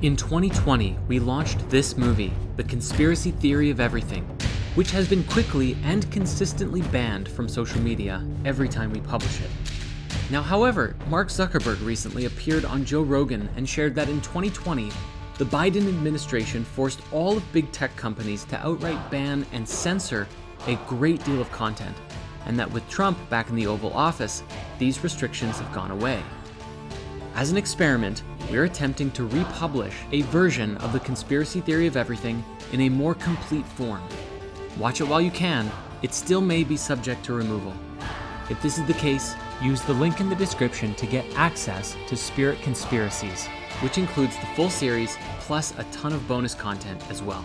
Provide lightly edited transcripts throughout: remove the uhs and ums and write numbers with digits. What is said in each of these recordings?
In 2020, we launched this movie, The Conspiracy Theory of Everything, which has been quickly and consistently banned from social media every time we publish it. Now, however, Mark Zuckerberg recently appeared on Joe Rogan and shared that in 2020, the Biden administration forced all of big tech companies to outright ban and censor a great deal of content, and that with Trump back in the Oval Office, these restrictions have gone away. As an experiment, we're attempting to republish a version of The Conspiracy Theory of Everything in a more complete form. Watch it while you can, it still may be subject to removal. If this is the case, use the link in the description to get access to Spirit Conspiracies, which includes the full series plus a ton of bonus content as well.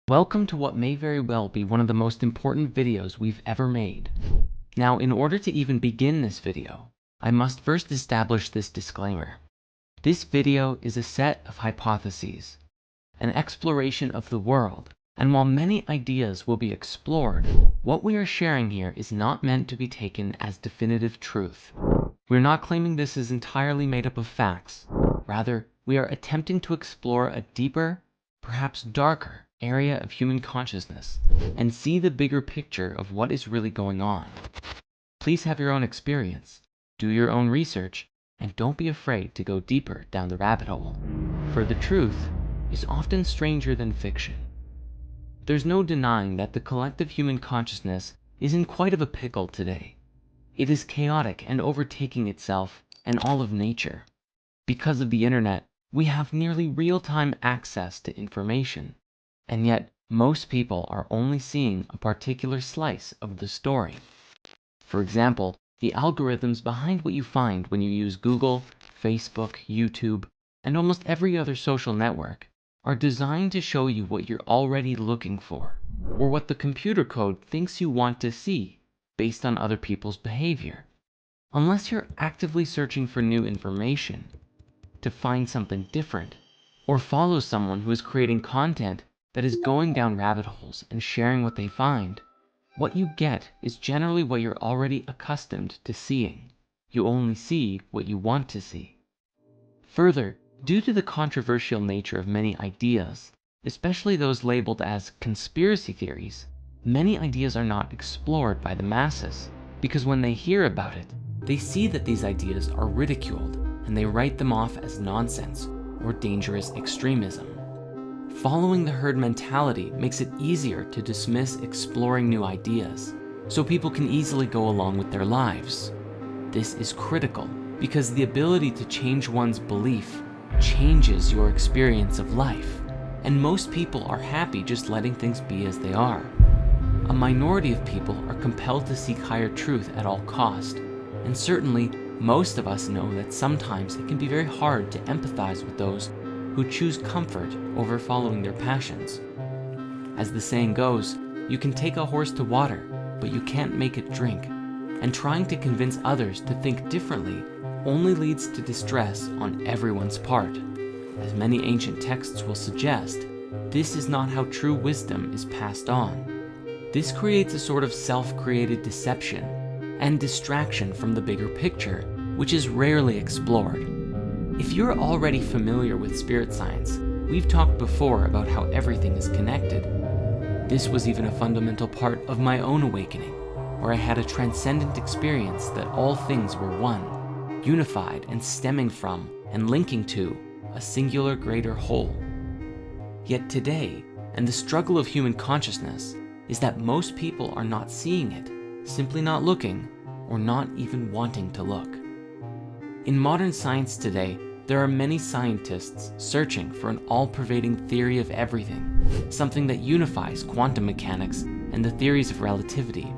Welcome to what may very well be one of the most important videos we've ever made. Now, in order to even begin this video, I must first establish this disclaimer. This video is a set of hypotheses, an exploration of the world, and while many ideas will be explored, what we are sharing here is not meant to be taken as definitive truth. We're not claiming this is entirely made up of facts. Rather, we are attempting to explore a deeper, perhaps darker, area of human consciousness and see the bigger picture of what is really going on. Please have your own experience, do your own research, and don't be afraid to go deeper down the rabbit hole, for the truth is often stranger than fiction. There's no denying that the collective human consciousness is in quite of a pickle today. It is chaotic and overtaking itself and all of nature. Because of the internet, we have nearly real-time access to information, and yet most people are only seeing a particular slice of the story. For example, the algorithms behind what you find when you use Google, Facebook, YouTube, and almost every other social network are designed to show you what you're already looking for, or what the computer code thinks you want to see based on other people's behavior. Unless you're actively searching for new information, to find something different, or follow someone who is creating content that is going down rabbit holes and sharing what they find, what you get is generally what you're already accustomed to seeing. You only see what you want to see. Further, due to the controversial nature of many ideas, especially those labeled as conspiracy theories, many ideas are not explored by the masses, because when they hear about it, they see that these ideas are ridiculed and they write them off as nonsense or dangerous extremism. Following the herd mentality makes it easier to dismiss exploring new ideas, so people can easily go along with their lives. This is critical because the ability to change one's belief changes your experience of life, and most people are happy just letting things be as they are. A minority of people are compelled to seek higher truth at all cost, and certainly most of us know that sometimes it can be very hard to empathize with those who choose comfort over following their passions. As the saying goes, you can take a horse to water, but you can't make it drink, and trying to convince others to think differently only leads to distress on everyone's part. As many ancient texts will suggest, this is not how true wisdom is passed on. This creates a sort of self-created deception and distraction from the bigger picture, which is rarely explored. If you're already familiar with spirit science, we've talked before about how everything is connected. This was even a fundamental part of my own awakening, where I had a transcendent experience that all things were one, unified and stemming from and linking to a singular greater whole. Yet today, and the struggle of human consciousness, is that most people are not seeing it, simply not looking, or not even wanting to look. In modern science today, there are many scientists searching for an all-pervading theory of everything, something that unifies quantum mechanics and the theories of relativity.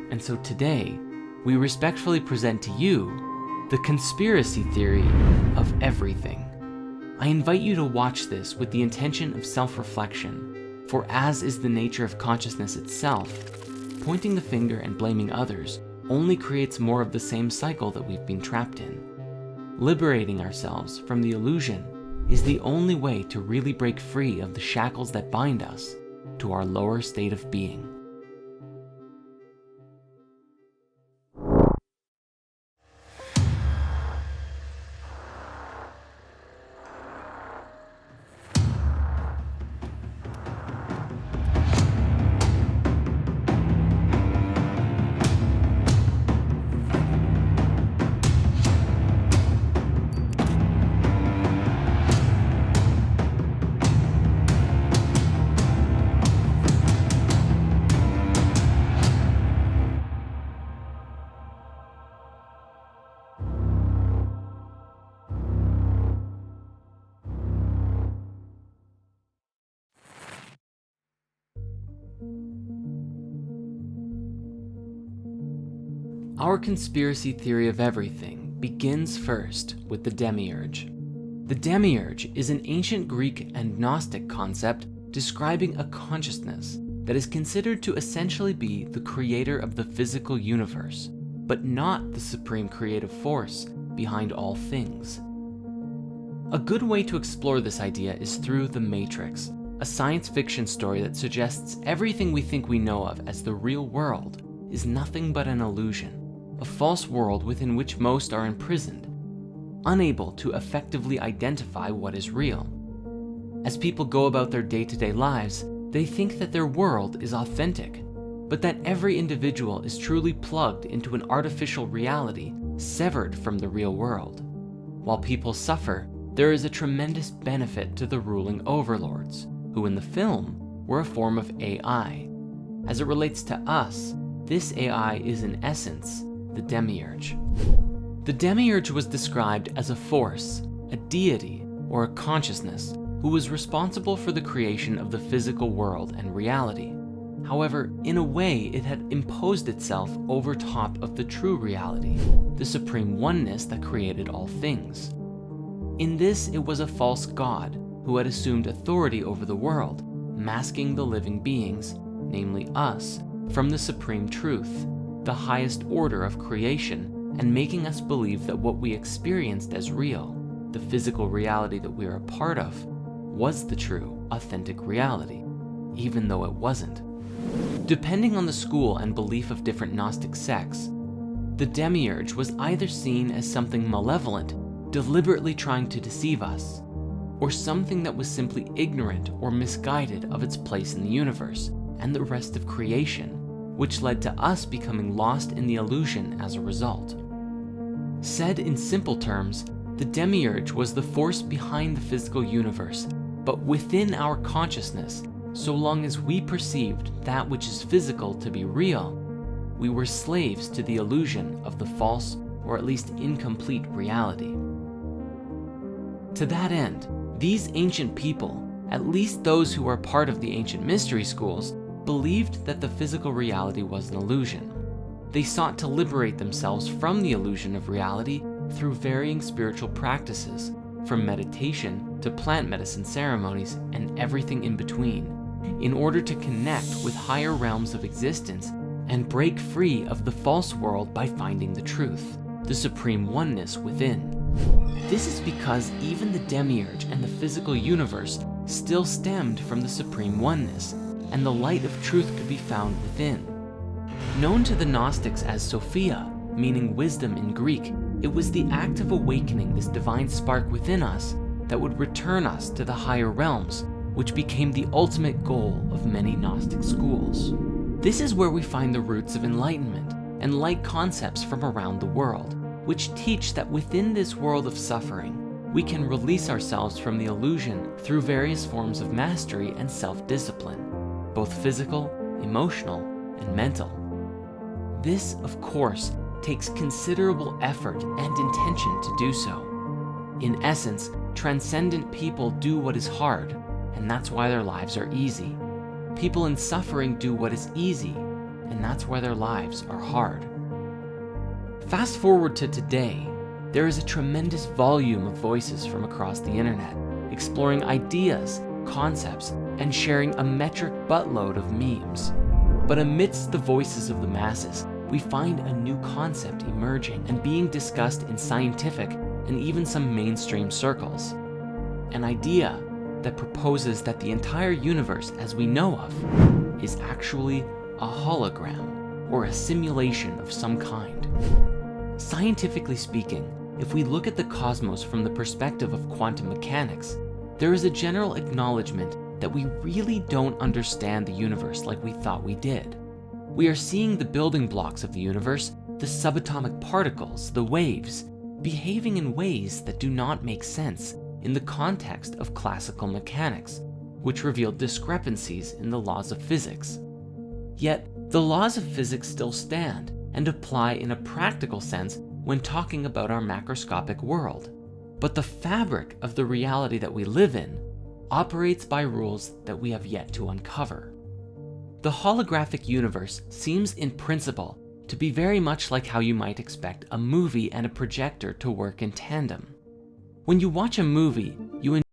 And so today, we respectfully present to you the conspiracy theory of everything. I invite you to watch this with the intention of self-reflection, for as is the nature of consciousness itself, pointing the finger and blaming others only creates more of the same cycle that we've been trapped in. Liberating ourselves from the illusion is the only way to really break free of the shackles that bind us to our lower state of being. Our conspiracy theory of everything begins first with the demiurge. The demiurge is an ancient Greek and Gnostic concept describing a consciousness that is considered to essentially be the creator of the physical universe, but not the supreme creative force behind all things. A good way to explore this idea is through The Matrix, a science fiction story that suggests everything we think we know of as the real world is nothing but an illusion, a false world within which most are imprisoned, unable to effectively identify what is real. As people go about their day-to-day lives, they think that their world is authentic, but that every individual is truly plugged into an artificial reality severed from the real world. While people suffer, there is a tremendous benefit to the ruling overlords, who in the film were a form of AI. As it relates to us, this AI is in essence the demiurge. The demiurge was described as a force, a deity, or a consciousness who was responsible for the creation of the physical world and reality. However, in a way, it had imposed itself over top of the true reality, the supreme oneness that created all things. In this, it was a false god who had assumed authority over the world, masking the living beings, namely us, from the supreme truth, the highest order of creation, and making us believe that what we experienced as real, the physical reality that we are a part of, was the true, authentic reality, even though it wasn't. Depending on the school and belief of different Gnostic sects, the demiurge was either seen as something malevolent, deliberately trying to deceive us, or something that was simply ignorant or misguided of its place in the universe and the rest of creation, which led to us becoming lost in the illusion as a result. Said in simple terms, the demiurge was the force behind the physical universe, but within our consciousness, so long as we perceived that which is physical to be real, we were slaves to the illusion of the false or at least incomplete reality. To that end, these ancient people, at least those who are part of the ancient mystery schools, believed that the physical reality was an illusion. They sought to liberate themselves from the illusion of reality through varying spiritual practices, from meditation to plant medicine ceremonies and everything in between, in order to connect with higher realms of existence and break free of the false world by finding the truth, the supreme oneness within. This is because even the demiurge and the physical universe still stemmed from the supreme oneness, and the light of truth could be found within. Known to the Gnostics as Sophia, meaning wisdom in Greek, it was the act of awakening this divine spark within us that would return us to the higher realms, which became the ultimate goal of many Gnostic schools. This is where we find the roots of enlightenment and light concepts from around the world, which teach that within this world of suffering, we can release ourselves from the illusion through various forms of mastery and self-discipline, both physical, emotional, and mental. This, of course, takes considerable effort and intention to do so. In essence, transcendent people do what is hard, and that's why their lives are easy. People in suffering do what is easy, and that's why their lives are hard. Fast forward to today, there is a tremendous volume of voices from across the internet, exploring ideas, concepts, and sharing a metric buttload of memes. But amidst the voices of the masses, we find a new concept emerging and being discussed in scientific and even some mainstream circles. an idea that proposes that the entire universe as we know of is actually a hologram or a simulation of some kind. Scientifically speaking, if we look at the cosmos from the perspective of quantum mechanics, there is a general acknowledgement that we really don't understand the universe like we thought we did. We are seeing the building blocks of the universe, the subatomic particles, the waves, behaving in ways that do not make sense in the context of classical mechanics, which revealed discrepancies in the laws of physics. Yet, the laws of physics still stand and apply in a practical sense when talking about our macroscopic world. But the fabric of the reality that we live in operates by rules that we have yet to uncover. The holographic universe seems in principle to be very much like how you might expect a movie and a projector to work in tandem. When you watch a movie, you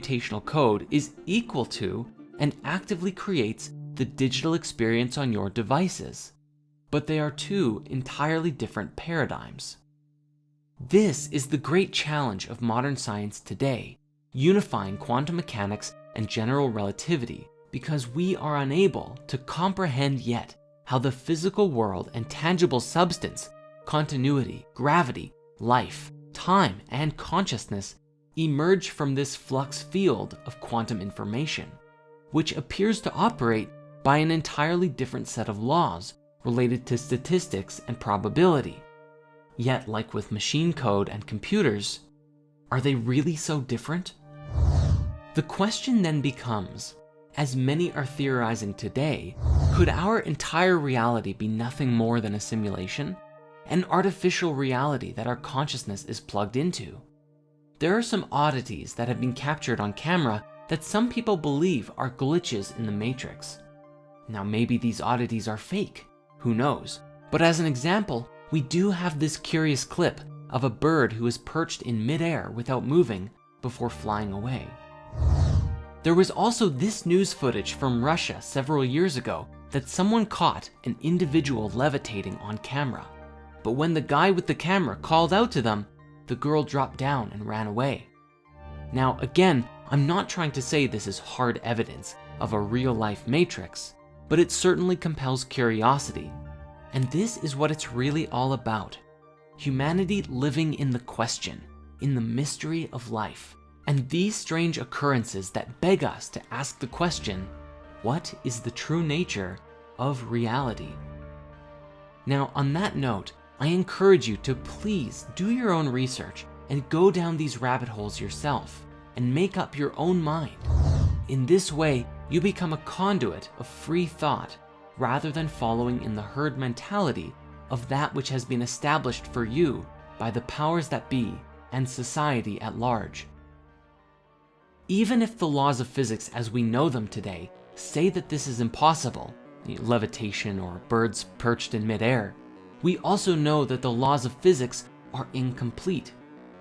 computational code is equal to and actively creates the digital experience on your devices, but they are two entirely different paradigms. This is the great challenge of modern science today, unifying quantum mechanics and general relativity, because we are unable to comprehend yet how the physical world and tangible substance, continuity, gravity, life, time, and consciousness emerge from this flux field of quantum information, which appears to operate by an entirely different set of laws related to statistics and probability. Yet, like with machine code and computers, are they really so different? The question then becomes, as many are theorizing today, could our entire reality be nothing more than a simulation? An artificial reality that our consciousness is plugged into? There are some oddities that have been captured on camera that some people believe are glitches in the Matrix. Now maybe these oddities are fake, who knows? But as an example, we do have this curious clip of a bird who is perched in midair without moving before flying away. There was also this news footage from Russia several years ago that someone caught an individual levitating on camera. But when the guy with the camera called out to them, the girl dropped down and ran away. Now again, I'm not trying to say this is hard evidence of a real-life Matrix, but it certainly compels curiosity. And this is what it's really all about. Humanity living in the question, in the mystery of life. And these strange occurrences that beg us to ask the question, what is the true nature of reality? Now, on that note, I encourage you to please do your own research and go down these rabbit holes yourself and make up your own mind. In this way, you become a conduit of free thought rather than following in the herd mentality of that which has been established for you by the powers that be and society at large. Even if the laws of physics as we know them today say that this is impossible, levitation or birds perched in midair, we also know that the laws of physics are incomplete.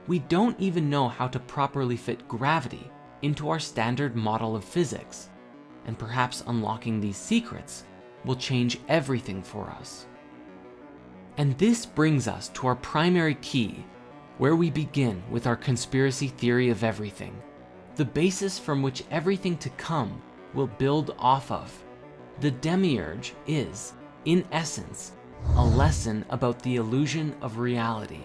We don't even know how to properly fit gravity into our standard model of physics, and perhaps unlocking these secrets will change everything for us. And this brings us to our primary key, where we begin with our conspiracy theory of everything, the basis from which everything to come will build off of. The Demiurge is, in essence, a lesson about the illusion of reality.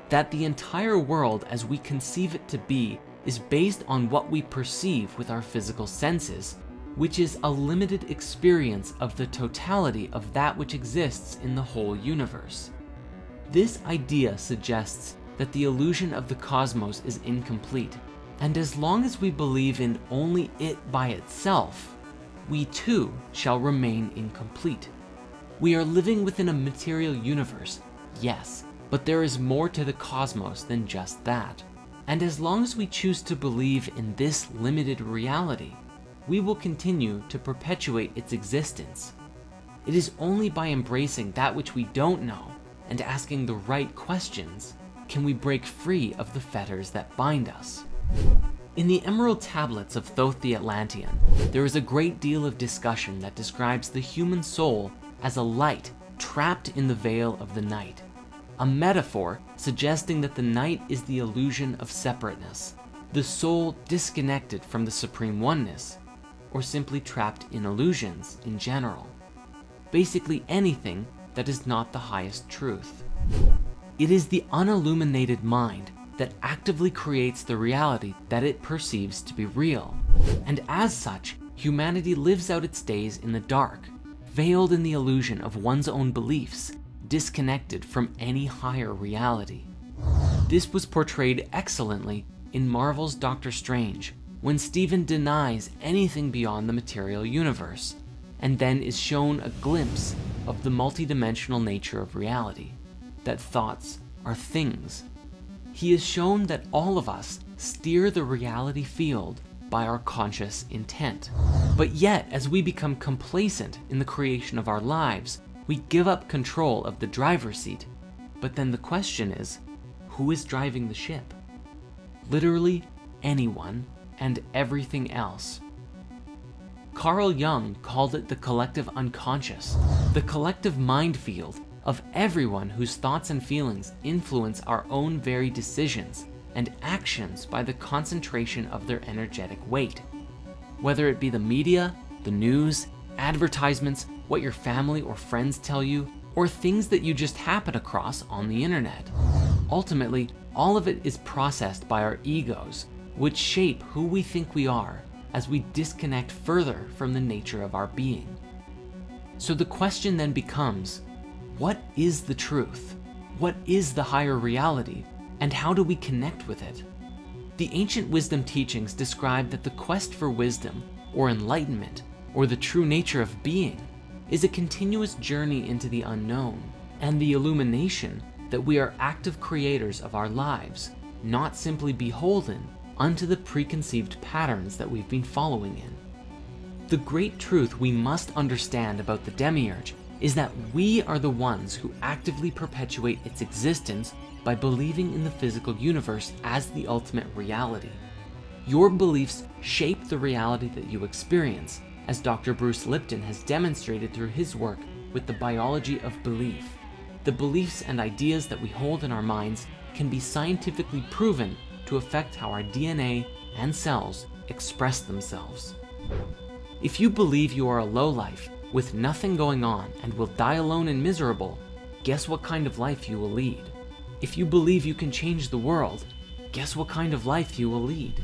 That the entire world as we conceive it to be is based on what we perceive with our physical senses, which is a limited experience of the totality of that which exists in the whole universe. This idea suggests that the illusion of the cosmos is incomplete, and as long as we believe in only it by itself, we too shall remain incomplete. We are living within a material universe, yes, but there is more to the cosmos than just that. And as long as we choose to believe in this limited reality, we will continue to perpetuate its existence. It is only by embracing that which we don't know and asking the right questions can we break free of the fetters that bind us. In the Emerald Tablets of Thoth the Atlantean, there is a great deal of discussion that describes the human soul as a light trapped in the veil of the night, a metaphor suggesting that the night is the illusion of separateness, the soul disconnected from the supreme oneness, or simply trapped in illusions in general. Basically anything that is not the highest truth. It is the unilluminated mind that actively creates the reality that it perceives to be real, and as such, humanity lives out its days in the dark, veiled in the illusion of one's own beliefs, disconnected from any higher reality. This was portrayed excellently in Marvel's Doctor Strange, when Stephen denies anything beyond the material universe, and then is shown a glimpse of the multidimensional nature of reality, that thoughts are things. He is shown that all of us steer the reality field by our conscious intent. But yet, as we become complacent in the creation of our lives, we give up control of the driver's seat. But then the question is, who is driving the ship? Literally anyone and everything else. Carl Jung called it the collective unconscious, the collective mind field of everyone whose thoughts and feelings influence our own very decisions and actions by the concentration of their energetic weight. Whether it be the media, the news, advertisements, what your family or friends tell you, or things that you just happen across on the internet. Ultimately, all of it is processed by our egos, which shape who we think we are as we disconnect further from the nature of our being. So the question then becomes, what is the truth? What is the higher reality? And how do we connect with it? The ancient wisdom teachings describe that the quest for wisdom, or enlightenment, or the true nature of being, is a continuous journey into the unknown, and the illumination that we are active creators of our lives, not simply beholden unto the preconceived patterns that we've been following in. The great truth we must understand about the Demiurge is that we are the ones who actively perpetuate its existence by believing in the physical universe as the ultimate reality. Your beliefs shape the reality that you experience, as Dr. Bruce Lipton has demonstrated through his work with the biology of belief. The beliefs and ideas that we hold in our minds can be scientifically proven to affect how our DNA and cells express themselves. If you believe you are a lowlife with nothing going on and will die alone and miserable, guess what kind of life you will lead? If you believe you can change the world, guess what kind of life you will lead?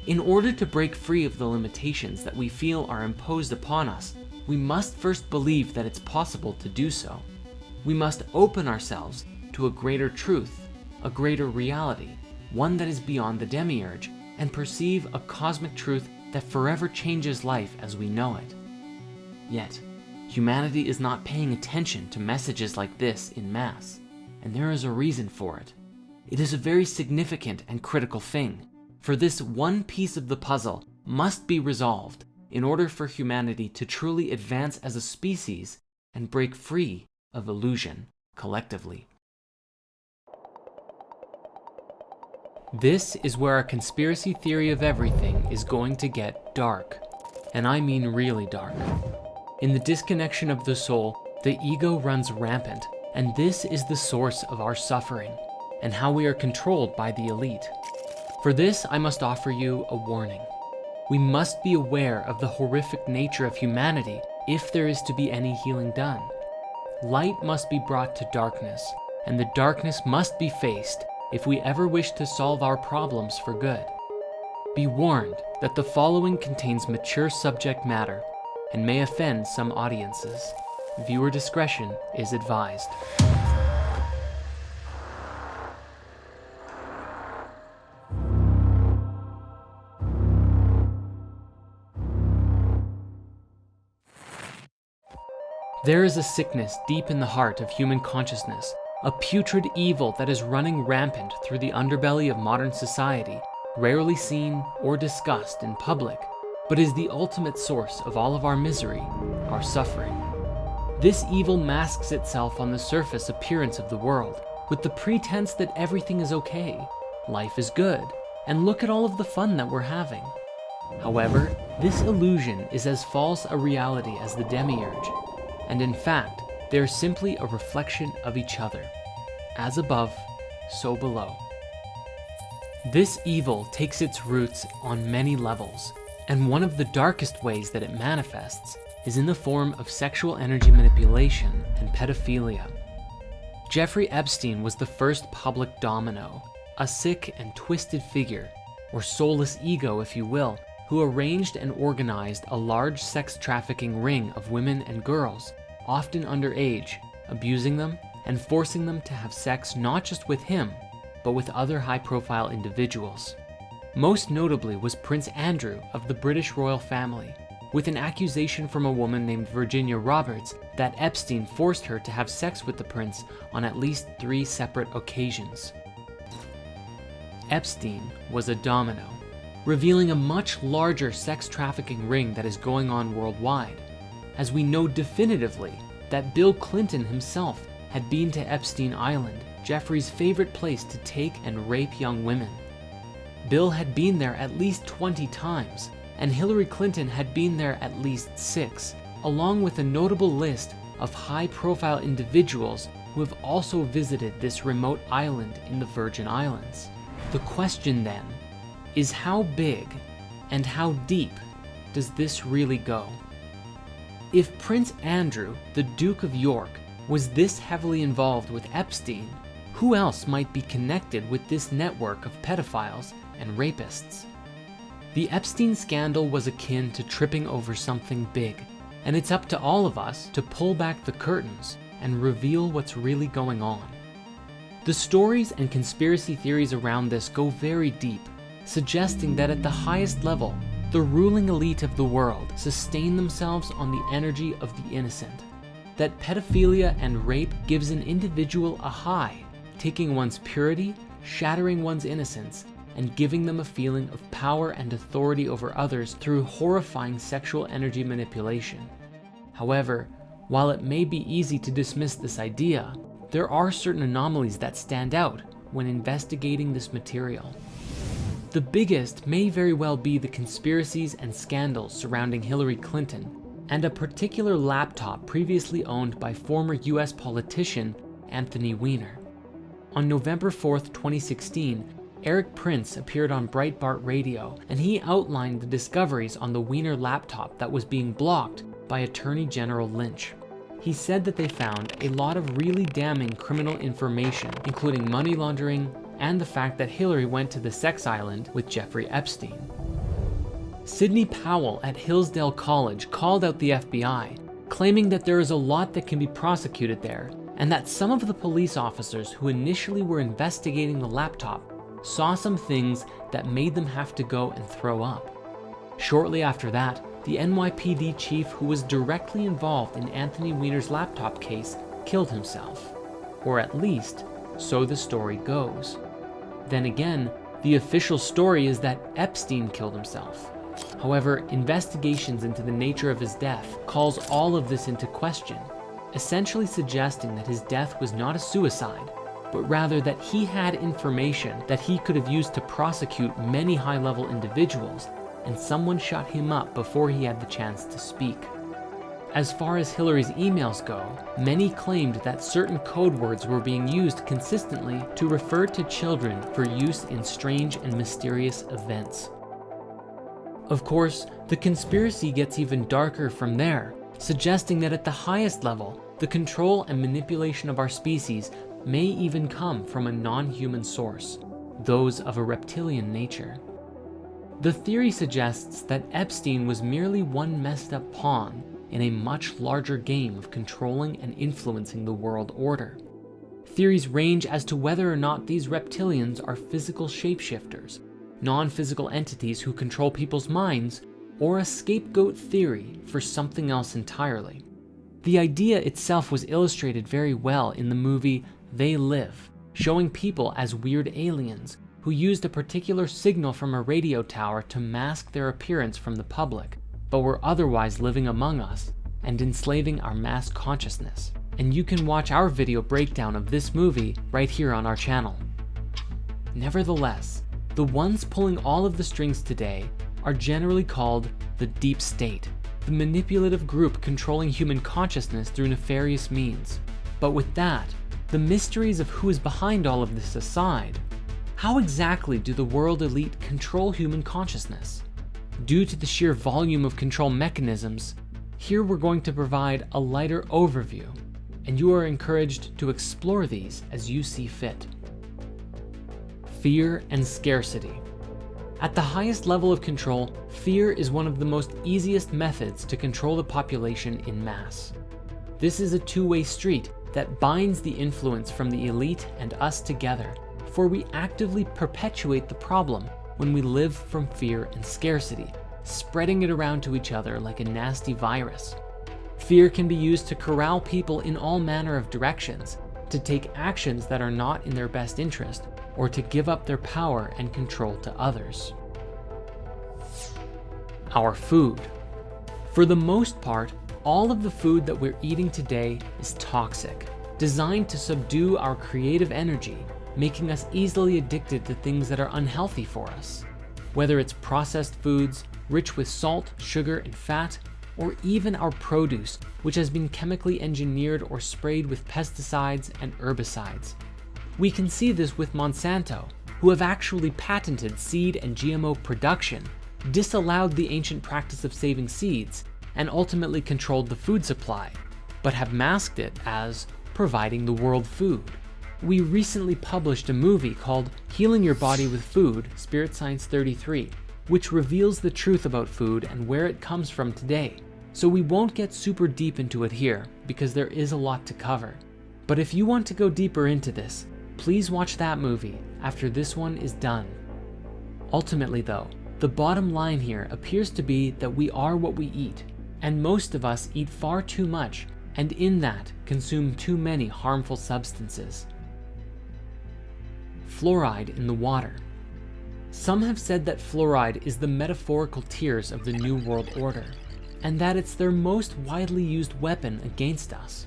In order to break free of the limitations that we feel are imposed upon us, we must first believe that it's possible to do so. We must open ourselves to a greater truth, a greater reality, one that is beyond the demiurge, and perceive a cosmic truth that forever changes life as we know it. Yet, humanity is not paying attention to messages like this in mass, and there is a reason for it. It is a very significant and critical thing, for this one piece of the puzzle must be resolved in order for humanity to truly advance as a species and break free of illusion collectively. This is where our conspiracy theory of everything is going to get dark, and I mean really dark. In the disconnection of the soul, the ego runs rampant, and this is the source of our suffering and how we are controlled by the elite. For this, I must offer you a warning. We must be aware of the horrific nature of humanity if there is to be any healing done. Light must be brought to darkness, and the darkness must be faced if we ever wish to solve our problems for good. Be warned that the following contains mature subject matter and may offend some audiences. Viewer discretion is advised. There is a sickness deep in the heart of human consciousness, a putrid evil that is running rampant through the underbelly of modern society, rarely seen or discussed in public, but is the ultimate source of all of our misery, our suffering. This evil masks itself on the surface appearance of the world, with the pretense that everything is okay, life is good, and look at all of the fun that we're having. However, this illusion is as false a reality as the demiurge, and in fact, they are simply a reflection of each other. As above, so below. This evil takes its roots on many levels, and one of the darkest ways that it manifests is in the form of sexual energy manipulation and pedophilia. Jeffrey Epstein was the first public domino, a sick and twisted figure, or soulless ego if you will, who arranged and organized a large sex trafficking ring of women and girls, often underage, abusing them and forcing them to have sex not just with him, but with other high-profile individuals. Most notably was Prince Andrew of the British royal family, with an accusation from a woman named Virginia Roberts that Epstein forced her to have sex with the prince on at least 3 separate occasions. Epstein was a domino, revealing a much larger sex trafficking ring that is going on worldwide, as we know definitively that Bill Clinton himself had been to Epstein Island, Jeffrey's favorite place to take and rape young women. Bill had been there at least 20 times, and Hillary Clinton had been there at least 6, along with a notable list of high-profile individuals who have also visited this remote island in the Virgin Islands. The question then is, how big and how deep does this really go? If Prince Andrew, the Duke of York, was this heavily involved with Epstein, who else might be connected with this network of pedophiles and rapists? The Epstein scandal was akin to tripping over something big, and it's up to all of us to pull back the curtains and reveal what's really going on. The stories and conspiracy theories around this go very deep, suggesting that at the highest level, the ruling elite of the world sustain themselves on the energy of the innocent, that pedophilia and rape gives an individual a high, taking one's purity, shattering one's innocence, and giving them a feeling of power and authority over others through horrifying sexual energy manipulation. However, while it may be easy to dismiss this idea, there are certain anomalies that stand out when investigating this material. The biggest may very well be the conspiracies and scandals surrounding Hillary Clinton and a particular laptop previously owned by former US politician Anthony Weiner. On November 4th, 2016, Eric Prince appeared on Breitbart Radio, and he outlined the discoveries on the Weiner laptop that was being blocked by Attorney General Lynch. He said that they found a lot of really damning criminal information, including money laundering and the fact that Hillary went to the sex island with Jeffrey Epstein. Sidney Powell at Hillsdale College called out the FBI, claiming that there is a lot that can be prosecuted there, and that some of the police officers who initially were investigating the laptop saw some things that made them have to go and throw up. Shortly after that, the NYPD chief who was directly involved in Anthony Weiner's laptop case killed himself. Or at least, so the story goes. Then again, the official story is that Epstein killed himself. However, investigations into the nature of his death calls all of this into question, essentially suggesting that his death was not a suicide, but rather that he had information that he could have used to prosecute many high-level individuals, and someone shut him up before he had the chance to speak. As far as Hillary's emails go, many claimed that certain code words were being used consistently to refer to children for use in strange and mysterious events. Of course, the conspiracy gets even darker from there, suggesting that at the highest level, the control and manipulation of our species may even come from a non-human source, those of a reptilian nature. The theory suggests that Epstein was merely one messed up pawn in a much larger game of controlling and influencing the world order. Theories range as to whether or not these reptilians are physical shapeshifters, non-physical entities who control people's minds, or a scapegoat theory for something else entirely. The idea itself was illustrated very well in the movie They Live, showing people as weird aliens who used a particular signal from a radio tower to mask their appearance from the public, but were otherwise living among us and enslaving our mass consciousness. And you can watch our video breakdown of this movie right here on our channel. Nevertheless, the ones pulling all of the strings today are generally called the Deep State, the manipulative group controlling human consciousness through nefarious means. But with that, the mysteries of who is behind all of this aside, how exactly do the world elite control human consciousness? Due to the sheer volume of control mechanisms, here we're going to provide a lighter overview, and you are encouraged to explore these as you see fit. Fear and scarcity. At the highest level of control, fear is one of the most easiest methods to control the population in mass. This is a two-way street that binds the influence from the elite and us together, for we actively perpetuate the problem when we live from fear and scarcity, spreading it around to each other like a nasty virus. Fear can be used to corral people in all manner of directions, to take actions that are not in their best interest, or to give up their power and control to others. Our food. For the most part, all of the food that we're eating today is toxic, designed to subdue our creative energy, making us easily addicted to things that are unhealthy for us. Whether it's processed foods, rich with salt, sugar, and fat, or even our produce, which has been chemically engineered or sprayed with pesticides and herbicides. We can see this with Monsanto, who have actually patented seed and GMO production, disallowed the ancient practice of saving seeds, and ultimately controlled the food supply, but have masked it as providing the world food. We recently published a movie called Healing Your Body with Food, Spirit Science 33, which reveals the truth about food and where it comes from today. So we won't get super deep into it here because there is a lot to cover. But if you want to go deeper into this, please watch that movie after this one is done. Ultimately though, the bottom line here appears to be that we are what we eat, and most of us eat far too much, and in that consume too many harmful substances. Fluoride in the water. Some have said that fluoride is the metaphorical tears of the New World Order, and that it's their most widely used weapon against us.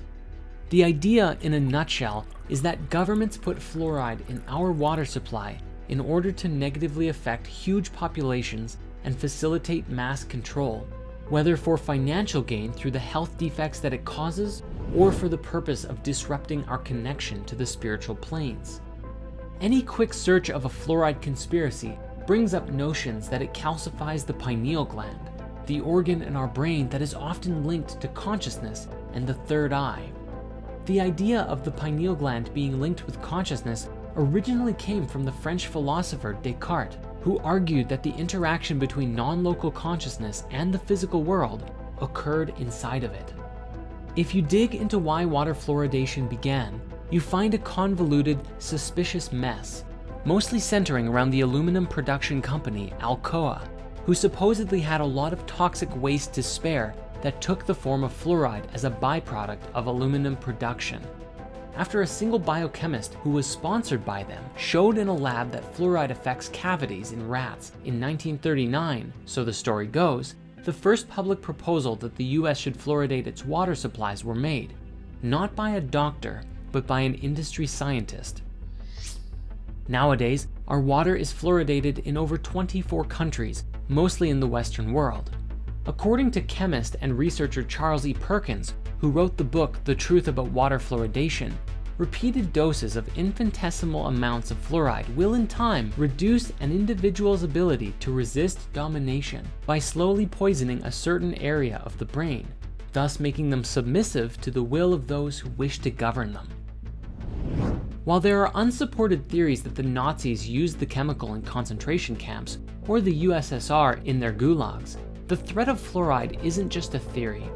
The idea, in a nutshell, is that governments put fluoride in our water supply in order to negatively affect huge populations and facilitate mass control, whether for financial gain through the health defects that it causes, or for the purpose of disrupting our connection to the spiritual planes. Any quick search of a fluoride conspiracy brings up notions that it calcifies the pineal gland, the organ in our brain that is often linked to consciousness and the third eye. The idea of the pineal gland being linked with consciousness originally came from the French philosopher Descartes, who argued that the interaction between non-local consciousness and the physical world occurred inside of it. If you dig into why water fluoridation began, you find a convoluted, suspicious mess, mostly centering around the aluminum production company Alcoa, who supposedly had a lot of toxic waste to spare that took the form of fluoride as a byproduct of aluminum production. After a single biochemist who was sponsored by them showed in a lab that fluoride affects cavities in rats in 1939, so the story goes, the first public proposal that the US should fluoridate its water supplies were made, not by a doctor, but by an industry scientist. Nowadays, our water is fluoridated in over 24 countries, mostly in the Western world. According to chemist and researcher Charles E. Perkins, who wrote the book The Truth About Water Fluoridation, repeated doses of infinitesimal amounts of fluoride will in time reduce an individual's ability to resist domination by slowly poisoning a certain area of the brain, thus making them submissive to the will of those who wish to govern them. While there are unsupported theories that the Nazis used the chemical in concentration camps or the USSR in their gulags, the threat of fluoride isn't just a theory.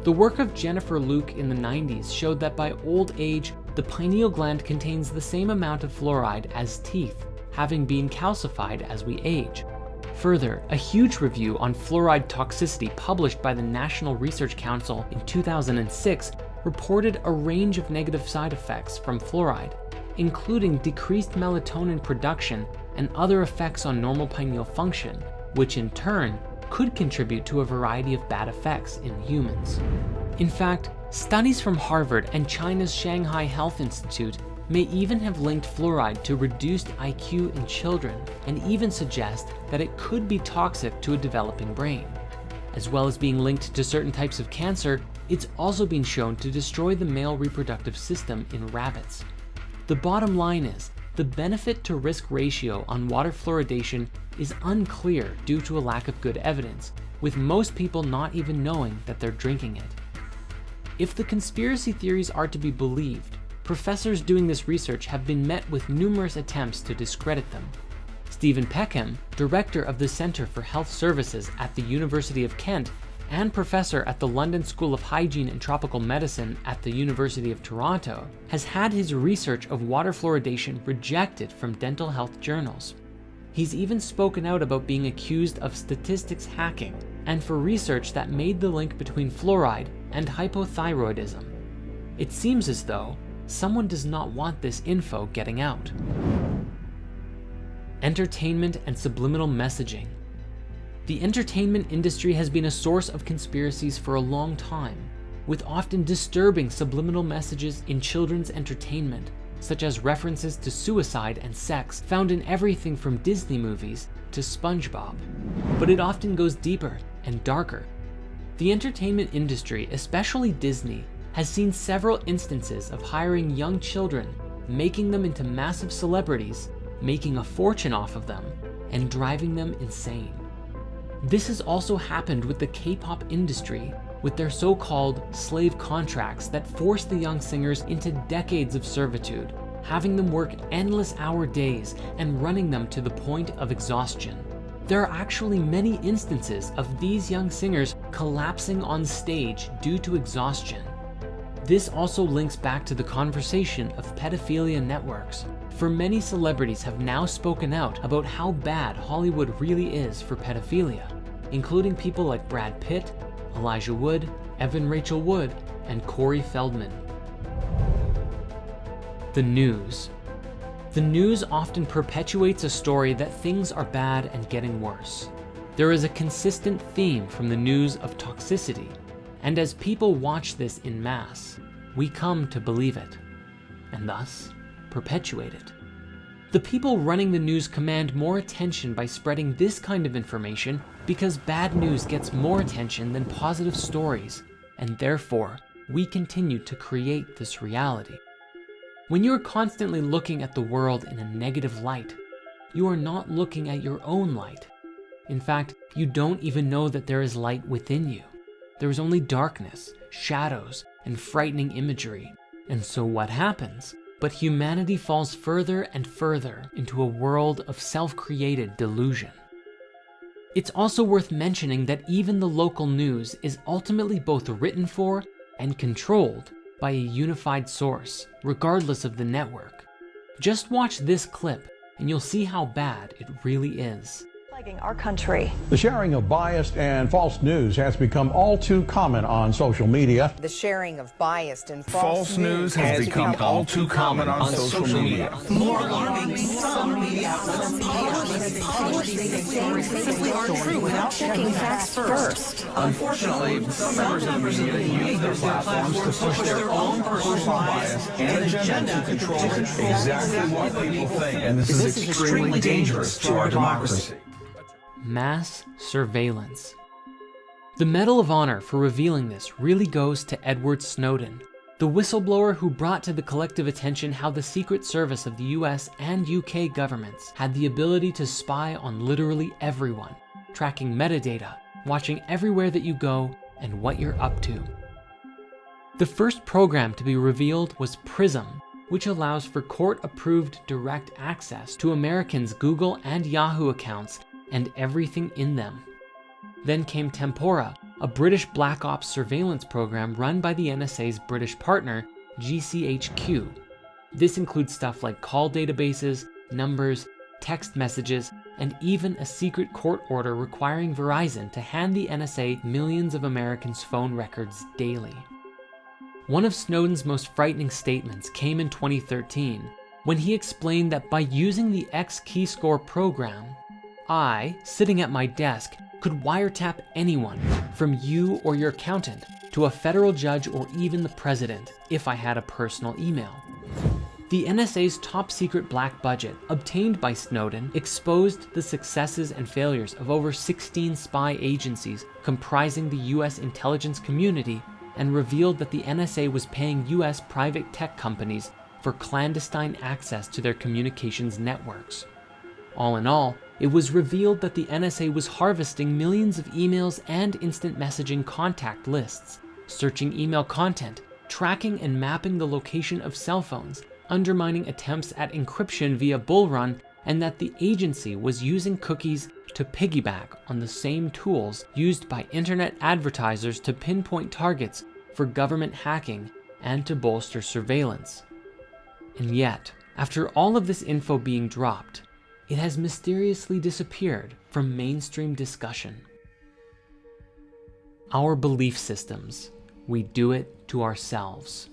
The work of Jennifer Luke in the 90s showed that by old age, the pineal gland contains the same amount of fluoride as teeth, having been calcified as we age. Further, a huge review on fluoride toxicity published by the National Research Council in 2006 reported a range of negative side effects from fluoride, including decreased melatonin production and other effects on normal pineal function, which in turn could contribute to a variety of bad effects in humans. In fact, studies from Harvard and China's Shanghai Health Institute may even have linked fluoride to reduced IQ in children and even suggest that it could be toxic to a developing brain. As well as being linked to certain types of cancer, it's also been shown to destroy the male reproductive system in rabbits. The bottom line is, the benefit to risk ratio on water fluoridation is unclear due to a lack of good evidence, with most people not even knowing that they're drinking it. If the conspiracy theories are to be believed, professors doing this research have been met with numerous attempts to discredit them. Stephen Peckham, director of the Centre for Health Services at the University of Kent and professor at the London School of Hygiene and Tropical Medicine at the University of Toronto, has had his research of water fluoridation rejected from dental health journals. He's even spoken out about being accused of statistics hacking and for research that made the link between fluoride and hypothyroidism. It seems as though someone does not want this info getting out. Entertainment and subliminal messaging. The entertainment industry has been a source of conspiracies for a long time, with often disturbing subliminal messages in children's entertainment, such as references to suicide and sex found in everything from Disney movies to SpongeBob. But it often goes deeper and darker. The entertainment industry, especially Disney, has seen several instances of hiring young children, making them into massive celebrities, making a fortune off of them, and driving them insane. This has also happened with the K-pop industry, with their so-called slave contracts that force the young singers into decades of servitude, having them work endless hour days and running them to the point of exhaustion. There are actually many instances of these young singers collapsing on stage due to exhaustion. This also links back to the conversation of pedophilia networks, for many celebrities have now spoken out about how bad Hollywood really is for pedophilia, including people like Brad Pitt, Elijah Wood, Evan Rachel Wood, and Corey Feldman. The news. The news often perpetuates a story that things are bad and getting worse. There is a consistent theme from the news of toxicity, and as people watch this in mass, we come to believe it, and thus perpetuate it. The people running the news command more attention by spreading this kind of information because bad news gets more attention than positive stories, and therefore, we continue to create this reality. When you are constantly looking at the world in a negative light, you are not looking at your own light. In fact, you don't even know that there is light within you. There is only darkness, shadows, and frightening imagery. And so what happens? But humanity falls further and further into a world of self-created delusion. It's also worth mentioning that even the local news is ultimately both written for and controlled by a unified source, regardless of the network. Just watch this clip and you'll see how bad it really is. Plaguing our country. The sharing of biased and false news has become all too common on social media. The sharing of biased and false news has become all too common on social media. More alarming, some media outlets publish these things they simply aren't true without checking facts first. Unfortunately, some members of the media use their platforms to push their own personal bias and agenda to control exactly what people think. And this is extremely dangerous to our democracy. Mass surveillance. The Medal of Honor for revealing this really goes to Edward Snowden, the whistleblower who brought to the collective attention how the Secret Service of the US and UK governments had the ability to spy on literally everyone, tracking metadata, watching everywhere that you go, and what you're up to. The first program to be revealed was PRISM, which allows for court-approved direct access to Americans' Google and Yahoo accounts and everything in them. Then came Tempora, a British Black Ops surveillance program run by the NSA's British partner, GCHQ. This includes stuff like call databases, numbers, text messages, and even a secret court order requiring Verizon to hand the NSA millions of Americans' phone records daily. One of Snowden's most frightening statements came in 2013, when he explained that by using the X-Keyscore program, I, sitting at my desk, could wiretap anyone, from you or your accountant, to a federal judge or even the president, if I had a personal email. The NSA's top secret black budget, obtained by Snowden, exposed the successes and failures of over 16 spy agencies comprising the US intelligence community, and revealed that the NSA was paying US private tech companies for clandestine access to their communications networks. All in all, it was revealed that the NSA was harvesting millions of emails and instant messaging contact lists, searching email content, tracking and mapping the location of cell phones, undermining attempts at encryption via Bull Run, and that the agency was using cookies to piggyback on the same tools used by internet advertisers to pinpoint targets for government hacking and to bolster surveillance. And yet, after all of this info being dropped, it has mysteriously disappeared from mainstream discussion. Our belief systems. We do it to ourselves.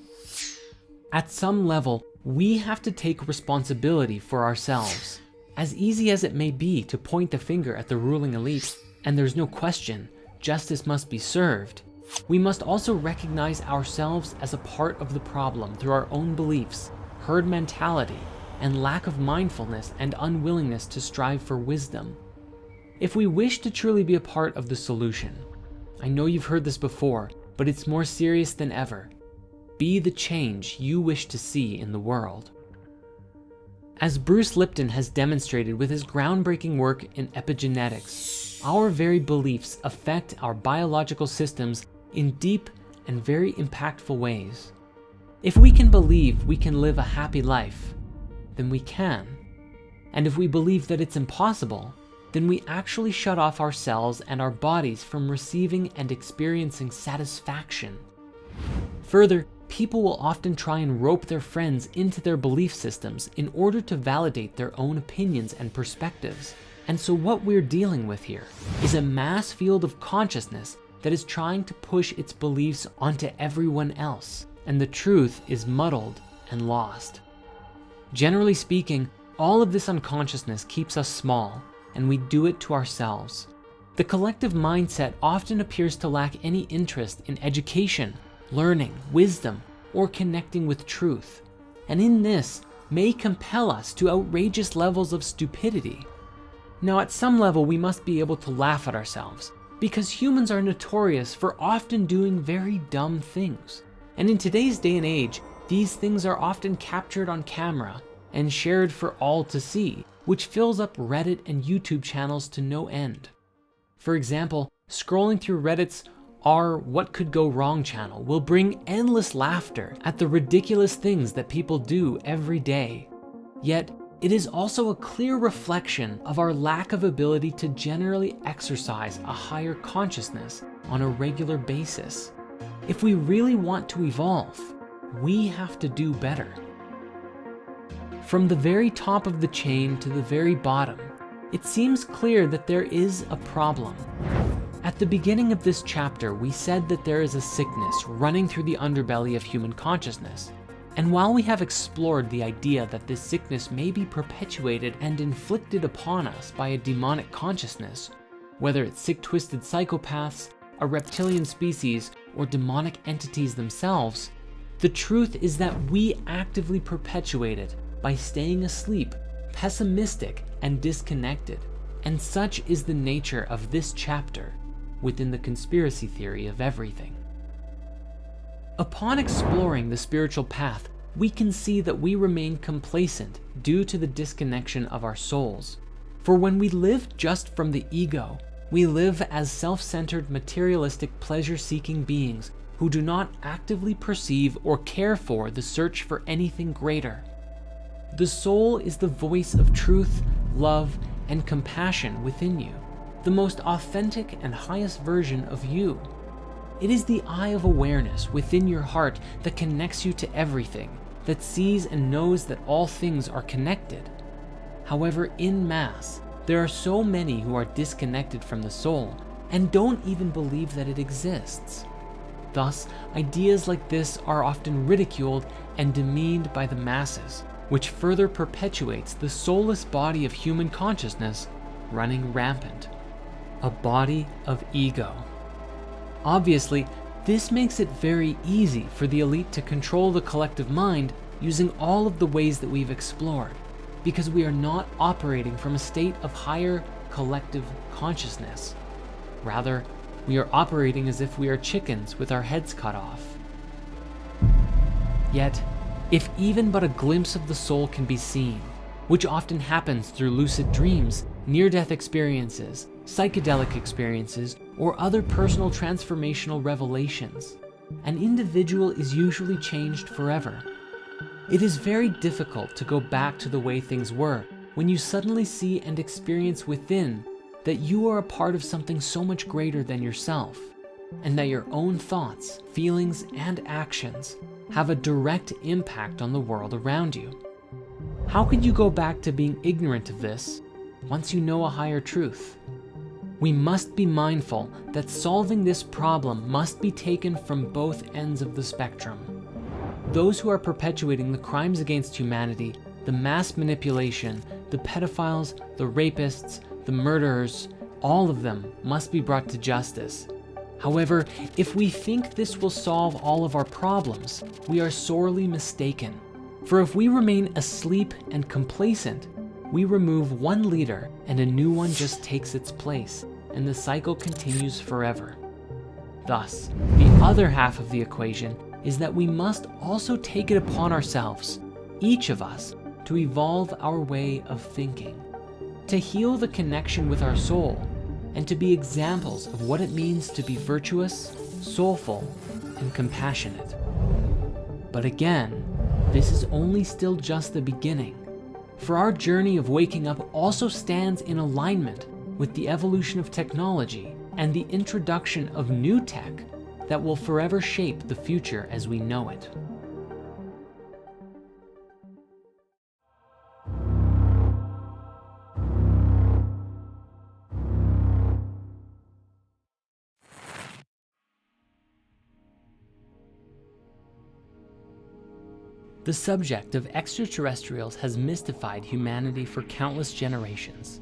At some level, we have to take responsibility for ourselves. As easy as it may be to point the finger at the ruling elite, and there's no question, justice must be served, we must also recognize ourselves as a part of the problem through our own beliefs, herd mentality, and lack of mindfulness and unwillingness to strive for wisdom. If we wish to truly be a part of the solution, I know you've heard this before, but it's more serious than ever. Be the change you wish to see in the world. As Bruce Lipton has demonstrated with his groundbreaking work in epigenetics, our very beliefs affect our biological systems in deep and very impactful ways. If we can believe we can live a happy life, then we can. And if we believe that it's impossible, then we actually shut off ourselves and our bodies from receiving and experiencing satisfaction. Further, people will often try and rope their friends into their belief systems in order to validate their own opinions and perspectives. And so what we're dealing with here is a mass field of consciousness that is trying to push its beliefs onto everyone else, and the truth is muddled and lost. Generally speaking, all of this unconsciousness keeps us small, and we do it to ourselves. The collective mindset often appears to lack any interest in education, learning, wisdom, or connecting with truth, and in this may compel us to outrageous levels of stupidity. Now, at some level, we must be able to laugh at ourselves, because humans are notorious for often doing very dumb things. And in today's day and age, these things are often captured on camera and shared for all to see, which fills up Reddit and YouTube channels to no end. For example, scrolling through Reddit's Our What Could Go Wrong channel will bring endless laughter at the ridiculous things that people do every day. Yet, it is also a clear reflection of our lack of ability to generally exercise a higher consciousness on a regular basis. If we really want to evolve, we have to do better. From the very top of the chain to the very bottom, it seems clear that there is a problem. At the beginning of this chapter, we said that there is a sickness running through the underbelly of human consciousness. And while we have explored the idea that this sickness may be perpetuated and inflicted upon us by a demonic consciousness, whether it's sick, twisted psychopaths, a reptilian species, or demonic entities themselves, the truth is that we actively perpetuate it by staying asleep, pessimistic, and disconnected. And such is the nature of this chapter within the conspiracy theory of everything. Upon exploring the spiritual path, we can see that we remain complacent due to the disconnection of our souls. For when we live just from the ego, we live as self-centered, materialistic, pleasure-seeking beings who do not actively perceive or care for the search for anything greater. The soul is the voice of truth, love, and compassion within you, the most authentic and highest version of you. It is the eye of awareness within your heart that connects you to everything, that sees and knows that all things are connected. However, in mass, there are so many who are disconnected from the soul and don't even believe that it exists. Thus, ideas like this are often ridiculed and demeaned by the masses, which further perpetuates the soulless body of human consciousness running rampant. A body of ego. Obviously, this makes it very easy for the elite to control the collective mind using all of the ways that we've explored, because we are not operating from a state of higher collective consciousness. Rather, we are operating as if we are chickens with our heads cut off. Yet, if even but a glimpse of the soul can be seen, which often happens through lucid dreams, near-death experiences, psychedelic experiences, or other personal transformational revelations, an individual is usually changed forever. It is very difficult to go back to the way things were when you suddenly see and experience within that you are a part of something so much greater than yourself, and that your own thoughts, feelings, and actions have a direct impact on the world around you. How could you go back to being ignorant of this once you know a higher truth? We must be mindful that solving this problem must be taken from both ends of the spectrum. Those who are perpetuating the crimes against humanity, the mass manipulation, the pedophiles, the rapists, the murderers, all of them must be brought to justice. However, if we think this will solve all of our problems, we are sorely mistaken. For if we remain asleep and complacent, we remove one leader and a new one just takes its place, and the cycle continues forever. Thus, the other half of the equation is that we must also take it upon ourselves, each of us, to evolve our way of thinking, to heal the connection with our soul, and to be examples of what it means to be virtuous, soulful, and compassionate. But again, this is only still just the beginning, for our journey of waking up also stands in alignment with the evolution of technology and the introduction of new tech that will forever shape the future as we know it. The subject of extraterrestrials has mystified humanity for countless generations.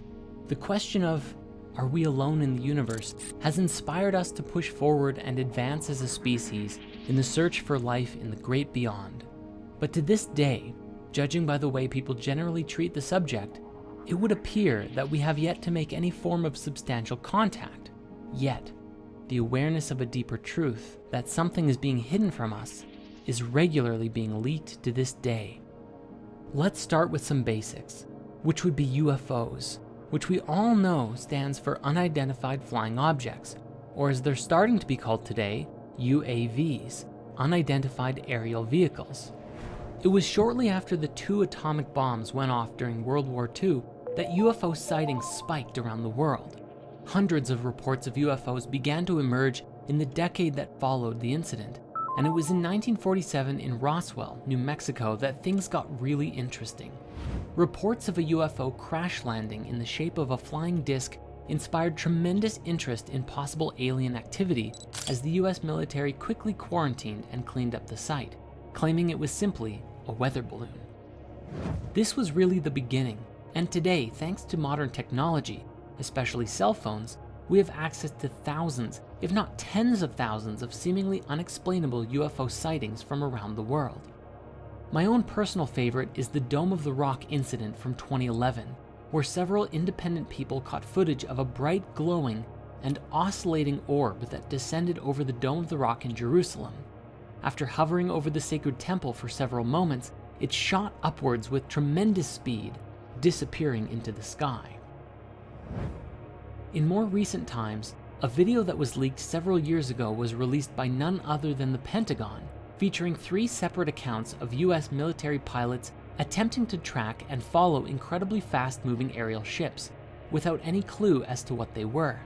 The question of, are we alone in the universe, has inspired us to push forward and advance as a species in the search for life in the great beyond. But to this day, judging by the way people generally treat the subject, it would appear that we have yet to make any form of substantial contact. Yet, the awareness of a deeper truth, that something is being hidden from us, is regularly being leaked to this day. Let's start with some basics, which would be UFOs, which we all know stands for unidentified flying objects, or as they're starting to be called today, UAVs, unidentified aerial vehicles. It was shortly after the 2 atomic bombs went off during World War II that UFO sightings spiked around the world. Hundreds of reports of UFOs began to emerge in the decade that followed the incident, and it was in 1947 in Roswell, New Mexico, that things got really interesting. Reports of a UFO crash landing in the shape of a flying disc inspired tremendous interest in possible alien activity as the US military quickly quarantined and cleaned up the site, claiming it was simply a weather balloon. This was really the beginning, and today, thanks to modern technology, especially cell phones, we have access to thousands, if not tens of thousands, of seemingly unexplainable UFO sightings from around the world. My own personal favorite is the Dome of the Rock incident from 2011, where several independent people caught footage of a bright, glowing, and oscillating orb that descended over the Dome of the Rock in Jerusalem. After hovering over the sacred temple for several moments, it shot upwards with tremendous speed, disappearing into the sky. In more recent times, a video that was leaked several years ago was released by none other than the Pentagon, featuring 3 separate accounts of US military pilots attempting to track and follow incredibly fast-moving aerial ships, without any clue as to what they were.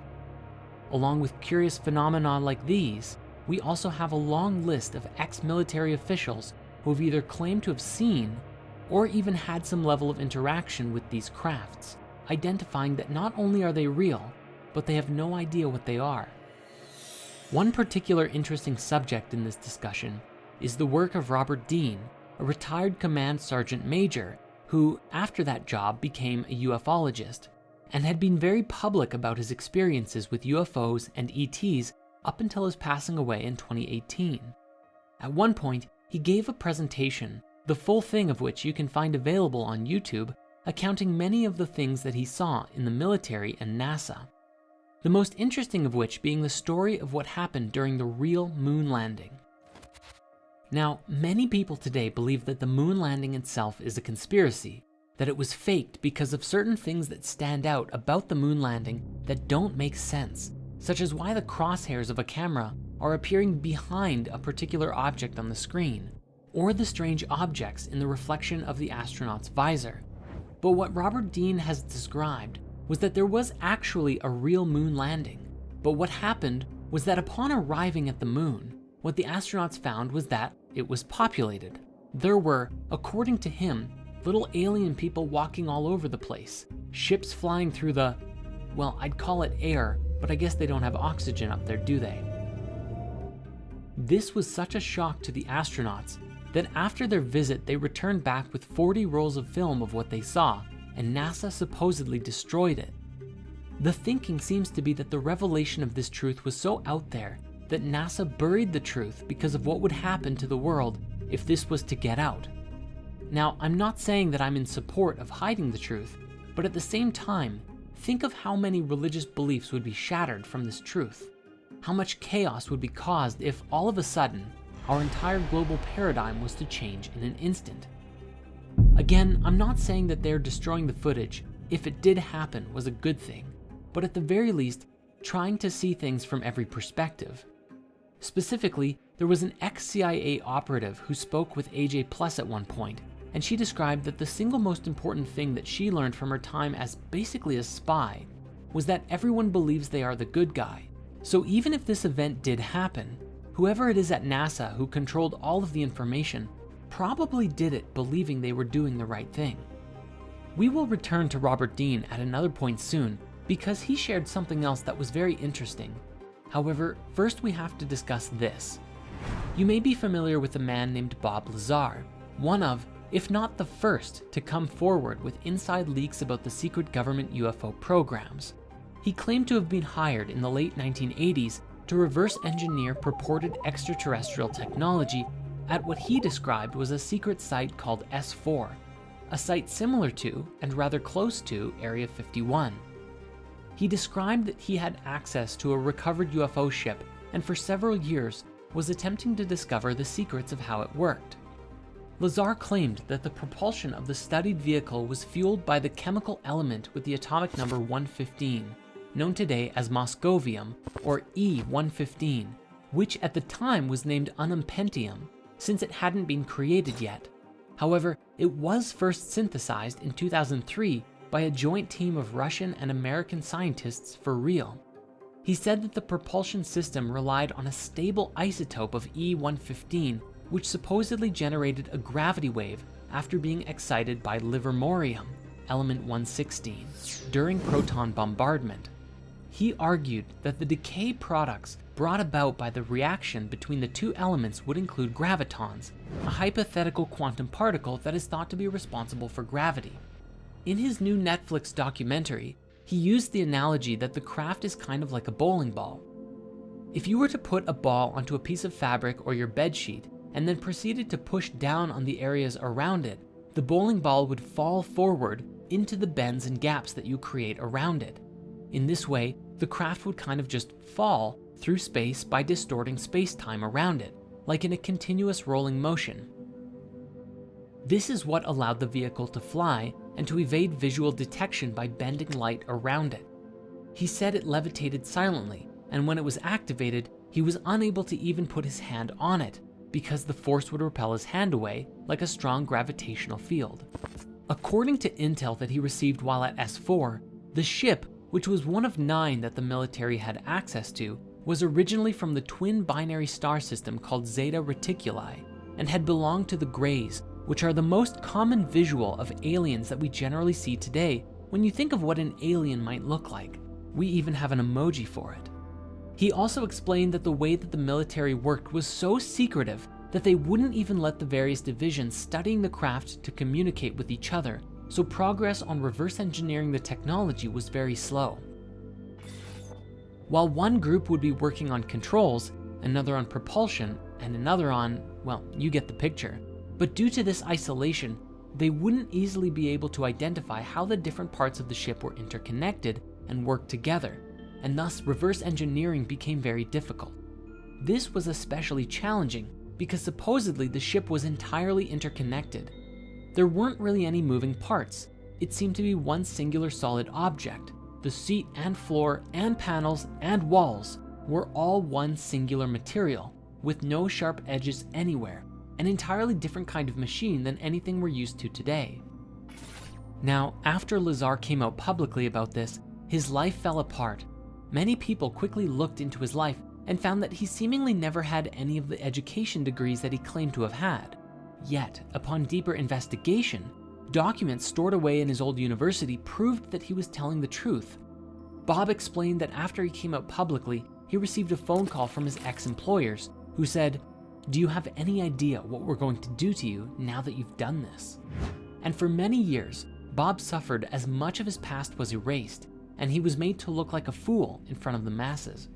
Along with curious phenomena like these, we also have a long list of ex-military officials who have either claimed to have seen or even had some level of interaction with these crafts, identifying that not only are they real, but they have no idea what they are. One particular interesting subject in this discussion is the work of Robert Dean, a retired command sergeant major who, after that job, became a ufologist and had been very public about his experiences with UFOs and ETs up until his passing away in 2018. At one point, he gave a presentation, the full thing of which you can find available on YouTube, accounting many of the things that he saw in the military and NASA. The most interesting of which being the story of what happened during the real moon landing. Now, many people today believe that the moon landing itself is a conspiracy, that it was faked because of certain things that stand out about the moon landing that don't make sense, such as why the crosshairs of a camera are appearing behind a particular object on the screen, or the strange objects in the reflection of the astronaut's visor. But what Robert Dean has described was that there was actually a real moon landing, but what happened was that upon arriving at the moon, what the astronauts found was that it was populated. There were, according to him, little alien people walking all over the place, ships flying through the, well, I'd call it air, but I guess they don't have oxygen up there, do they? This was such a shock to the astronauts that after their visit they returned back with 40 rolls of film of what they saw, and NASA supposedly destroyed it. The thinking seems to be that the revelation of this truth was so out there that NASA buried the truth because of what would happen to the world if this was to get out. Now, I'm not saying that I'm in support of hiding the truth, but at the same time, think of how many religious beliefs would be shattered from this truth. How much chaos would be caused if all of a sudden, our entire global paradigm was to change in an instant. Again, I'm not saying that they're destroying the footage, if it did happen, was a good thing, but at the very least, trying to see things from every perspective. Specifically, there was an ex-CIA operative who spoke with AJ Plus at one point, and she described that the single most important thing that she learned from her time as basically a spy was that everyone believes they are the good guy. So even if this event did happen, whoever it is at NASA who controlled all of the information probably did it believing they were doing the right thing. We will return to Robert Dean at another point soon because he shared something else that was very interesting. However, first we have to discuss this. You may be familiar with a man named Bob Lazar, one of, if not the first, to come forward with inside leaks about the secret government UFO programs. He claimed to have been hired in the late 1980s to reverse engineer purported extraterrestrial technology at what he described was a secret site called S4, a site similar to, and rather close to, Area 51. He described that he had access to a recovered UFO ship and for several years was attempting to discover the secrets of how it worked. Lazar claimed that the propulsion of the studied vehicle was fueled by the chemical element with the atomic number 115, known today as Moscovium, or E-115, which at the time was named Unumpentium, since it hadn't been created yet. However, it was first synthesized in 2003 by a joint team of Russian and American scientists for real. He said that the propulsion system relied on a stable isotope of E-115, which supposedly generated a gravity wave after being excited by livermorium, element 116, during proton bombardment. He argued that the decay products brought about by the reaction between the two elements would include gravitons, a hypothetical quantum particle that is thought to be responsible for gravity. In his new Netflix documentary, he used the analogy that the craft is kind of like a bowling ball. If you were to put a ball onto a piece of fabric or your bed sheet and then proceeded to push down on the areas around it, the bowling ball would fall forward into the bends and gaps that you create around it. In this way, the craft would kind of just fall through space by distorting space-time around it, like in a continuous rolling motion. This is what allowed the vehicle to fly and to evade visual detection by bending light around it. He said it levitated silently, and when it was activated, he was unable to even put his hand on it because the force would repel his hand away like a strong gravitational field. According to intel that he received while at S4, the ship, which was one of 9 that the military had access to, was originally from the twin binary star system called Zeta Reticuli and had belonged to the Greys, which are the most common visual of aliens that we generally see today when you think of what an alien might look like. We even have an emoji for it. He also explained that the way that the military worked was so secretive that they wouldn't even let the various divisions studying the craft to communicate with each other, so progress on reverse engineering the technology was very slow. While one group would be working on controls, another on propulsion, and another on, well, you get the picture. But due to this isolation, they wouldn't easily be able to identify how the different parts of the ship were interconnected and worked together, and thus reverse engineering became very difficult. This was especially challenging because supposedly the ship was entirely interconnected. There weren't really any moving parts. It seemed to be one singular solid object. The seat and floor and panels and walls were all one singular material, with no sharp edges anywhere, an entirely different kind of machine than anything we're used to today. Now, after Lazar came out publicly about this, his life fell apart. Many people quickly looked into his life and found that he seemingly never had any of the education degrees that he claimed to have had. Yet, upon deeper investigation, documents stored away in his old university proved that he was telling the truth. Bob explained that after he came out publicly, he received a phone call from his ex-employers who said, "Do you have any idea what we're going to do to you now that you've done this?" And for many years, Bob suffered as much of his past was erased, and he was made to look like a fool in front of the masses.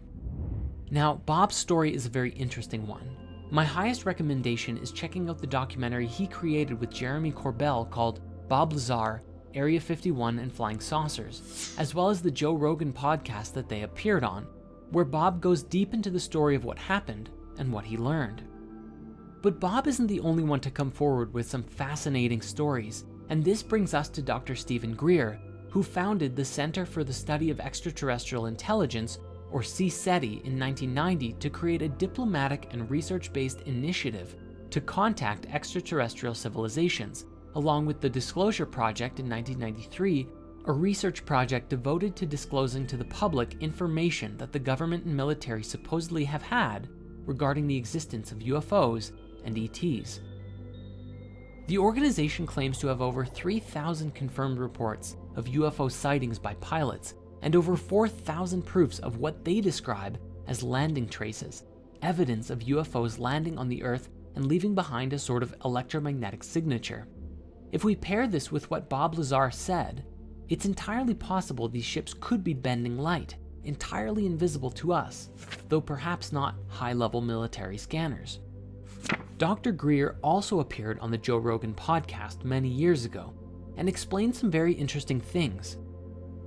Now, Bob's story is a very interesting one. My highest recommendation is checking out the documentary he created with Jeremy Corbell called Bob Lazar, Area 51 and Flying Saucers, as well as the Joe Rogan podcast that they appeared on, where Bob goes deep into the story of what happened and what he learned. But Bob isn't the only one to come forward with some fascinating stories, and this brings us to Dr. Stephen Greer, who founded the Center for the Study of Extraterrestrial Intelligence, or CSETI, in 1990 to create a diplomatic and research-based initiative to contact extraterrestrial civilizations, along with the Disclosure Project in 1993, a research project devoted to disclosing to the public information that the government and military supposedly have had regarding the existence of UFOs and ETs. The organization claims to have over 3,000 confirmed reports of UFO sightings by pilots and over 4,000 proofs of what they describe as landing traces, evidence of UFOs landing on the Earth and leaving behind a sort of electromagnetic signature. If we pair this with what Bob Lazar said, it's entirely possible these ships could be bending light, entirely invisible to us, though perhaps not high-level military scanners. Dr. Greer also appeared on the Joe Rogan podcast many years ago and explained some very interesting things.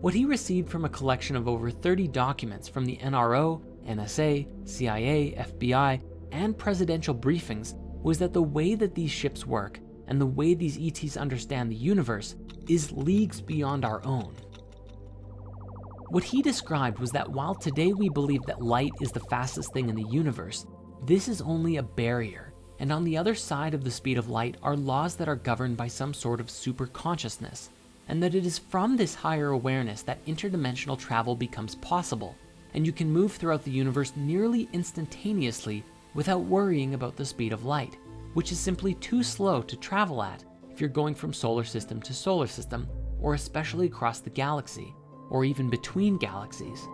What he received from a collection of over 30 documents from the NRO, NSA, CIA, FBI, and presidential briefings was that the way that these ships work and the way these ETs understand the universe is leagues beyond our own. What he described was that while today we believe that light is the fastest thing in the universe, this is only a barrier, and on the other side of the speed of light are laws that are governed by some sort of super consciousness, and that it is from this higher awareness that interdimensional travel becomes possible, and you can move throughout the universe nearly instantaneously without worrying about the speed of light, which is simply too slow to travel at if you're going from solar system to solar system, or especially across the galaxy, or even between galaxies.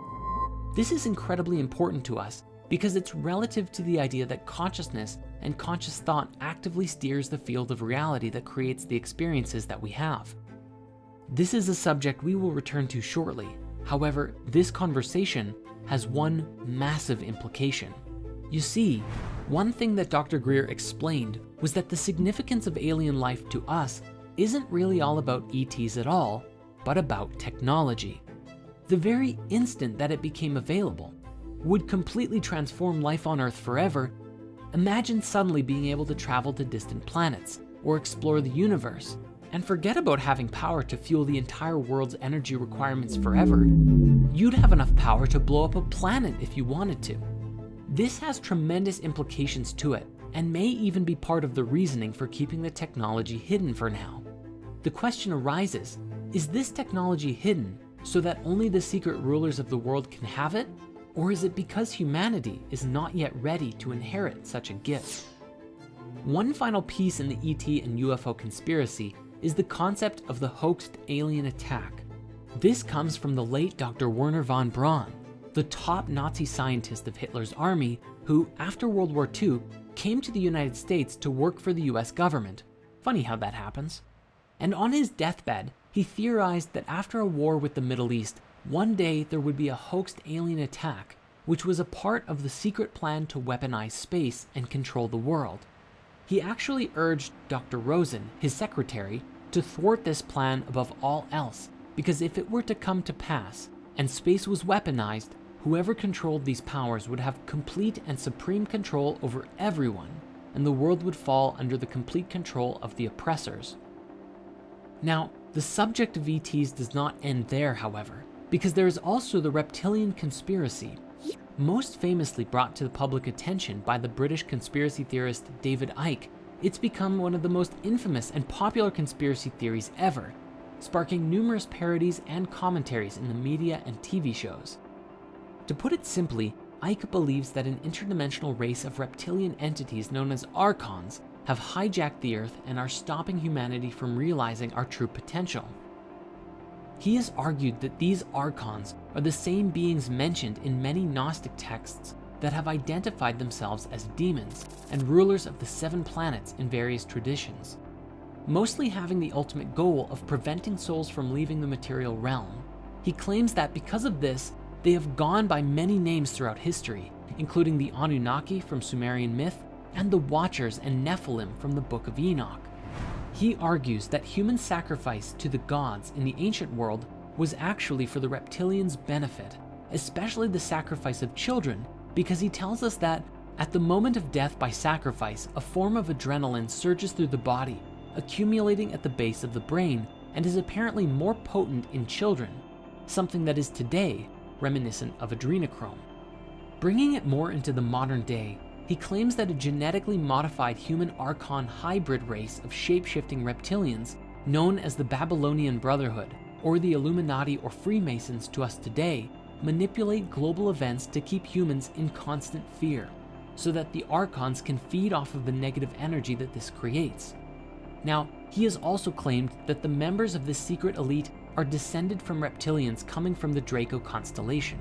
This is incredibly important to us because it's relative to the idea that consciousness and conscious thought actively steers the field of reality that creates the experiences that we have. This is a subject we will return to shortly. However, this conversation has one massive implication. You see, one thing that Dr. Greer explained was that the significance of alien life to us isn't really all about ETs at all, but about technology. The very instant that it became available would completely transform life on Earth forever. Imagine suddenly being able to travel to distant planets or explore the universe, and forget about having power to fuel the entire world's energy requirements forever. You'd have enough power to blow up a planet if you wanted to. This has tremendous implications to it, and may even be part of the reasoning for keeping the technology hidden for now. The question arises, is this technology hidden so that only the secret rulers of the world can have it? Or is it because humanity is not yet ready to inherit such a gift? One final piece in the ET and UFO conspiracy is the concept of the hoaxed alien attack. This comes from the late Dr. Wernher von Braun, the top Nazi scientist of Hitler's army, who, after World War II, came to the United States to work for the US government. Funny how that happens. And on his deathbed, he theorized that after a war with the Middle East, one day there would be a hoaxed alien attack, which was a part of the secret plan to weaponize space and control the world. He actually urged Dr. Rosen, his secretary, to thwart this plan above all else, because if it were to come to pass, and space was weaponized, whoever controlled these powers would have complete and supreme control over everyone, and the world would fall under the complete control of the oppressors. Now, the subject of ETs does not end there, however, because there is also the reptilian conspiracy, most famously brought to the public attention by the British conspiracy theorist David Icke. It's become one of the most infamous and popular conspiracy theories ever, sparking numerous parodies and commentaries in the media and TV shows. To put it simply, Icke believes that an interdimensional race of reptilian entities known as Archons have hijacked the Earth and are stopping humanity from realizing our true potential. He has argued that these Archons are the same beings mentioned in many Gnostic texts that have identified themselves as demons and rulers of the 7 planets in various traditions, mostly having the ultimate goal of preventing souls from leaving the material realm. He claims that because of this, they have gone by many names throughout history, including the Anunnaki from Sumerian myth and the Watchers and Nephilim from the Book of Enoch. He argues that human sacrifice to the gods in the ancient world was actually for the reptilians' benefit, especially the sacrifice of children, because he tells us that at the moment of death by sacrifice, a form of adrenaline surges through the body, accumulating at the base of the brain, and is apparently more potent in children, something that is today reminiscent of adrenochrome. Bringing it more into the modern day, he claims that a genetically modified human Archon hybrid race of shape-shifting reptilians, known as the Babylonian Brotherhood, or the Illuminati or Freemasons to us today, manipulate global events to keep humans in constant fear, so that the Archons can feed off of the negative energy that this creates. Now, he has also claimed that the members of this secret elite are descended from reptilians coming from the Draco constellation.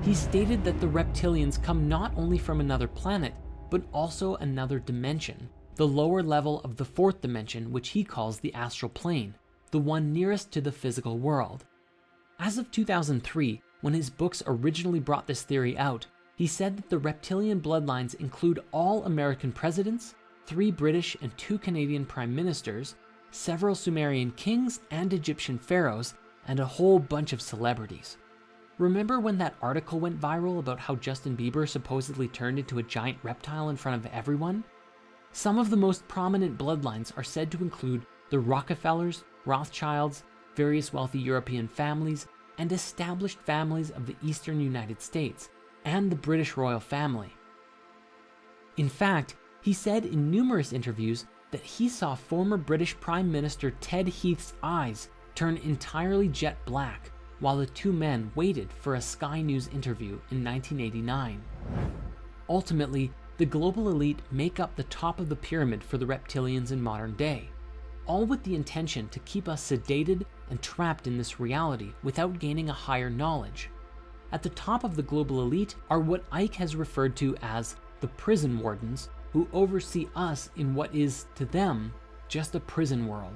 He stated that the reptilians come not only from another planet, but also another dimension, the lower level of the 4th dimension, which he calls the astral plane, the one nearest to the physical world. As of 2003, when his books originally brought this theory out, he said that the reptilian bloodlines include all American presidents, 3 British and 2 Canadian prime ministers, several Sumerian kings and Egyptian pharaohs, and a whole bunch of celebrities. Remember when that article went viral about how Justin Bieber supposedly turned into a giant reptile in front of everyone? Some of the most prominent bloodlines are said to include the Rockefellers, Rothschilds, various wealthy European families, and established families of the eastern United States and the British royal family. In fact, he said in numerous interviews that he saw former British Prime Minister Ted Heath's eyes turn entirely jet black while the two men waited for a Sky News interview in 1989. Ultimately, the global elite make up the top of the pyramid for the reptilians in modern day, all with the intention to keep us sedated and trapped in this reality without gaining a higher knowledge. At the top of the global elite are what Ike has referred to as the prison wardens, who oversee us in what is, to them, just a prison world.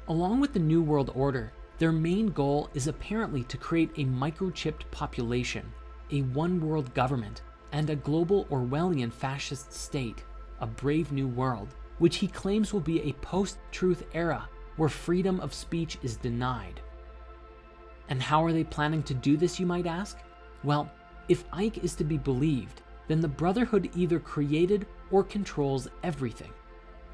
Along with the New World Order, their main goal is apparently to create a microchipped population, a one-world government, and a global Orwellian fascist state, a brave new world, which he claims will be a post-truth era where freedom of speech is denied. And how are they planning to do this, you might ask? Well, if Ike is to be believed, then the Brotherhood either created or controls everything.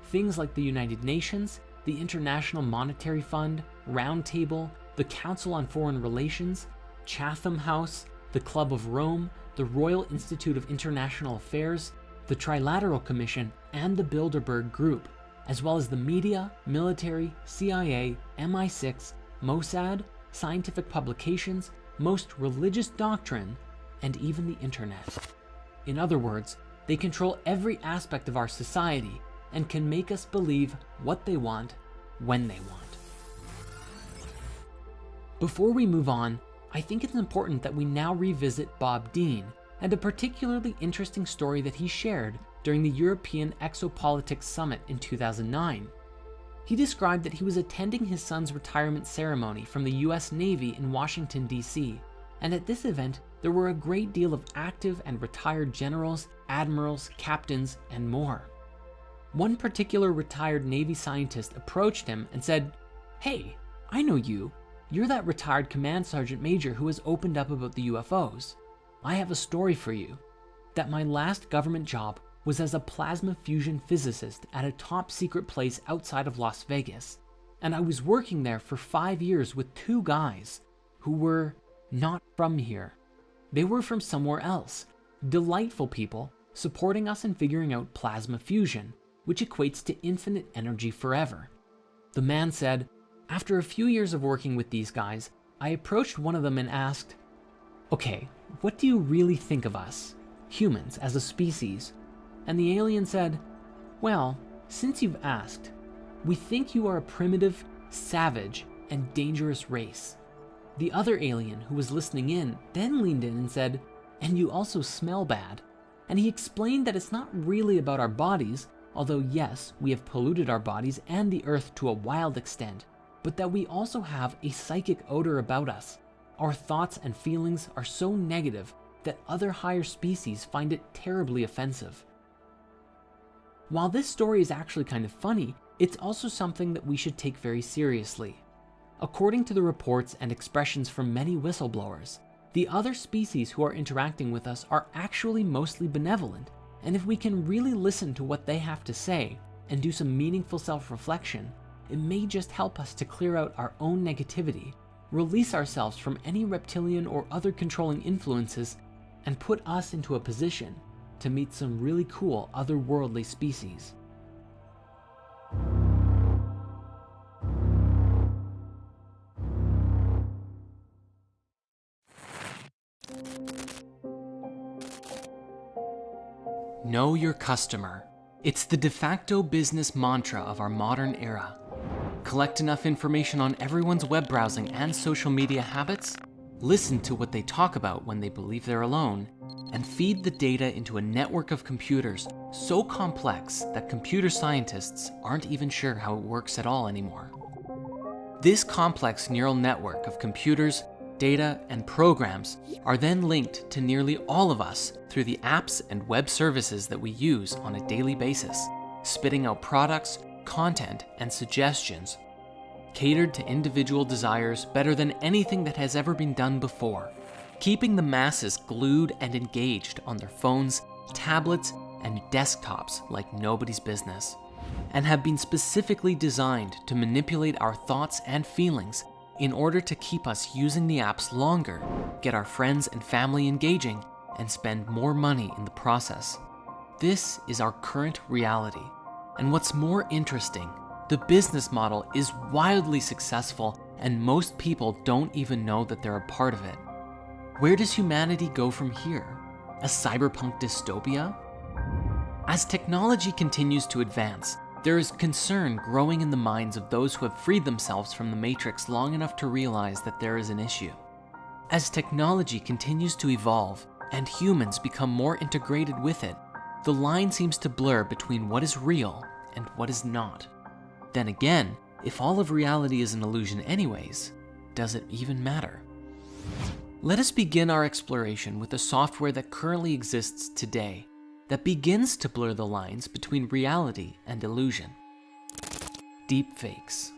Things like the United Nations, the International Monetary Fund, Round Table, the Council on Foreign Relations, Chatham House, the Club of Rome, the Royal Institute of International Affairs, the Trilateral Commission, and the Bilderberg Group, as well as the media, military, CIA, MI6, Mossad, scientific publications, most religious doctrine, and even the internet. In other words, they control every aspect of our society and can make us believe what they want, when they want. Before we move on, I think it's important that we now revisit Bob Dean and a particularly interesting story that he shared during the European Exopolitics Summit in 2009. He described that he was attending his son's retirement ceremony from the US Navy in Washington, D.C., and at this event, there were a great deal of active and retired generals, admirals, captains, and more. One particular retired Navy scientist approached him and said, "Hey, I know you. You're that retired command sergeant major who has opened up about the UFOs. I have a story for you, that my last government job was as a plasma fusion physicist at a top secret place outside of Las Vegas, and I was working there for 5 years with two guys who were not from here. They were from somewhere else, delightful people supporting us in figuring out plasma fusion, which equates to infinite energy forever." The man said, "After a few years of working with these guys, I approached one of them and asked, 'Okay, what do you really think of us, humans, as a species?' And the alien said, 'Well, since you've asked, we think you are a primitive, savage, and dangerous race.' The other alien who was listening in then leaned in and said, 'And you also smell bad.' And he explained that it's not really about our bodies, although yes, we have polluted our bodies and the earth to a wild extent, but that we also have a psychic odor about us. Our thoughts and feelings are so negative that other higher species find it terribly offensive." While this story is actually kind of funny, it's also something that we should take very seriously. According to the reports and expressions from many whistleblowers, the other species who are interacting with us are actually mostly benevolent, and if we can really listen to what they have to say and do some meaningful self-reflection, it may just help us to clear out our own negativity, release ourselves from any reptilian or other controlling influences, and put us into a position to meet some really cool otherworldly species. Know your customer. It's the de facto business mantra of our modern era. Collect enough information on everyone's web browsing and social media habits, listen to what they talk about when they believe they're alone, and feed the data into a network of computers so complex that computer scientists aren't even sure how it works at all anymore. This complex neural network of computers, data, and programs are then linked to nearly all of us through the apps and web services that we use on a daily basis, spitting out products, content, and suggestions catered to individual desires better than anything that has ever been done before, keeping the masses glued and engaged on their phones, tablets, and desktops like nobody's business, and have been specifically designed to manipulate our thoughts and feelings in order to keep us using the apps longer, get our friends and family engaging, and spend more money in the process. This is our current reality. And what's more interesting, the business model is wildly successful and most people don't even know that they're a part of it. Where does humanity go from here? A cyberpunk dystopia? As technology continues to advance, there is concern growing in the minds of those who have freed themselves from the Matrix long enough to realize that there is an issue. As technology continues to evolve and humans become more integrated with it, the line seems to blur between what is real and what is not. Then again, if all of reality is an illusion anyways, does it even matter? Let us begin our exploration with the software that currently exists today that begins to blur the lines between reality and illusion. Deepfakes.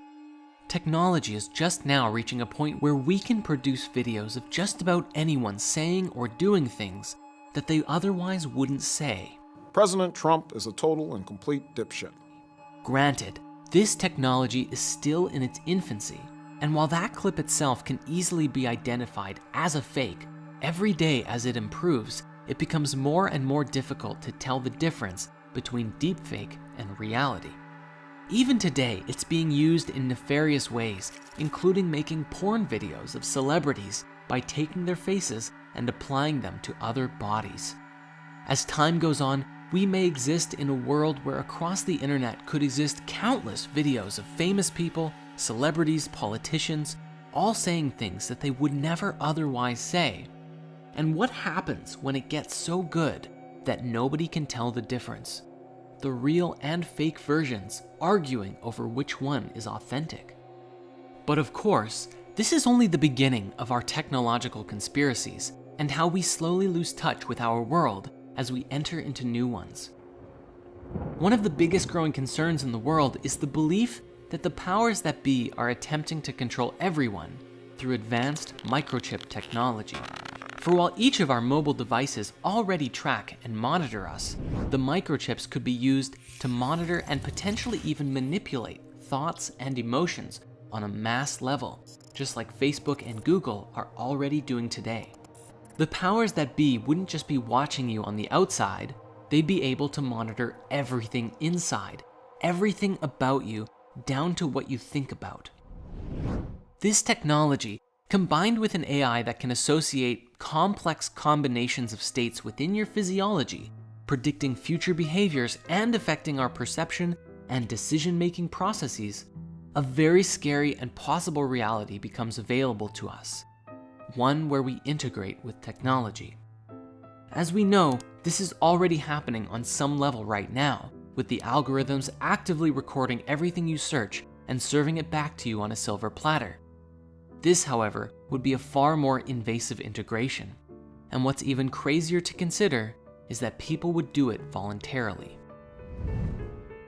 Technology is just now reaching a point where we can produce videos of just about anyone saying or doing things that they otherwise wouldn't say. President Trump is a total and complete dipshit. Granted, this technology is still in its infancy, and while that clip itself can easily be identified as a fake, every day as it improves, it becomes more and more difficult to tell the difference between deepfake and reality. Even today, it's being used in nefarious ways, including making porn videos of celebrities by taking their faces and applying them to other bodies. As time goes on, we may exist in a world where across the internet could exist countless videos of famous people, celebrities, politicians, all saying things that they would never otherwise say. And what happens when it gets so good that nobody can tell the difference? The real and fake versions arguing over which one is authentic. But of course, this is only the beginning of our technological conspiracies and how we slowly lose touch with our world as we enter into new ones. One of the biggest growing concerns in the world is the belief that the powers that be are attempting to control everyone through advanced microchip technology. For while each of our mobile devices already track and monitor us, the microchips could be used to monitor and potentially even manipulate thoughts and emotions on a mass level, just like Facebook and Google are already doing today. The powers that be wouldn't just be watching you on the outside, they'd be able to monitor everything inside, everything about you, down to what you think about. This technology, combined with an AI that can associate complex combinations of states within your physiology, predicting future behaviors and affecting our perception and decision-making processes, a very scary and possible reality becomes available to us. One where we integrate with technology. As we know, this is already happening on some level right now, with the algorithms actively recording everything you search and serving it back to you on a silver platter. This, however, would be a far more invasive integration. And what's even crazier to consider is that people would do it voluntarily.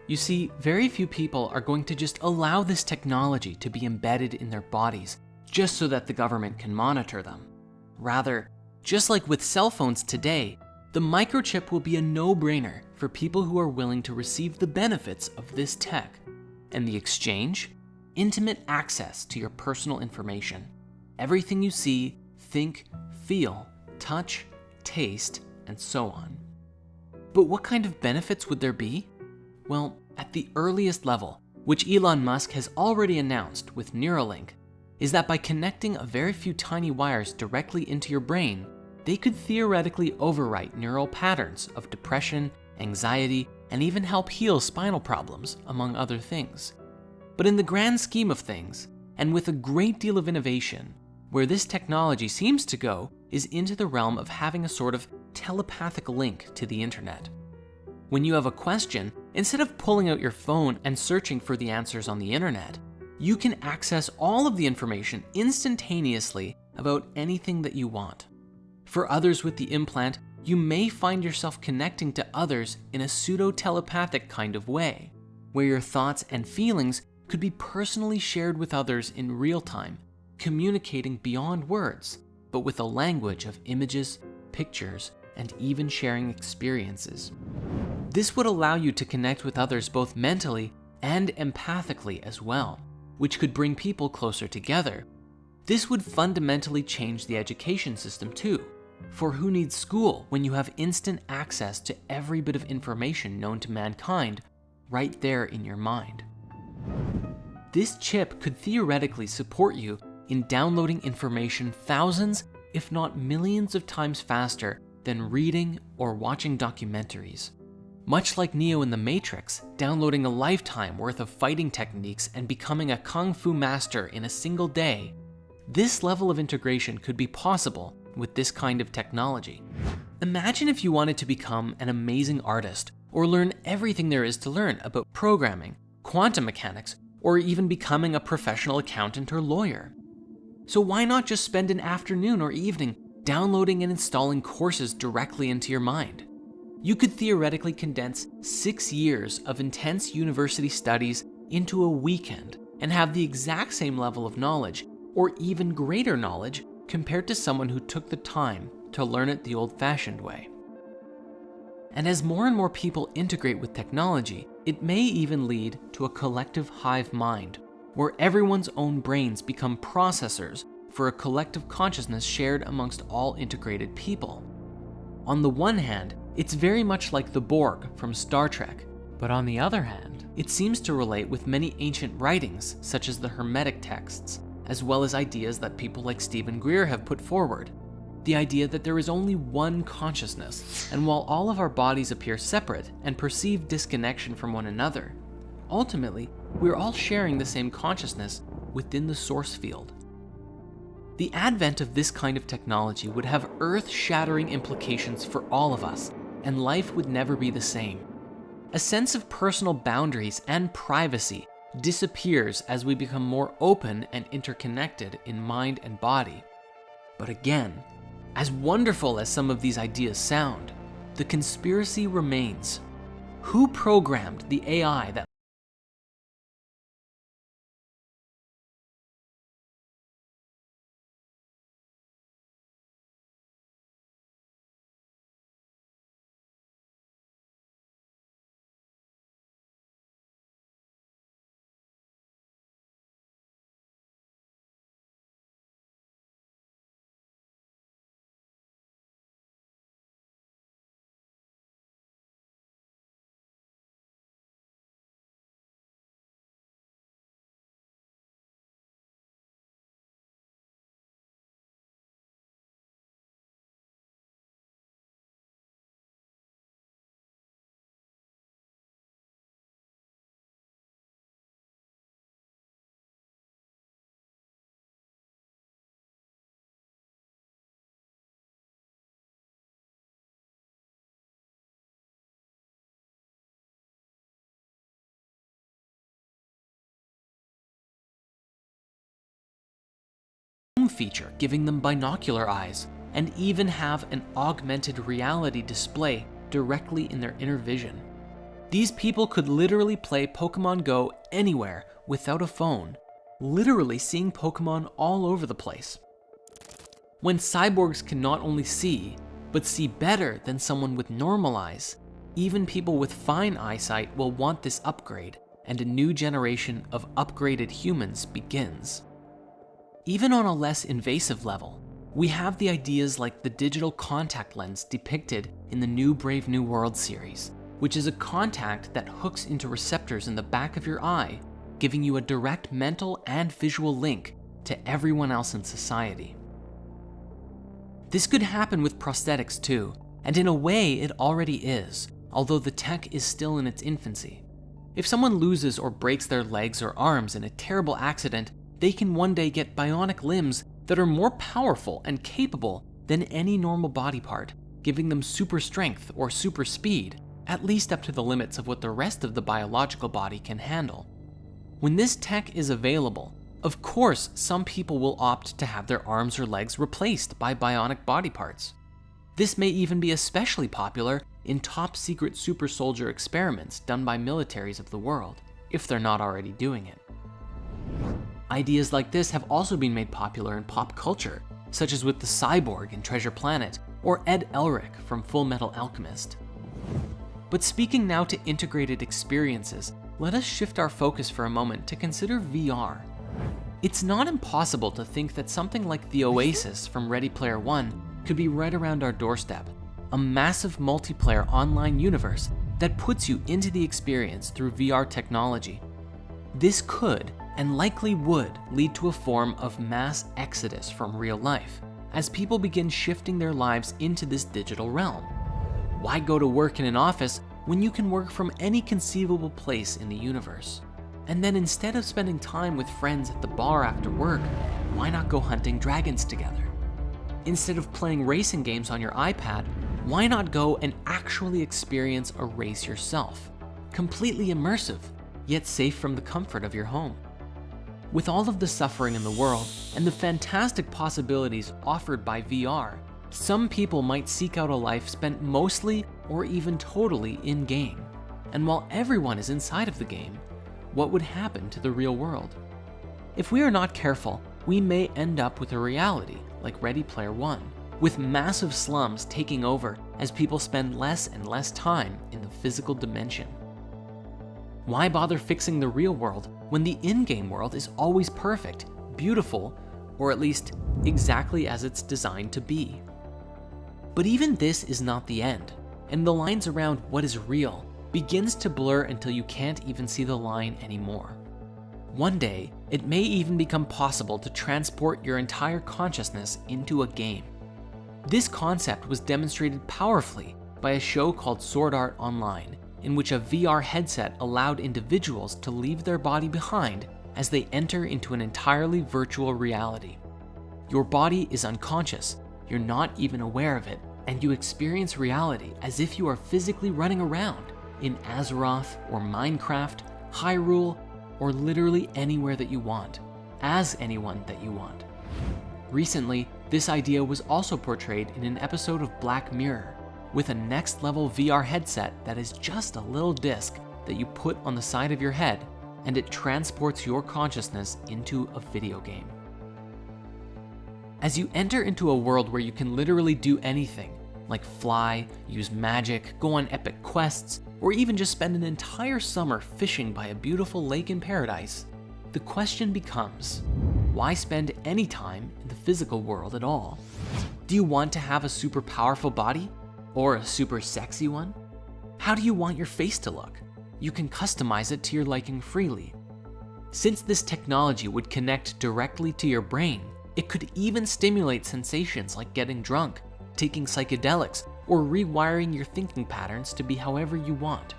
You see, very few people are going to just allow this technology to be embedded in their bodies just so that the government can monitor them. Rather, just like with cell phones today, the microchip will be a no-brainer for people who are willing to receive the benefits of this tech. And the exchange? Intimate access to your personal information. Everything you see, think, feel, touch, taste, and so on. But what kind of benefits would there be? Well, at the earliest level, which Elon Musk has already announced with Neuralink, is that by connecting a very few tiny wires directly into your brain, they could theoretically overwrite neural patterns of depression, anxiety, and even help heal spinal problems, among other things. But in the grand scheme of things, and with a great deal of innovation, where this technology seems to go is into the realm of having a sort of telepathic link to the internet. When you have a question, instead of pulling out your phone and searching for the answers on the internet, you can access all of the information instantaneously about anything that you want. For others with the implant, you may find yourself connecting to others in a pseudo-telepathic kind of way, where your thoughts and feelings could be personally shared with others in real time, communicating beyond words, but with a language of images, pictures, and even sharing experiences. This would allow you to connect with others both mentally and empathically as well, which could bring people closer together, This would fundamentally change the education system too. For who needs school when you have instant access to every bit of information known to mankind right there in your mind? This chip could theoretically support you in downloading information thousands, if not millions of times faster than reading or watching documentaries. Much like Neo in The Matrix, downloading a lifetime worth of fighting techniques and becoming a kung fu master in a single day, this level of integration could be possible with this kind of technology. Imagine if you wanted to become an amazing artist or learn everything there is to learn about programming, quantum mechanics, or even becoming a professional accountant or lawyer. So why not just spend an afternoon or evening downloading and installing courses directly into your mind? You could theoretically condense 6 years of intense university studies into a weekend and have the exact same level of knowledge, or even greater knowledge, compared to someone who took the time to learn it the old-fashioned way. And as more and more people integrate with technology, it may even lead to a collective hive mind, where everyone's own brains become processors for a collective consciousness shared amongst all integrated people. On the one hand, it's very much like the Borg from Star Trek, but on the other hand, it seems to relate with many ancient writings, such as the Hermetic texts, as well as ideas that people like Stephen Greer have put forward. The idea that there is only one consciousness, and while all of our bodies appear separate and perceive disconnection from one another, ultimately, we're all sharing the same consciousness within the source field. The advent of this kind of technology would have earth-shattering implications for all of us, and life would never be the same. A sense of personal boundaries and privacy disappears as we become more open and interconnected in mind and body. But again, as wonderful as some of these ideas sound, the conspiracy remains. Who programmed the AI that feature, giving them binocular eyes, and even have an augmented reality display directly in their inner vision. These people could literally play Pokemon Go anywhere without a phone, literally seeing Pokemon all over the place. When cyborgs can not only see, but see better than someone with normal eyes, even people with fine eyesight will want this upgrade, and a new generation of upgraded humans begins. Even on a less invasive level, we have the ideas like the digital contact lens depicted in the new Brave New World series, which is a contact that hooks into receptors in the back of your eye, giving you a direct mental and visual link to everyone else in society. This could happen with prosthetics too, and in a way it already is, although the tech is still in its infancy. If someone loses or breaks their legs or arms in a terrible accident, they can one day get bionic limbs that are more powerful and capable than any normal body part, giving them super strength or super speed, at least up to the limits of what the rest of the biological body can handle. When this tech is available, of course some people will opt to have their arms or legs replaced by bionic body parts. This may even be especially popular in top secret super soldier experiments done by militaries of the world, if they're not already doing it. Ideas like this have also been made popular in pop culture, such as with the Cyborg in Treasure Planet, or Ed Elric from Full Metal Alchemist. But speaking now to integrated experiences, let us shift our focus for a moment to consider VR. It's not impossible to think that something like the Oasis from Ready Player One could be right around our doorstep, a massive multiplayer online universe that puts you into the experience through VR technology. This could, and likely would, lead to a form of mass exodus from real life, as people begin shifting their lives into this digital realm. Why go to work in an office when you can work from any conceivable place in the universe? And then instead of spending time with friends at the bar after work, why not go hunting dragons together? Instead of playing racing games on your iPad, why not go and actually experience a race yourself? Completely immersive, yet safe from the comfort of your home. With all of the suffering in the world and the fantastic possibilities offered by VR, some people might seek out a life spent mostly or even totally in-game. And while everyone is inside of the game, what would happen to the real world? If we are not careful, we may end up with a reality like Ready Player One, with massive slums taking over as people spend less and less time in the physical dimension. Why bother fixing the real world when the in-game world is always perfect, beautiful, or at least exactly as it's designed to be? But even this is not the end, and the lines around what is real begins to blur until you can't even see the line anymore. One day, it may even become possible to transport your entire consciousness into a game. This concept was demonstrated powerfully by a show called Sword Art Online, in which a VR headset allowed individuals to leave their body behind as they enter into an entirely virtual reality. Your body is unconscious, you're not even aware of it, and you experience reality as if you are physically running around in Azeroth or Minecraft, Hyrule, or literally anywhere that you want, as anyone that you want. Recently, this idea was also portrayed in an episode of Black Mirror, with a next-level VR headset that is just a little disc that you put on the side of your head, and it transports your consciousness into a video game. As you enter into a world where you can literally do anything, like fly, use magic, go on epic quests, or even just spend an entire summer fishing by a beautiful lake in paradise, the question becomes, why spend any time in the physical world at all? Do you want to have a super powerful body? Or a super sexy one? How do you want your face to look? You can customize it to your liking freely. Since this technology would connect directly to your brain, it could even stimulate sensations like getting drunk, taking psychedelics, or rewiring your thinking patterns to be however you want.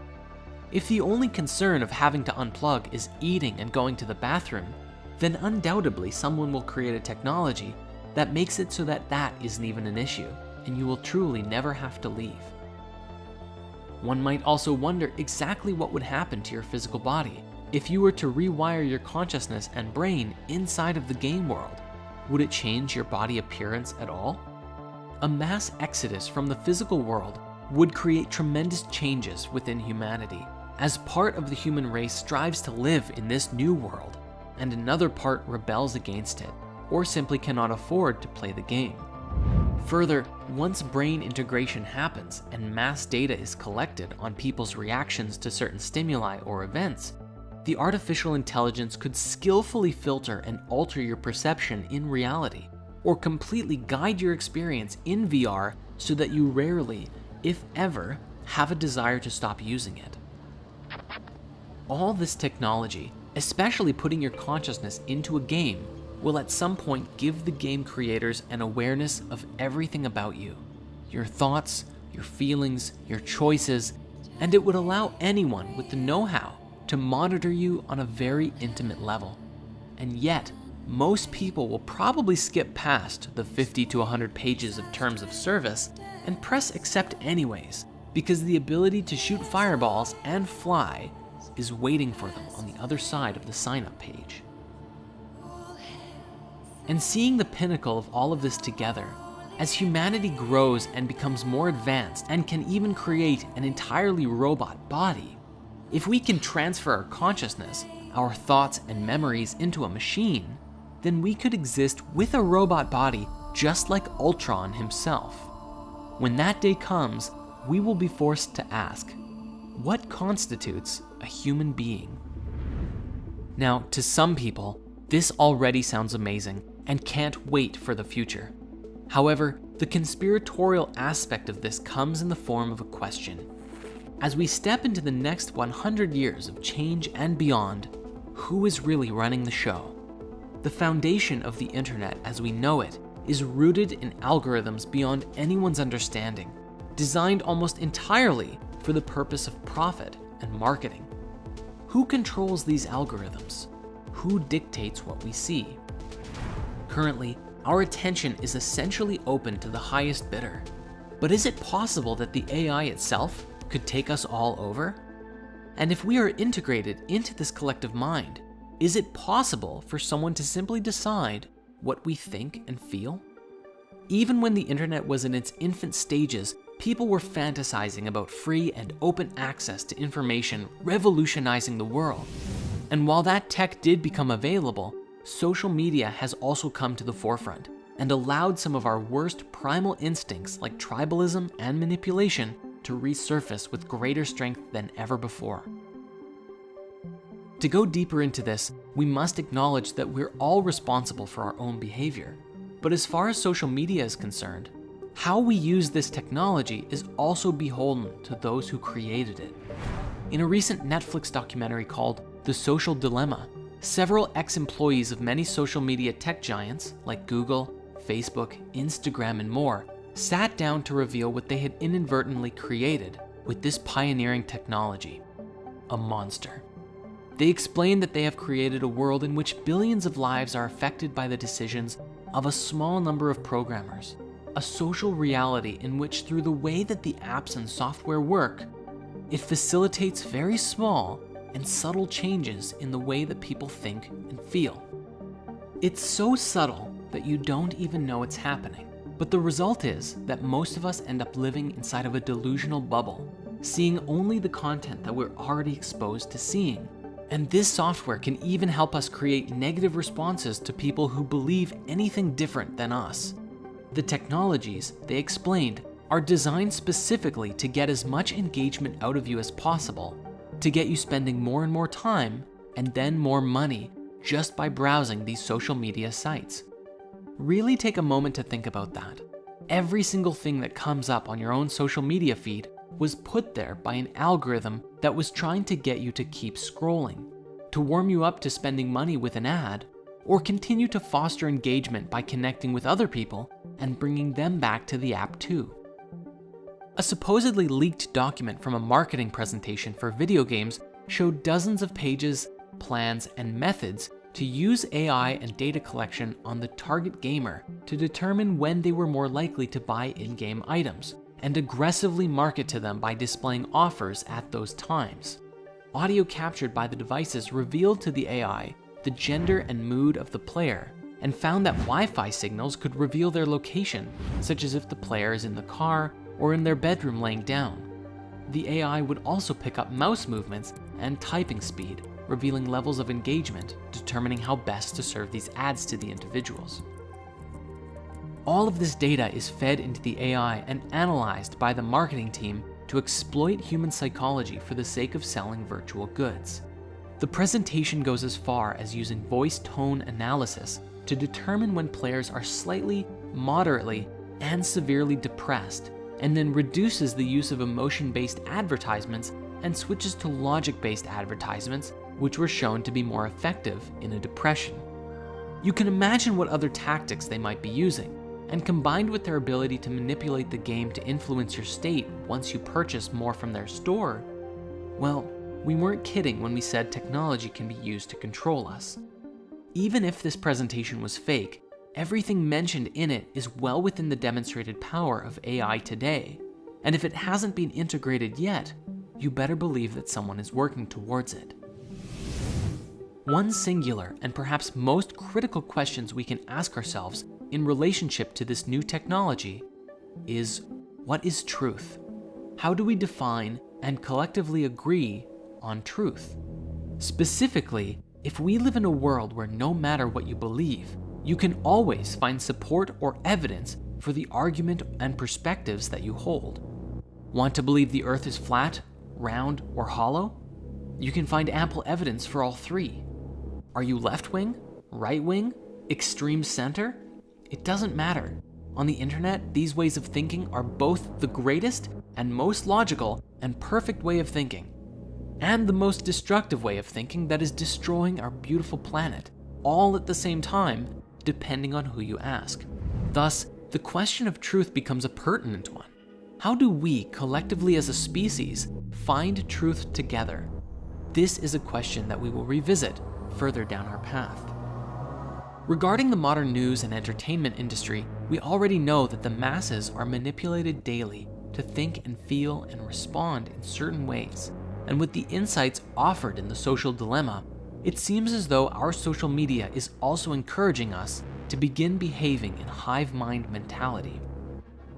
If the only concern of having to unplug is eating and going to the bathroom, then undoubtedly someone will create a technology that makes it so that that isn't even an issue, and you will truly never have to leave. One might also wonder exactly what would happen to your physical body if you were to rewire your consciousness and brain inside of the game world. Would it change your body appearance at all? A mass exodus from the physical world would create tremendous changes within humanity, as part of the human race strives to live in this new world, and another part rebels against it, or simply cannot afford to play the game. Further, once brain integration happens and mass data is collected on people's reactions to certain stimuli or events, the artificial intelligence could skillfully filter and alter your perception in reality, or completely guide your experience in VR so that you rarely, if ever, have a desire to stop using it. All this technology, especially putting your consciousness into a game, will at some point give the game creators an awareness of everything about you, your thoughts, your feelings, your choices, and it would allow anyone with the know-how to monitor you on a very intimate level. And yet, most people will probably skip past the 50 to 100 pages of terms of service and press accept anyways, because the ability to shoot fireballs and fly is waiting for them on the other side of the sign-up page. And seeing the pinnacle of all of this together, as humanity grows and becomes more advanced and can even create an entirely robot body, if we can transfer our consciousness, our thoughts and memories into a machine, then we could exist with a robot body just like Ultron himself. When that day comes, we will be forced to ask, what constitutes a human being? Now, to some people, This already sounds amazing and can't wait for the future. However, the conspiratorial aspect of this comes in the form of a question. As we step into the next 100 years of change and beyond, who is really running the show? The foundation of the internet as we know it is rooted in algorithms beyond anyone's understanding, designed almost entirely for the purpose of profit and marketing. Who controls these algorithms? Who dictates what we see? Currently, our attention is essentially open to the highest bidder. But is it possible that the AI itself could take us all over? And if we are integrated into this collective mind, is it possible for someone to simply decide what we think and feel? Even when the internet was in its infant stages, people were fantasizing about free and open access to information revolutionizing the world. And while that tech did become available, social media has also come to the forefront and allowed some of our worst primal instincts like tribalism and manipulation to resurface with greater strength than ever before. To go deeper into this, we must acknowledge that we're all responsible for our own behavior. But as far as social media is concerned, how we use this technology is also beholden to those who created it. In a recent Netflix documentary called The Social Dilemma, several ex-employees of many social media tech giants like Google, Facebook, Instagram, and more sat down to reveal what they had inadvertently created with this pioneering technology: a monster. They explained that they have created a world in which billions of lives are affected by the decisions of a small number of programmers, a social reality in which, through the way that the apps and software work, it facilitates very small and subtle changes in the way that people think and feel. It's so subtle that you don't even know it's happening, but the result is that most of us end up living inside of a delusional bubble, seeing only the content that we're already exposed to seeing. And this software can even help us create negative responses to people who believe anything different than us. The technologies, they explained, are designed specifically to get as much engagement out of you as possible, to get you spending more and more time and then more money just by browsing these social media sites. Really take a moment to think about that. Every single thing that comes up on your own social media feed was put there by an algorithm that was trying to get you to keep scrolling, to warm you up to spending money with an ad, or continue to foster engagement by connecting with other people and bringing them back to the app too. A supposedly leaked document from a marketing presentation for video games showed dozens of pages, plans, and methods to use AI and data collection on the target gamer to determine when they were more likely to buy in-game items, and aggressively market to them by displaying offers at those times. Audio captured by the devices revealed to the AI the gender and mood of the player, and found that Wi-Fi signals could reveal their location, such as if the player is in the car or in their bedroom laying down. The AI would also pick up mouse movements and typing speed, revealing levels of engagement, determining how best to serve these ads to the individuals. All of this data is fed into the AI and analyzed by the marketing team to exploit human psychology for the sake of selling virtual goods. The presentation goes as far as using voice tone analysis to determine when players are slightly, moderately, and severely depressed, and then reduces the use of emotion-based advertisements and switches to logic-based advertisements, which were shown to be more effective in a depression. You can imagine what other tactics they might be using, and combined with their ability to manipulate the game to influence your state once you purchase more from their store, well, we weren't kidding when we said technology can be used to control us. Even if this presentation was fake, everything mentioned in it is well within the demonstrated power of AI today, and if it hasn't been integrated yet, you better believe that someone is working towards it. One singular and perhaps most critical questions we can ask ourselves in relationship to this new technology is, what is truth? How do we define and collectively agree on truth? Specifically, if we live in a world where no matter what you believe, you can always find support or evidence for the argument and perspectives that you hold. Want to believe the earth is flat, round, or hollow? You can find ample evidence for all three. Are you left-wing right wing, extreme center? It doesn't matter. On the internet, these ways of thinking are both the greatest and most logical and perfect way of thinking, and the most destructive way of thinking that is destroying our beautiful planet, all at the same time, depending on who you ask. Thus, the question of truth becomes a pertinent one. How do we, collectively as a species, find truth together? This is a question that we will revisit further down our path. Regarding the modern news and entertainment industry, we already know that the masses are manipulated daily to think and feel and respond in certain ways. And with the insights offered in The Social Dilemma, it seems as though our social media is also encouraging us to begin behaving in hive mind mentality.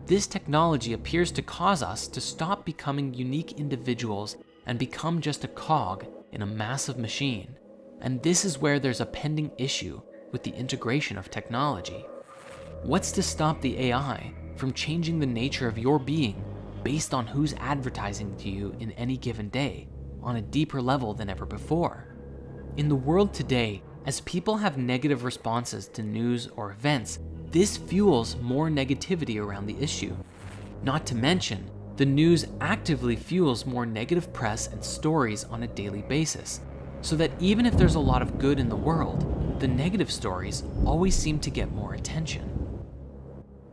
This technology appears to cause us to stop becoming unique individuals and become just a cog in a massive machine. And this is where there's a pending issue with the integration of technology. What's to stop the AI from changing the nature of your being based on who's advertising to you in any given day on a deeper level than ever before? In the world today, as people have negative responses to news or events, this fuels more negativity around the issue. Not to mention, the news actively fuels more negative press and stories on a daily basis, so that even if there's a lot of good in the world, the negative stories always seem to get more attention.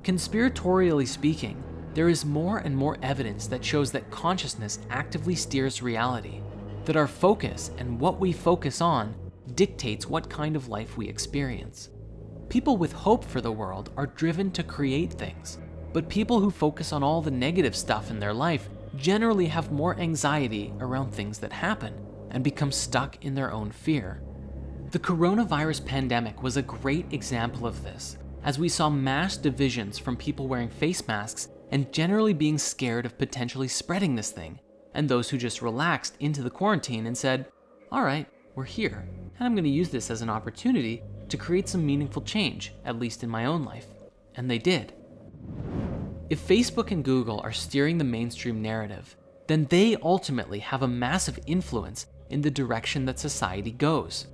Conspiratorially speaking, there is more and more evidence that shows that consciousness actively steers reality, that our focus and what we focus on dictates what kind of life we experience. People with hope for the world are driven to create things, but people who focus on all the negative stuff in their life generally have more anxiety around things that happen and become stuck in their own fear. The coronavirus pandemic was a great example of this, as we saw mass divisions from people wearing face masks and generally being scared of potentially spreading this thing, and those who just relaxed into the quarantine and said, all right, we're here, and I'm going to use this as an opportunity to create some meaningful change, at least in my own life. And they did. If Facebook and Google are steering the mainstream narrative, then they ultimately have a massive influence in the direction that society goes.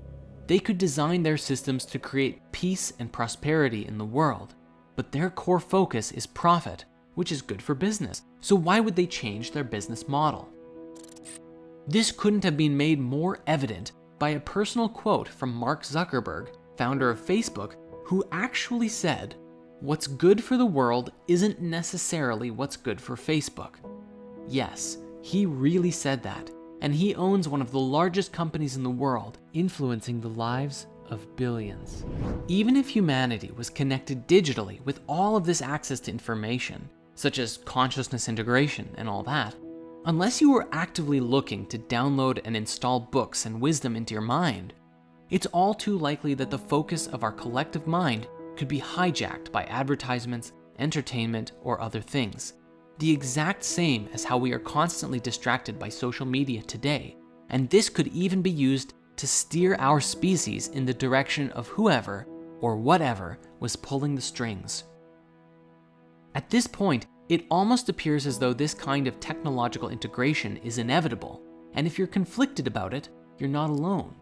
They could design their systems to create peace and prosperity in the world, but their core focus is profit, which is good for business. So why would they change their business model? This couldn't have been made more evident by a personal quote from Mark Zuckerberg, founder of Facebook, who actually said, "What's good for the world isn't necessarily what's good for Facebook." Yes, he really said that. And he owns one of the largest companies in the world, influencing the lives of billions. Even if humanity was connected digitally with all of this access to information, such as consciousness integration and all that, unless you were actively looking to download and install books and wisdom into your mind, it's all too likely that the focus of our collective mind could be hijacked by advertisements, entertainment, or other things. The exact same as how we are constantly distracted by social media today, and this could even be used to steer our species in the direction of whoever or whatever was pulling the strings. At this point, it almost appears as though this kind of technological integration is inevitable, and if you're conflicted about it, you're not alone.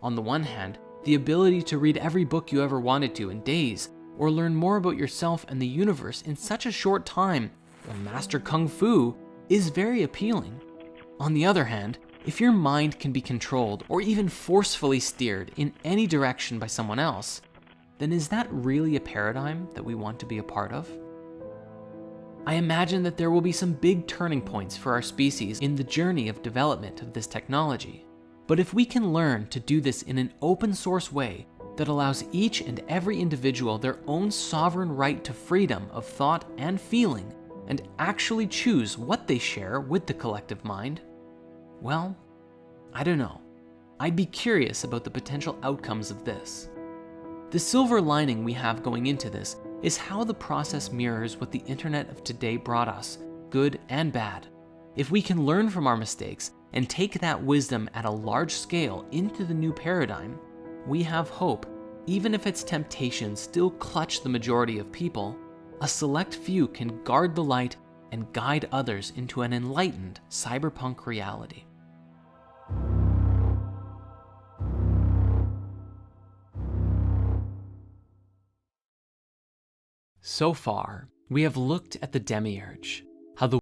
On the one hand, the ability to read every book you ever wanted to in days, or learn more about yourself and the universe in such a short time, or master kung fu, is very appealing. On the other hand, if your mind can be controlled or even forcefully steered in any direction by someone else, then is that really a paradigm that we want to be a part of? I imagine that there will be some big turning points for our species in the journey of development of this technology. But if we can learn to do this in an open source way that allows each and every individual their own sovereign right to freedom of thought and feeling, and actually choose what they share with the collective mind, well, I don't know. I'd be curious about the potential outcomes of this. The silver lining we have going into this is how the process mirrors what the internet of today brought us, good and bad. If we can learn from our mistakes and take that wisdom at a large scale into the new paradigm, we have hope, even if its temptations still clutch the majority of people. A select few can guard the light and guide others into an enlightened cyberpunk reality. So far, we have looked at the demiurge, how the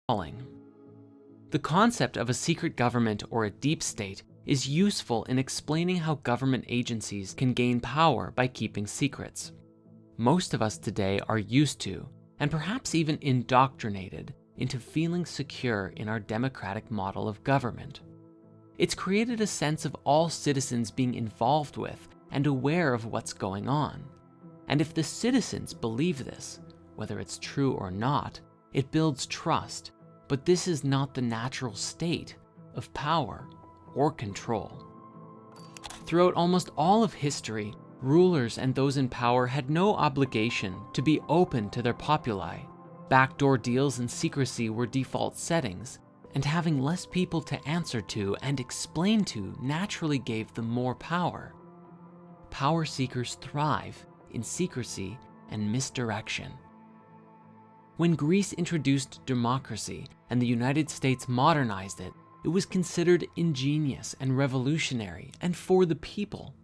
falling. The concept of a secret government or a deep state is useful in explaining how government agencies can gain power by keeping secrets. Most of us today are used to, and perhaps even indoctrinated, into feeling secure in our democratic model of government. It's created a sense of all citizens being involved with and aware of what's going on. And if the citizens believe this, whether it's true or not, it builds trust, but this is not the natural state of power or control. Throughout almost all of history, rulers and those in power had no obligation to be open to their populi. Backdoor deals and secrecy were default settings, and having less people to answer to and explain to naturally gave them more power. Power seekers thrive in secrecy and misdirection. When Greece introduced democracy and the United States modernized it, it was considered ingenious and revolutionary and for the people.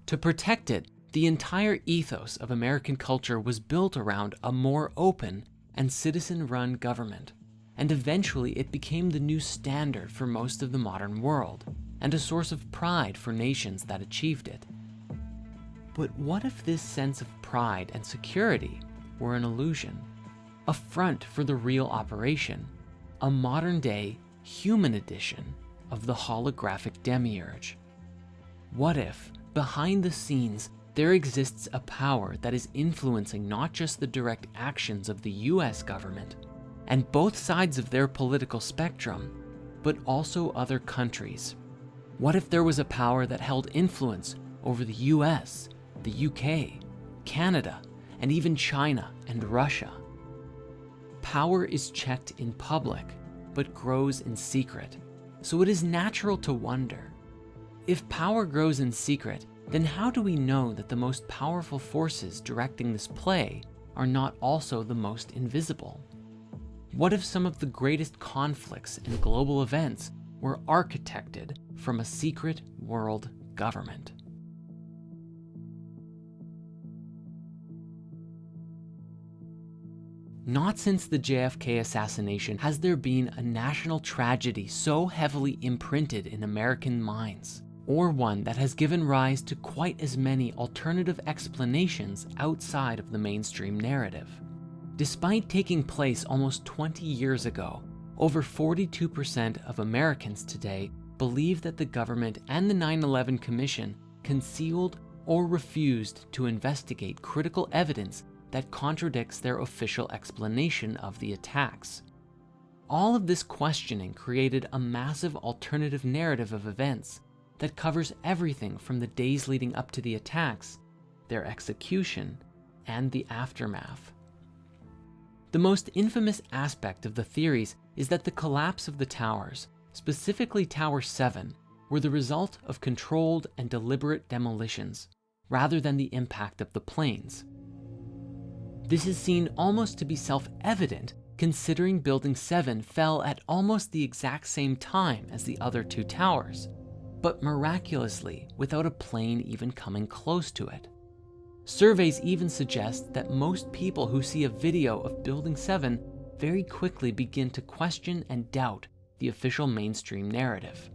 To protect it, the entire ethos of American culture was built around a more open and citizen-run government, and eventually it became the new standard for most of the modern world, and a source of pride for nations that achieved it. But what if this sense of pride and security were an illusion? A front for the real operation, a modern-day human edition of the holographic demiurge. What if, behind the scenes, there exists a power that is influencing not just the direct actions of the US government and both sides of their political spectrum, but also other countries? What if there was a power that held influence over the US, the UK, Canada, and even China and Russia? Power is checked in public, but grows in secret. So it is natural to wonder, if power grows in secret, then how do we know that the most powerful forces directing this play are not also the most invisible? What if some of the greatest conflicts and global events were architected from a secret world government? Not since the JFK assassination has there been a national tragedy so heavily imprinted in American minds, or one that has given rise to quite as many alternative explanations outside of the mainstream narrative. Despite taking place almost 20 years ago, over 42% of Americans today believe that the government and the 9/11 Commission concealed or refused to investigate critical evidence that contradicts their official explanation of the attacks. All of this questioning created a massive alternative narrative of events that covers everything from the days leading up to the attacks, their execution, and the aftermath. The most infamous aspect of the theories is that the collapse of the towers, specifically Tower 7, were the result of controlled and deliberate demolitions, rather than the impact of the planes. This is seen almost to be self-evident considering Building 7 fell at almost the exact same time as the other two towers, but miraculously without a plane even coming close to it. Surveys even suggest that most people who see a video of Building 7 very quickly begin to question and doubt the official mainstream narrative.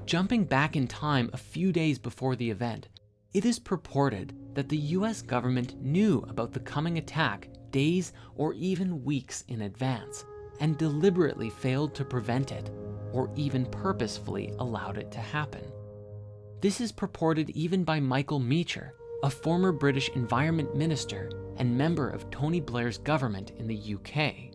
Jumping back in time a few days before the event, it is purported that the US government knew about the coming attack days or even weeks in advance and deliberately failed to prevent it, or even purposefully allowed it to happen. This is purported even by Michael Meacher, a former British Environment Minister and member of Tony Blair's government in the UK.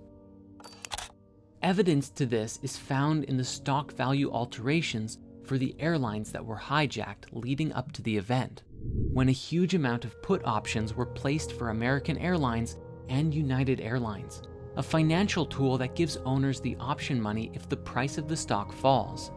Evidence to this is found in the stock value alterations for the airlines that were hijacked leading up to the event, when a huge amount of put options were placed for American Airlines and United Airlines, a financial tool that gives owners the option money if the price of the stock falls.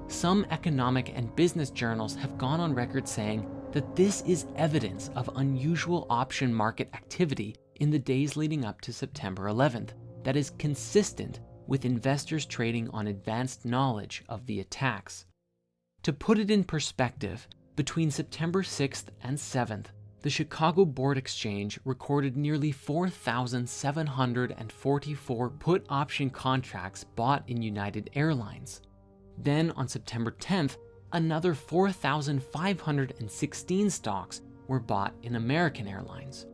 Some economic and business journals have gone on record saying that this is evidence of unusual option market activity in the days leading up to September 11th that is consistent with investors trading on advanced knowledge of the attacks. To put it in perspective, between September 6th and 7th, the Chicago Board Exchange recorded nearly 4,744 put option contracts bought in United Airlines. Then on September 10th, another 4,516 stocks were bought in American Airlines.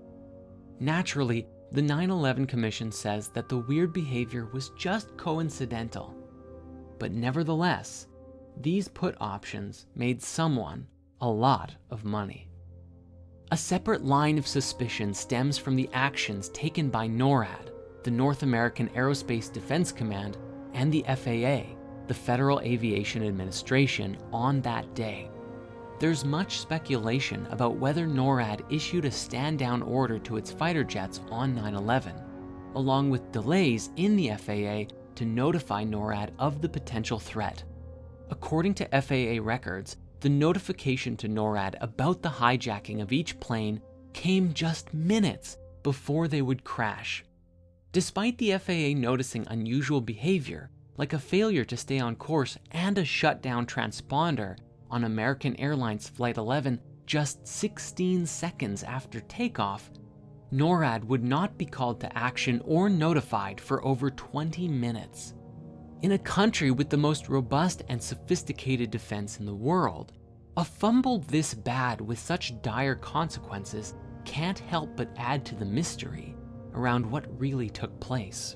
Naturally, the 9/11 Commission says that the weird behavior was just coincidental. But nevertheless, these put options made someone a lot of money. A separate line of suspicion stems from the actions taken by NORAD, the North American Aerospace Defense Command, and the FAA, the Federal Aviation Administration, on that day. There's much speculation about whether NORAD issued a stand-down order to its fighter jets on 9/11, along with delays in the FAA to notify NORAD of the potential threat. According to FAA records, the notification to NORAD about the hijacking of each plane came just minutes before they would crash. Despite the FAA noticing unusual behavior, like a failure to stay on course and a shutdown transponder on American Airlines Flight 11 just 16 seconds after takeoff, NORAD would not be called to action or notified for over 20 minutes. In a country with the most robust and sophisticated defense in the world, a fumble this bad with such dire consequences can't help but add to the mystery around what really took place.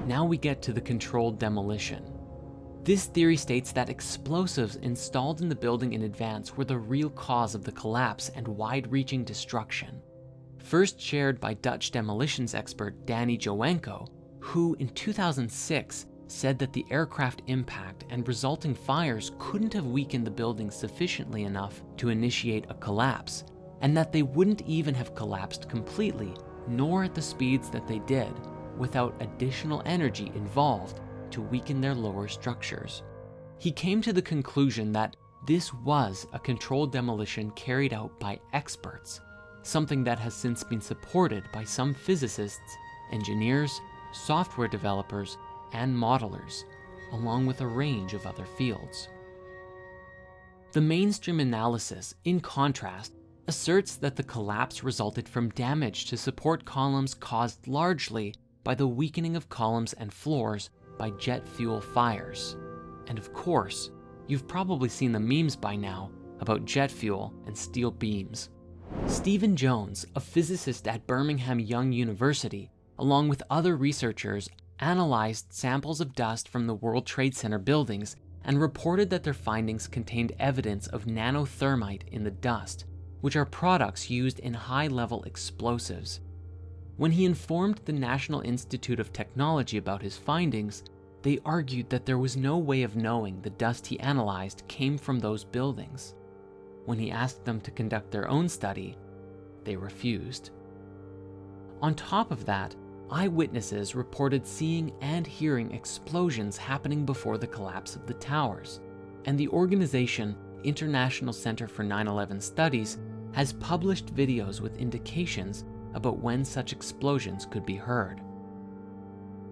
Now we get to the controlled demolition. This theory states that explosives installed in the building in advance were the real cause of the collapse and wide-reaching destruction. First shared by Dutch demolitions expert Danny Jowenko, who in 2006 said that the aircraft impact and resulting fires couldn't have weakened the building sufficiently enough to initiate a collapse, and that they wouldn't even have collapsed completely, nor at the speeds that they did, without additional energy involved to weaken their lower structures. He came to the conclusion that this was a controlled demolition carried out by experts, something that has since been supported by some physicists, engineers, software developers, and modelers, along with a range of other fields. The mainstream analysis, in contrast, asserts that the collapse resulted from damage to support columns caused largely by the weakening of columns and floors by jet fuel fires. And of course, you've probably seen the memes by now about jet fuel and steel beams. Stephen Jones, a physicist at Birmingham Young University, along with other researchers, analyzed samples of dust from the World Trade Center buildings and reported that their findings contained evidence of nanothermite in the dust, which are products used in high-level explosives. When he informed the National Institute of Technology about his findings, they argued that there was no way of knowing the dust he analyzed came from those buildings. When he asked them to conduct their own study, they refused. On top of that, eyewitnesses reported seeing and hearing explosions happening before the collapse of the towers, and the organization International Center for 9/11 Studies has published videos with indications about when such explosions could be heard.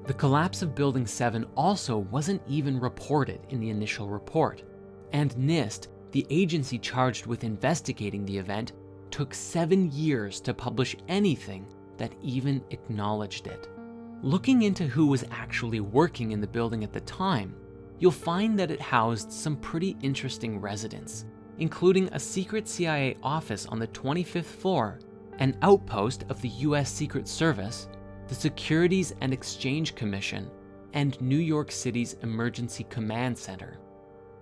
The collapse of Building 7 also wasn't even reported in the initial report, and NIST, the agency charged with investigating the event, took 7 years to publish anything that even acknowledged it. Looking into who was actually working in the building at the time, you'll find that it housed some pretty interesting residents, including a secret CIA office on the 25th floor, an outpost of the US Secret Service, the Securities and Exchange Commission, and New York City's Emergency Command Center.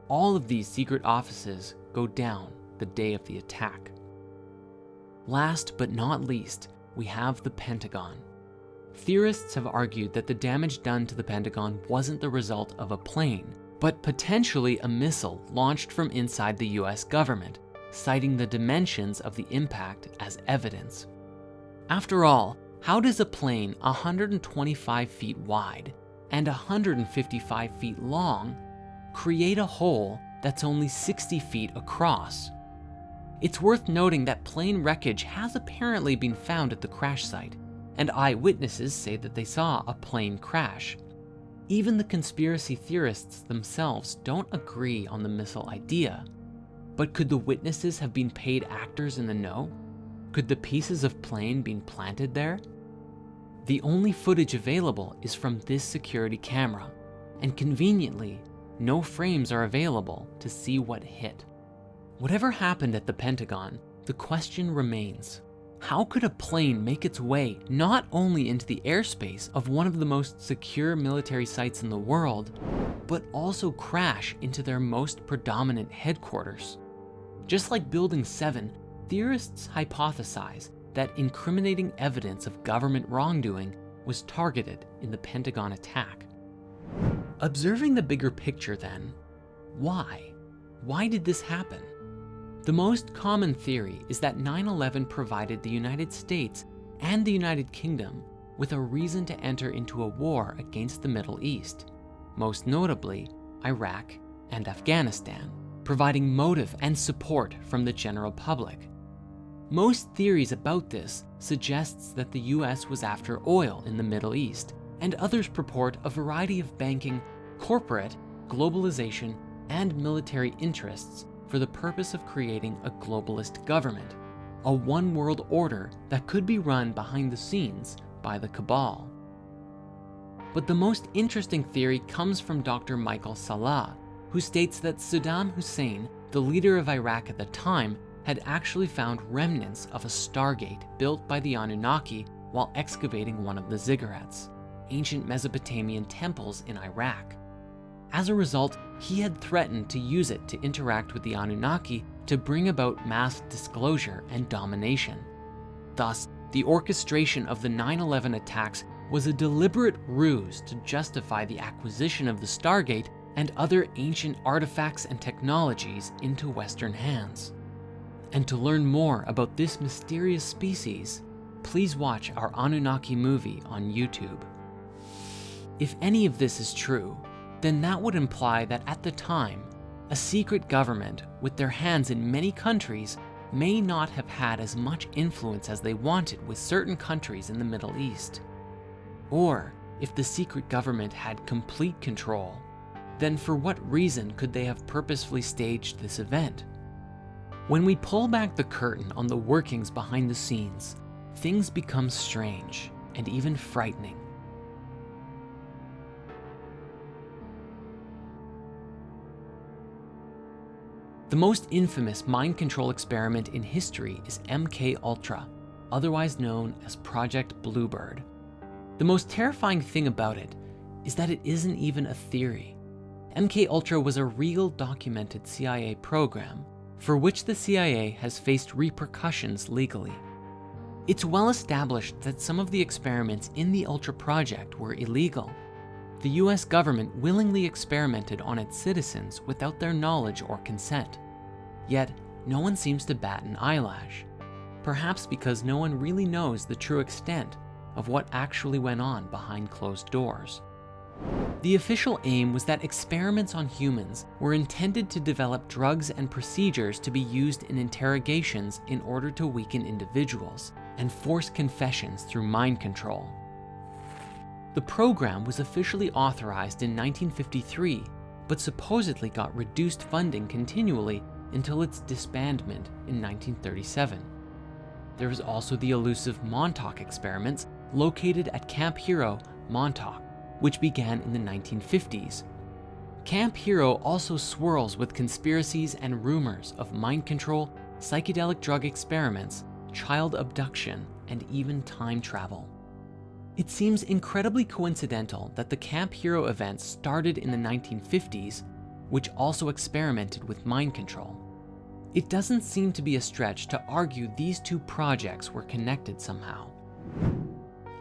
All of these secret offices go down the day of the attack. Last but not least, we have the Pentagon. Theorists have argued that the damage done to the Pentagon wasn't the result of a plane, but potentially a missile launched from inside the US government, citing the dimensions of the impact as evidence. After all, how does a plane 125 feet wide and 155 feet long create a hole that's only 60 feet across? It's worth noting that plane wreckage has apparently been found at the crash site, and eyewitnesses say that they saw a plane crash. Even the conspiracy theorists themselves don't agree on the missile idea. But could the witnesses have been paid actors in the know? Could the pieces of plane been planted there? The only footage available is from this security camera, and conveniently, no frames are available to see what hit. Whatever happened at the Pentagon, the question remains: how could a plane make its way not only into the airspace of one of the most secure military sites in the world, but also crash into their most predominant headquarters? Just like Building 7, theorists hypothesize that incriminating evidence of government wrongdoing was targeted in the Pentagon attack. Observing the bigger picture then, why? Why did this happen? The most common theory is that 9/11 provided the United States and the United Kingdom with a reason to enter into a war against the Middle East, most notably Iraq and Afghanistan, providing motive and support from the general public. Most theories about this suggests that the US was after oil in the Middle East, and others purport a variety of banking, corporate, globalization, and military interests for the purpose of creating a globalist government, a one-world order that could be run behind the scenes by the cabal. But the most interesting theory comes from Dr. Michael Salah, who states that Saddam Hussein, the leader of Iraq at the time, had actually found remnants of a Stargate built by the Anunnaki while excavating one of the ziggurats, ancient Mesopotamian temples in Iraq. As a result, he had threatened to use it to interact with the Anunnaki to bring about mass disclosure and domination. Thus, the orchestration of the 9/11 attacks was a deliberate ruse to justify the acquisition of the Stargate and other ancient artifacts and technologies into Western hands. And to learn more about this mysterious species, please watch our Anunnaki movie on YouTube. If any of this is true, then that would imply that at the time, a secret government with their hands in many countries may not have had as much influence as they wanted with certain countries in the Middle East. Or if the secret government had complete control, then for what reason could they have purposefully staged this event? When we pull back the curtain on the workings behind the scenes, things become strange and even frightening. The most infamous mind control experiment in history is MKUltra, otherwise known as Project Bluebird. The most terrifying thing about it is that it isn't even a theory. MKUltra was a real documented CIA program for which the CIA has faced repercussions legally. It's well established that some of the experiments in the Ultra Project were illegal. The US government willingly experimented on its citizens without their knowledge or consent. Yet, no one seems to bat an eyelash, perhaps because no one really knows the true extent of what actually went on behind closed doors. The official aim was that experiments on humans were intended to develop drugs and procedures to be used in interrogations in order to weaken individuals and force confessions through mind control. The program was officially authorized in 1953, but supposedly got reduced funding continually until its disbandment in 1937. There was also the elusive Montauk experiments located at Camp Hero, Montauk, which began in the 1950s. Camp Hero also swirls with conspiracies and rumors of mind control, psychedelic drug experiments, child abduction, and even time travel. It seems incredibly coincidental that the Camp Hero events started in the 1950s, which also experimented with mind control. It doesn't seem to be a stretch to argue these two projects were connected somehow.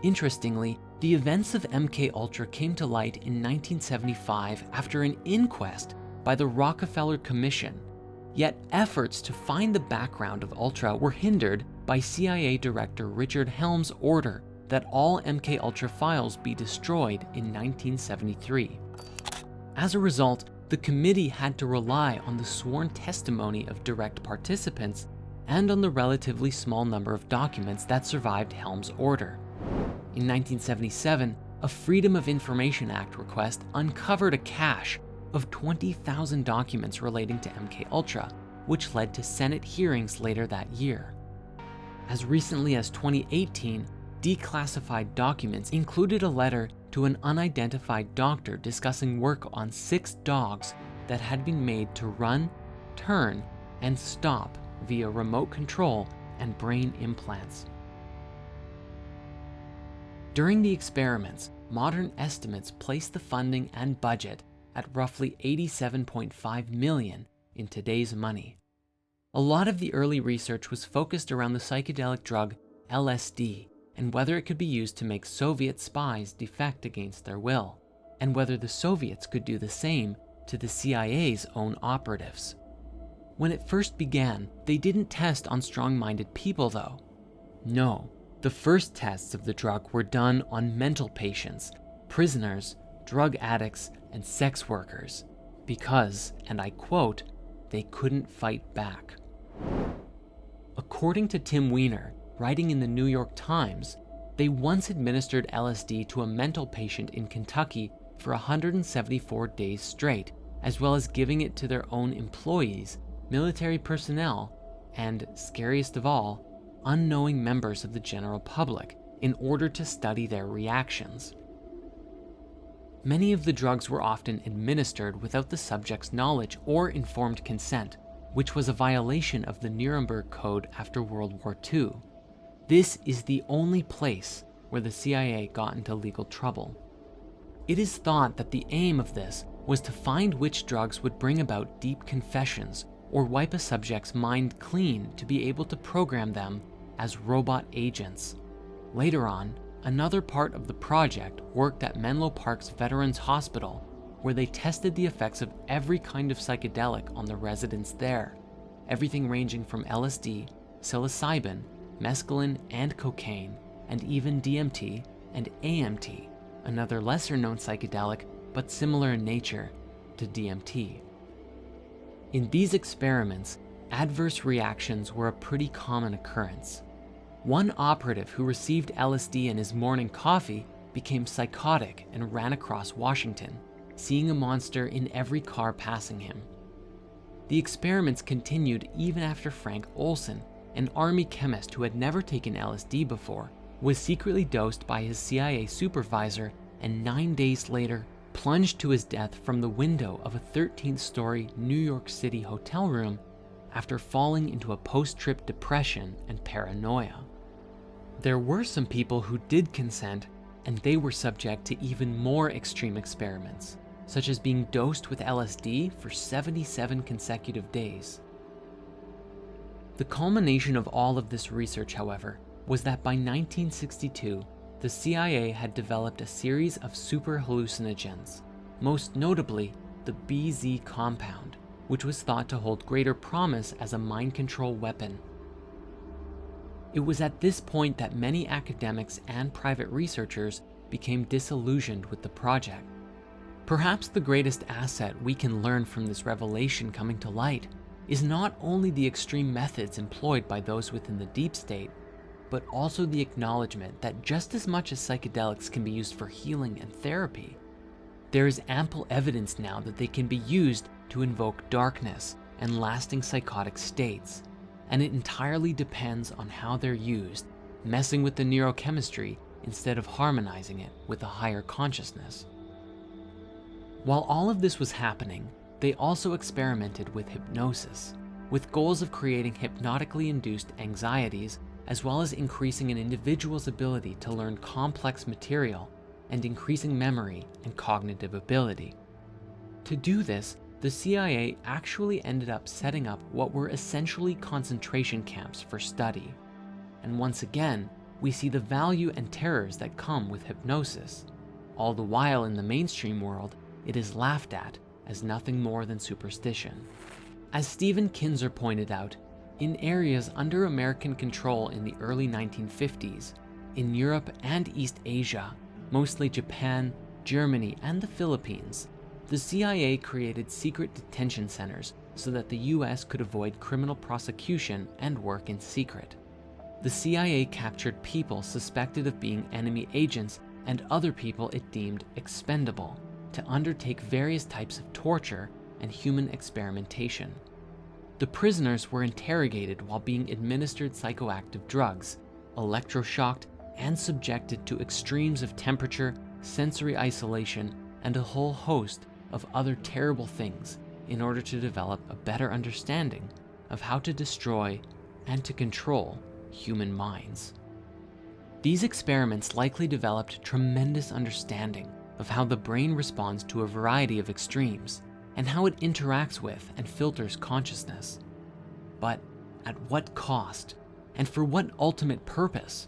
Interestingly, the events of MKUltra came to light in 1975 after an inquest by the Rockefeller Commission, yet efforts to find the background of Ultra were hindered by CIA Director Richard Helms' order that all MKUltra files be destroyed in 1973. As a result, the committee had to rely on the sworn testimony of direct participants and on the relatively small number of documents that survived Helms' order. In 1977, a Freedom of Information Act request uncovered a cache of 20,000 documents relating to MKUltra, which led to Senate hearings later that year. As recently as 2018, declassified documents included a letter to an unidentified doctor discussing work on 6 dogs that had been made to run, turn, and stop via remote control and brain implants. During the experiments, modern estimates place the funding and budget at roughly $87.5 million in today's money. A lot of the early research was focused around the psychedelic drug LSD and whether it could be used to make Soviet spies defect against their will, and whether the Soviets could do the same to the CIA's own operatives. When it first began, they didn't test on strong-minded people though. No, the first tests of the drug were done on mental patients, prisoners, drug addicts, and sex workers, because, and I quote, they couldn't fight back. According to Tim Weiner, writing in the New York Times, they once administered LSD to a mental patient in Kentucky for 174 days straight, as well as giving it to their own employees, military personnel, and, scariest of all, unknowing members of the general public in order to study their reactions. Many of the drugs were often administered without the subject's knowledge or informed consent, which was a violation of the Nuremberg Code after World War II. This is the only place where the CIA got into legal trouble. It is thought that the aim of this was to find which drugs would bring about deep confessions or wipe a subject's mind clean to be able to program them as robot agents. Later on, another part of the project worked at Menlo Park's Veterans Hospital, where they tested the effects of every kind of psychedelic on the residents there, everything ranging from LSD, psilocybin, mescaline, and cocaine, and even DMT and AMT, another lesser-known psychedelic but similar in nature to DMT. In these experiments, adverse reactions were a pretty common occurrence. One operative who received LSD in his morning coffee became psychotic and ran across Washington, seeing a monster in every car passing him. The experiments continued even after Frank Olson, an army chemist who had never taken LSD before, was secretly dosed by his CIA supervisor and 9 days later plunged to his death from the window of a 13th-story New York City hotel room after falling into a post-trip depression and paranoia. There were some people who did consent, and they were subject to even more extreme experiments, such as being dosed with LSD for 77 consecutive days. The culmination of all of this research, however, was that by 1962, the CIA had developed a series of super hallucinogens, most notably the BZ compound, which was thought to hold greater promise as a mind control weapon. It was at this point that many academics and private researchers became disillusioned with the project, Perhaps the greatest asset we can learn from this revelation coming to light is not only the extreme methods employed by those within the deep state, but also the acknowledgement that just as much as psychedelics can be used for healing and therapy, there is ample evidence now that they can be used to invoke darkness and lasting psychotic states, and it entirely depends on how they're used, messing with the neurochemistry instead of harmonizing it with a higher consciousness. While all of this was happening, they also experimented with hypnosis, with goals of creating hypnotically induced anxieties, as well as increasing an individual's ability to learn complex material and increasing memory and cognitive ability. To do this, the CIA actually ended up setting up what were essentially concentration camps for study. And once again, we see the value and terrors that come with hypnosis. All the while in the mainstream world, it is laughed at as nothing more than superstition. As Stephen Kinzer pointed out, in areas under American control in the early 1950s, in Europe and East Asia, mostly Japan, Germany, and the Philippines, the CIA created secret detention centers so that the US could avoid criminal prosecution and work in secret. The CIA captured people suspected of being enemy agents and other people it deemed expendable to undertake various types of torture and human experimentation. The prisoners were interrogated while being administered psychoactive drugs, electroshocked, and subjected to extremes of temperature, sensory isolation, and a whole host of other terrible things in order to develop a better understanding of how to destroy and to control human minds. These experiments likely developed tremendous understanding of how the brain responds to a variety of extremes and how it interacts with and filters consciousness. But at what cost and for what ultimate purpose?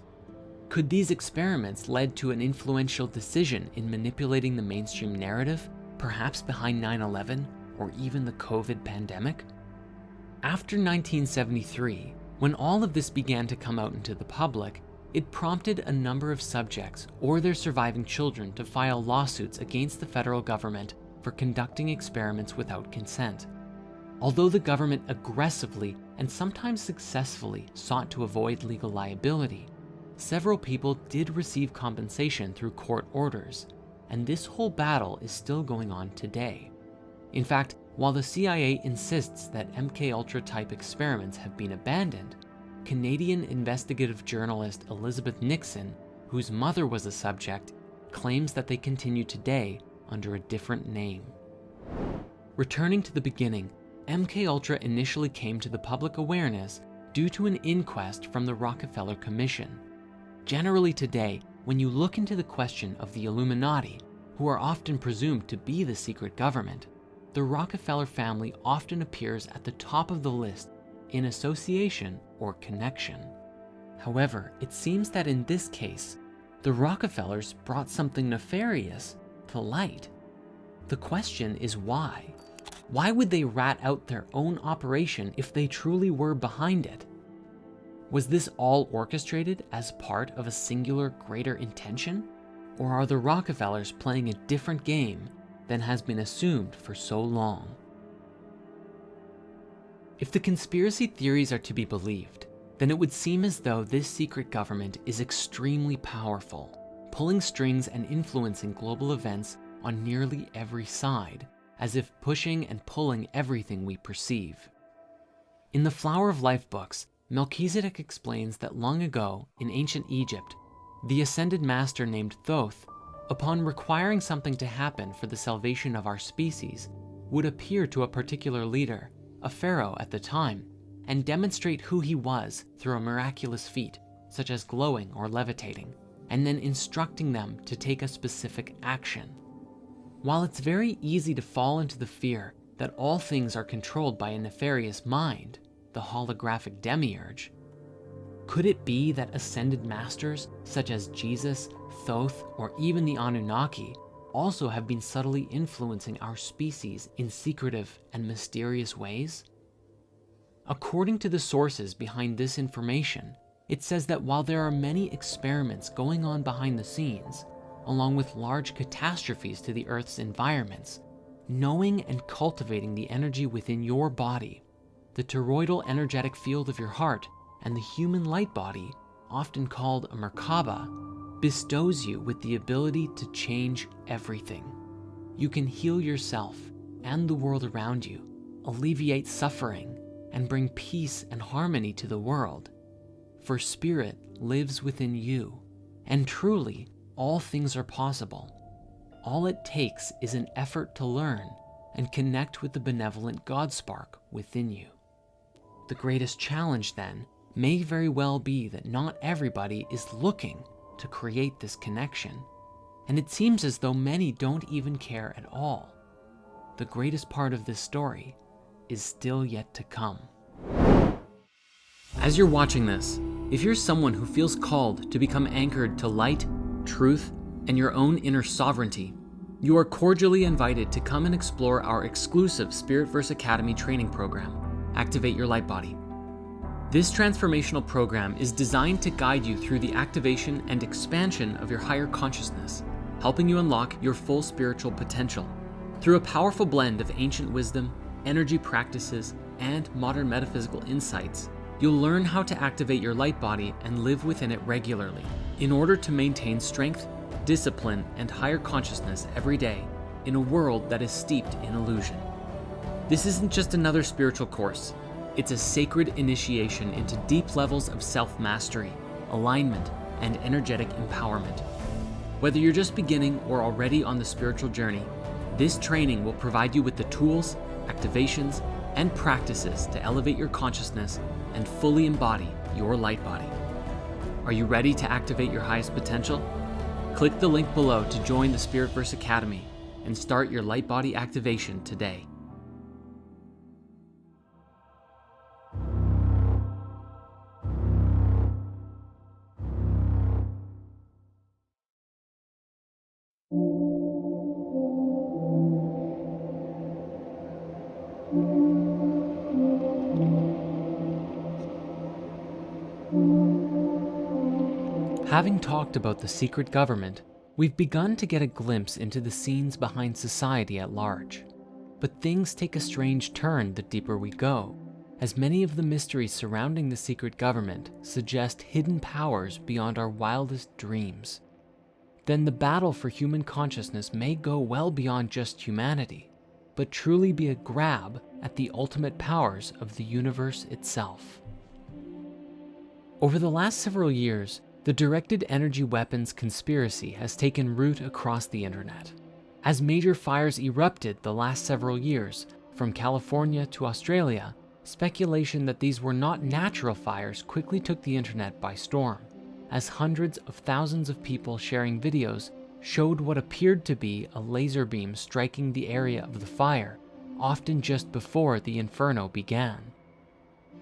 Could these experiments lead to an influential decision in manipulating the mainstream narrative, perhaps behind 9/11 or even the COVID pandemic? After 1973, when all of this began to come out into the public, it prompted a number of subjects or their surviving children to file lawsuits against the federal government for conducting experiments without consent. Although the government aggressively and sometimes successfully sought to avoid legal liability, several people did receive compensation through court orders, and this whole battle is still going on today. In fact, while the CIA insists that MKUltra type experiments have been abandoned, Canadian investigative journalist Elizabeth Nixon, whose mother was a subject, claims that they continue today under a different name. Returning to the beginning, MKUltra initially came to the public awareness due to an inquest from the Rockefeller Commission. Generally today, when you look into the question of the Illuminati, who are often presumed to be the secret government, the Rockefeller family often appears at the top of the list in association or connection. However, it seems that in this case, the Rockefellers brought something nefarious to light. The question is why? Why would they rat out their own operation if they truly were behind it? Was this all orchestrated as part of a singular greater intention? Or are the Rockefellers playing a different game than has been assumed for so long? If the conspiracy theories are to be believed, then it would seem as though this secret government is extremely powerful, pulling strings and influencing global events on nearly every side, as if pushing and pulling everything we perceive. In the Flower of Life books, Melchizedek explains that long ago, in ancient Egypt, the ascended master named Thoth, upon requiring something to happen for the salvation of our species, would appear to a particular leader, a pharaoh at the time, and demonstrate who he was through a miraculous feat, such as glowing or levitating, and then instructing them to take a specific action. While it's very easy to fall into the fear that all things are controlled by a nefarious mind, the holographic demiurge, could it be that ascended masters such as Jesus, Thoth, or even the Anunnaki also have been subtly influencing our species in secretive and mysterious ways? According to the sources behind this information, it says that while there are many experiments going on behind the scenes, along with large catastrophes to the Earth's environments, knowing and cultivating the energy within your body, the toroidal energetic field of your heart, and the human light body, often called a Merkaba, bestows you with the ability to change everything. You can heal yourself and the world around you, alleviate suffering, and bring peace and harmony to the world. For spirit lives within you, and truly, all things are possible. All it takes is an effort to learn and connect with the benevolent God spark within you. The greatest challenge, then, may very well be that not everybody is looking to create this connection, and it seems as though many don't even care at all. The greatest part of this story is still yet to come. As you're watching this, if you're someone who feels called to become anchored to light, truth, and your own inner sovereignty, you are cordially invited to come and explore our exclusive Spiritverse Academy training program, Activate Your Light Body. This transformational program is designed to guide you through the activation and expansion of your higher consciousness, helping you unlock your full spiritual potential. Through a powerful blend of ancient wisdom, energy practices, and modern metaphysical insights, you'll learn how to activate your light body and live within it regularly in order to maintain strength, discipline, and higher consciousness every day in a world that is steeped in illusion. This isn't just another spiritual course. It's a sacred initiation into deep levels of self-mastery, alignment, and energetic empowerment. Whether you're just beginning or already on the spiritual journey, this training will provide you with the tools, activations, and practices to elevate your consciousness and fully embody your light body. Are you ready to activate your highest potential? Click the link below to join the Spiritverse Academy and start your light body activation today. Having talked about the secret government, we've begun to get a glimpse into the scenes behind society at large. But things take a strange turn the deeper we go, as many of the mysteries surrounding the secret government suggest hidden powers beyond our wildest dreams. Then the battle for human consciousness may go well beyond just humanity, but truly be a grab at the ultimate powers of the universe itself. Over the last several years, the directed energy weapons conspiracy has taken root across the internet. As major fires erupted the last several years, from California to Australia, speculation that these were not natural fires quickly took the internet by storm, as hundreds of thousands of people sharing videos showed what appeared to be a laser beam striking the area of the fire, often just before the inferno began.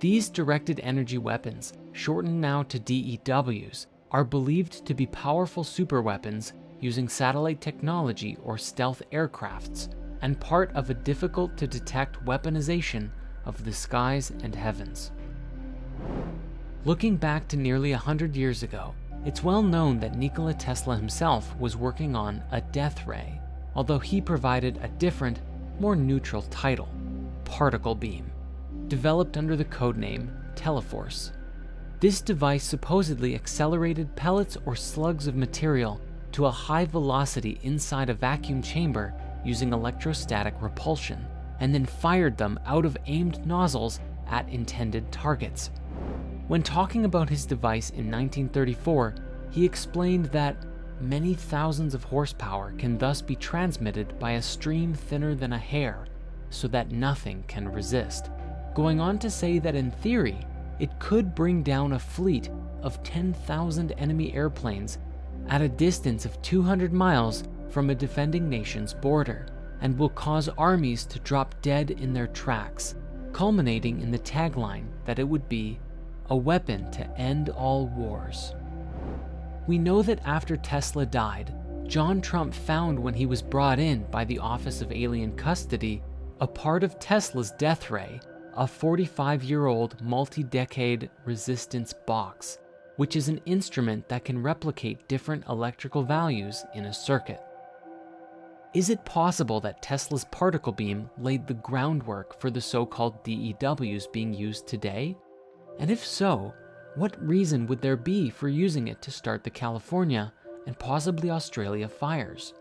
These directed energy weapons, shortened now to DEWs, are believed to be powerful superweapons using satellite technology or stealth aircrafts, and part of a difficult to detect weaponization of the skies and heavens. Looking back to nearly 100 years ago, it's well known that Nikola Tesla himself was working on a death ray, although he provided a different, more neutral title, particle beam, developed under the codename Teleforce. This device supposedly accelerated pellets or slugs of material to a high velocity inside a vacuum chamber using electrostatic repulsion, and then fired them out of aimed nozzles at intended targets. When talking about his device in 1934, he explained that many thousands of horsepower can thus be transmitted by a stream thinner than a hair, so that nothing can resist, going on to say that in theory, it could bring down a fleet of 10,000 enemy airplanes at a distance of 200 miles from a defending nation's border, and will cause armies to drop dead in their tracks, culminating in the tagline that it would be a weapon to end all wars. We know that after Tesla died, John Trump found when he was brought in by the Office of Alien Custody a part of Tesla's death ray, a 45-year-old multi-decade resistance box, which is an instrument that can replicate different electrical values in a circuit. Is it possible that Tesla's particle beam laid the groundwork for the so-called DEWs being used today? And if so, what reason would there be for using it to start the California and possibly Australia fires?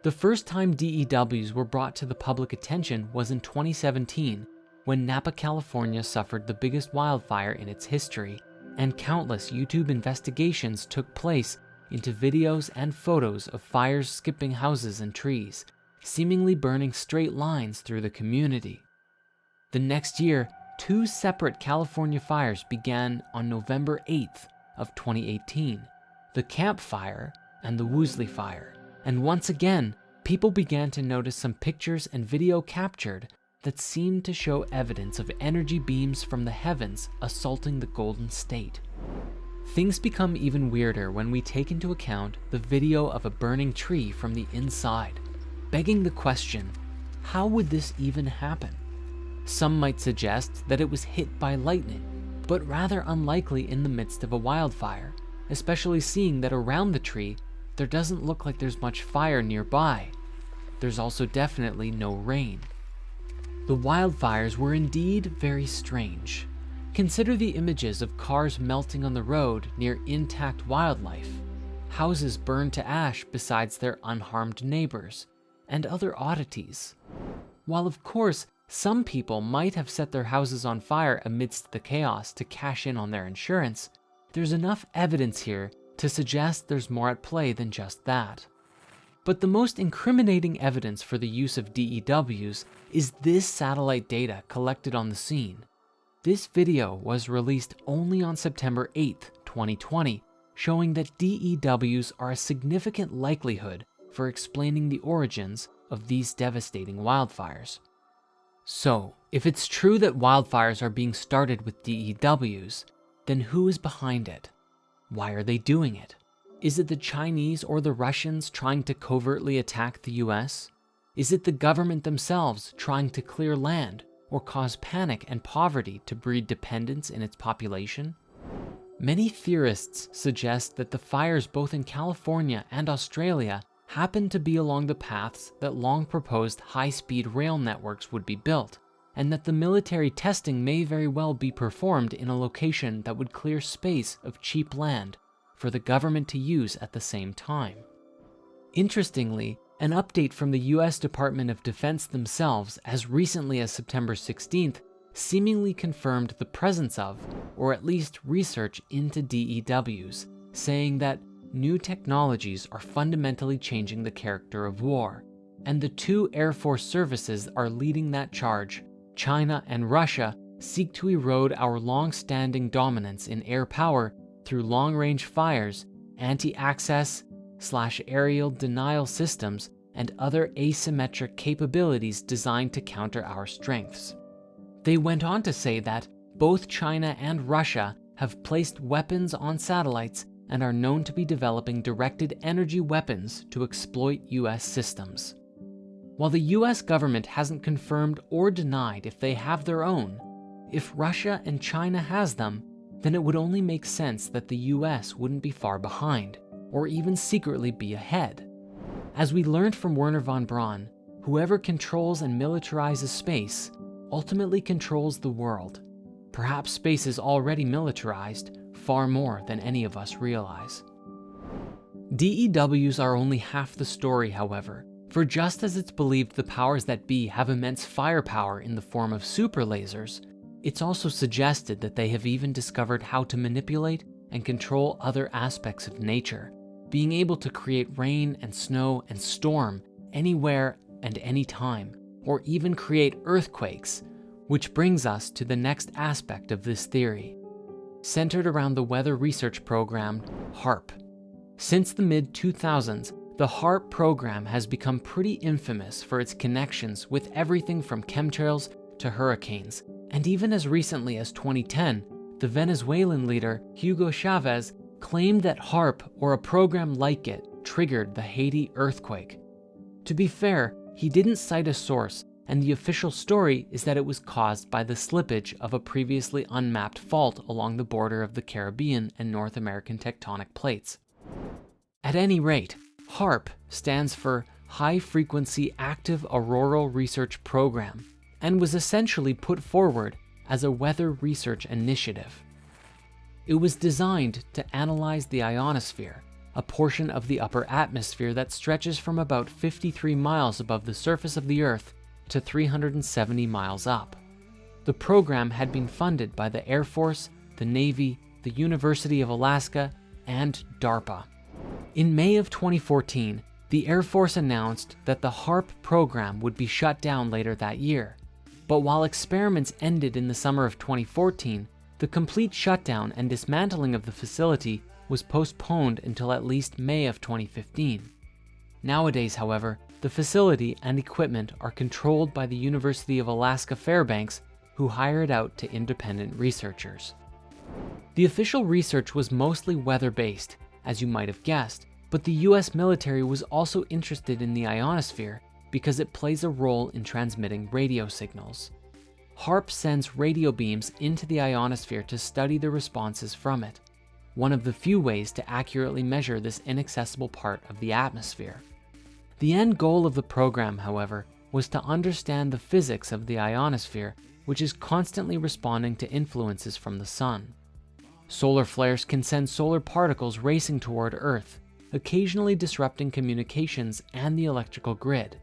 The first time DEWs were brought to the public attention was in 2017, when Napa, California suffered the biggest wildfire in its history, and countless YouTube investigations took place into videos and photos of fires skipping houses and trees, seemingly burning straight lines through the community. The next year, 2 separate California fires began on November 8th of 2018, the Camp Fire and the Woolsey Fire, and once again, people began to notice some pictures and video captured that seemed to show evidence of energy beams from the heavens assaulting the Golden State. Things become even weirder when we take into account the video of a burning tree from the inside, begging the question, how would this even happen? Some might suggest that it was hit by lightning, but rather unlikely in the midst of a wildfire, especially seeing that around the tree, there doesn't look like there's much fire nearby. There's also definitely no rain. The wildfires were indeed very strange. Consider the images of cars melting on the road near intact wildlife, houses burned to ash besides their unharmed neighbors, and other oddities. While of course, some people might have set their houses on fire amidst the chaos to cash in on their insurance, there's enough evidence here to suggest there's more at play than just that. But the most incriminating evidence for the use of DEWs is this satellite data collected on the scene. This video was released only on September 8th, 2020, showing that DEWs are a significant likelihood for explaining the origins of these devastating wildfires. So, if it's true that wildfires are being started with DEWs, then who is behind it? Why are they doing it? Is it the Chinese or the Russians trying to covertly attack the US? Is it the government themselves trying to clear land or cause panic and poverty to breed dependence in its population? Many theorists suggest that the fires both in California and Australia happen to be along the paths that long proposed high-speed rail networks would be built, and that the military testing may very well be performed in a location that would clear space of cheap land for the government to use at the same time. Interestingly, an update from the US Department of Defense themselves as recently as September 16th seemingly confirmed the presence of, or at least research into DEWs, saying that new technologies are fundamentally changing the character of war, and the 2 Air Force services are leading that charge. China and Russia seek to erode our long-standing dominance in air power through long-range fires, anti-access/aerial denial systems, and other asymmetric capabilities designed to counter our strengths. They went on to say that both China and Russia have placed weapons on satellites and are known to be developing directed energy weapons to exploit US systems. While the US government hasn't confirmed or denied if they have their own, if Russia and China has them, then it would only make sense that the US wouldn't be far behind, or even secretly be ahead. As we learned from Wernher von Braun, whoever controls and militarizes space ultimately controls the world. Perhaps space is already militarized, far more than any of us realize. DEWs are only half the story, however, for just as it's believed the powers that be have immense firepower in the form of super lasers, it's also suggested that they have even discovered how to manipulate and control other aspects of nature, being able to create rain and snow and storm anywhere and anytime, or even create earthquakes, which brings us to the next aspect of this theory, centered around the weather research program HAARP. Since the mid-2000s, the HAARP program has become pretty infamous for its connections with everything from chemtrails to hurricanes, and even as recently as 2010, the Venezuelan leader Hugo Chavez claimed that HAARP or a program like it triggered the Haiti earthquake. To be fair, he didn't cite a source, and the official story is that it was caused by the slippage of a previously unmapped fault along the border of the Caribbean and North American tectonic plates. At any rate, HAARP stands for High Frequency Active Auroral Research Program, and was essentially put forward as a weather research initiative. It was designed to analyze the ionosphere, a portion of the upper atmosphere that stretches from about 53 miles above the surface of the Earth to 370 miles up. The program had been funded by the Air Force, the Navy, the University of Alaska, and DARPA. In May of 2014, the Air Force announced that the HAARP program would be shut down later that year. But while experiments ended in the summer of 2014, the complete shutdown and dismantling of the facility was postponed until at least May of 2015. Nowadays, however, the facility and equipment are controlled by the University of Alaska Fairbanks, who hire it out to independent researchers. The official research was mostly weather-based, as you might have guessed, but the US military was also interested in the ionosphere because it plays a role in transmitting radio signals. HAARP sends radio beams into the ionosphere to study the responses from it, one of the few ways to accurately measure this inaccessible part of the atmosphere. The end goal of the program, however, was to understand the physics of the ionosphere, which is constantly responding to influences from the sun. Solar flares can send solar particles racing toward Earth, occasionally disrupting communications and the electrical grid.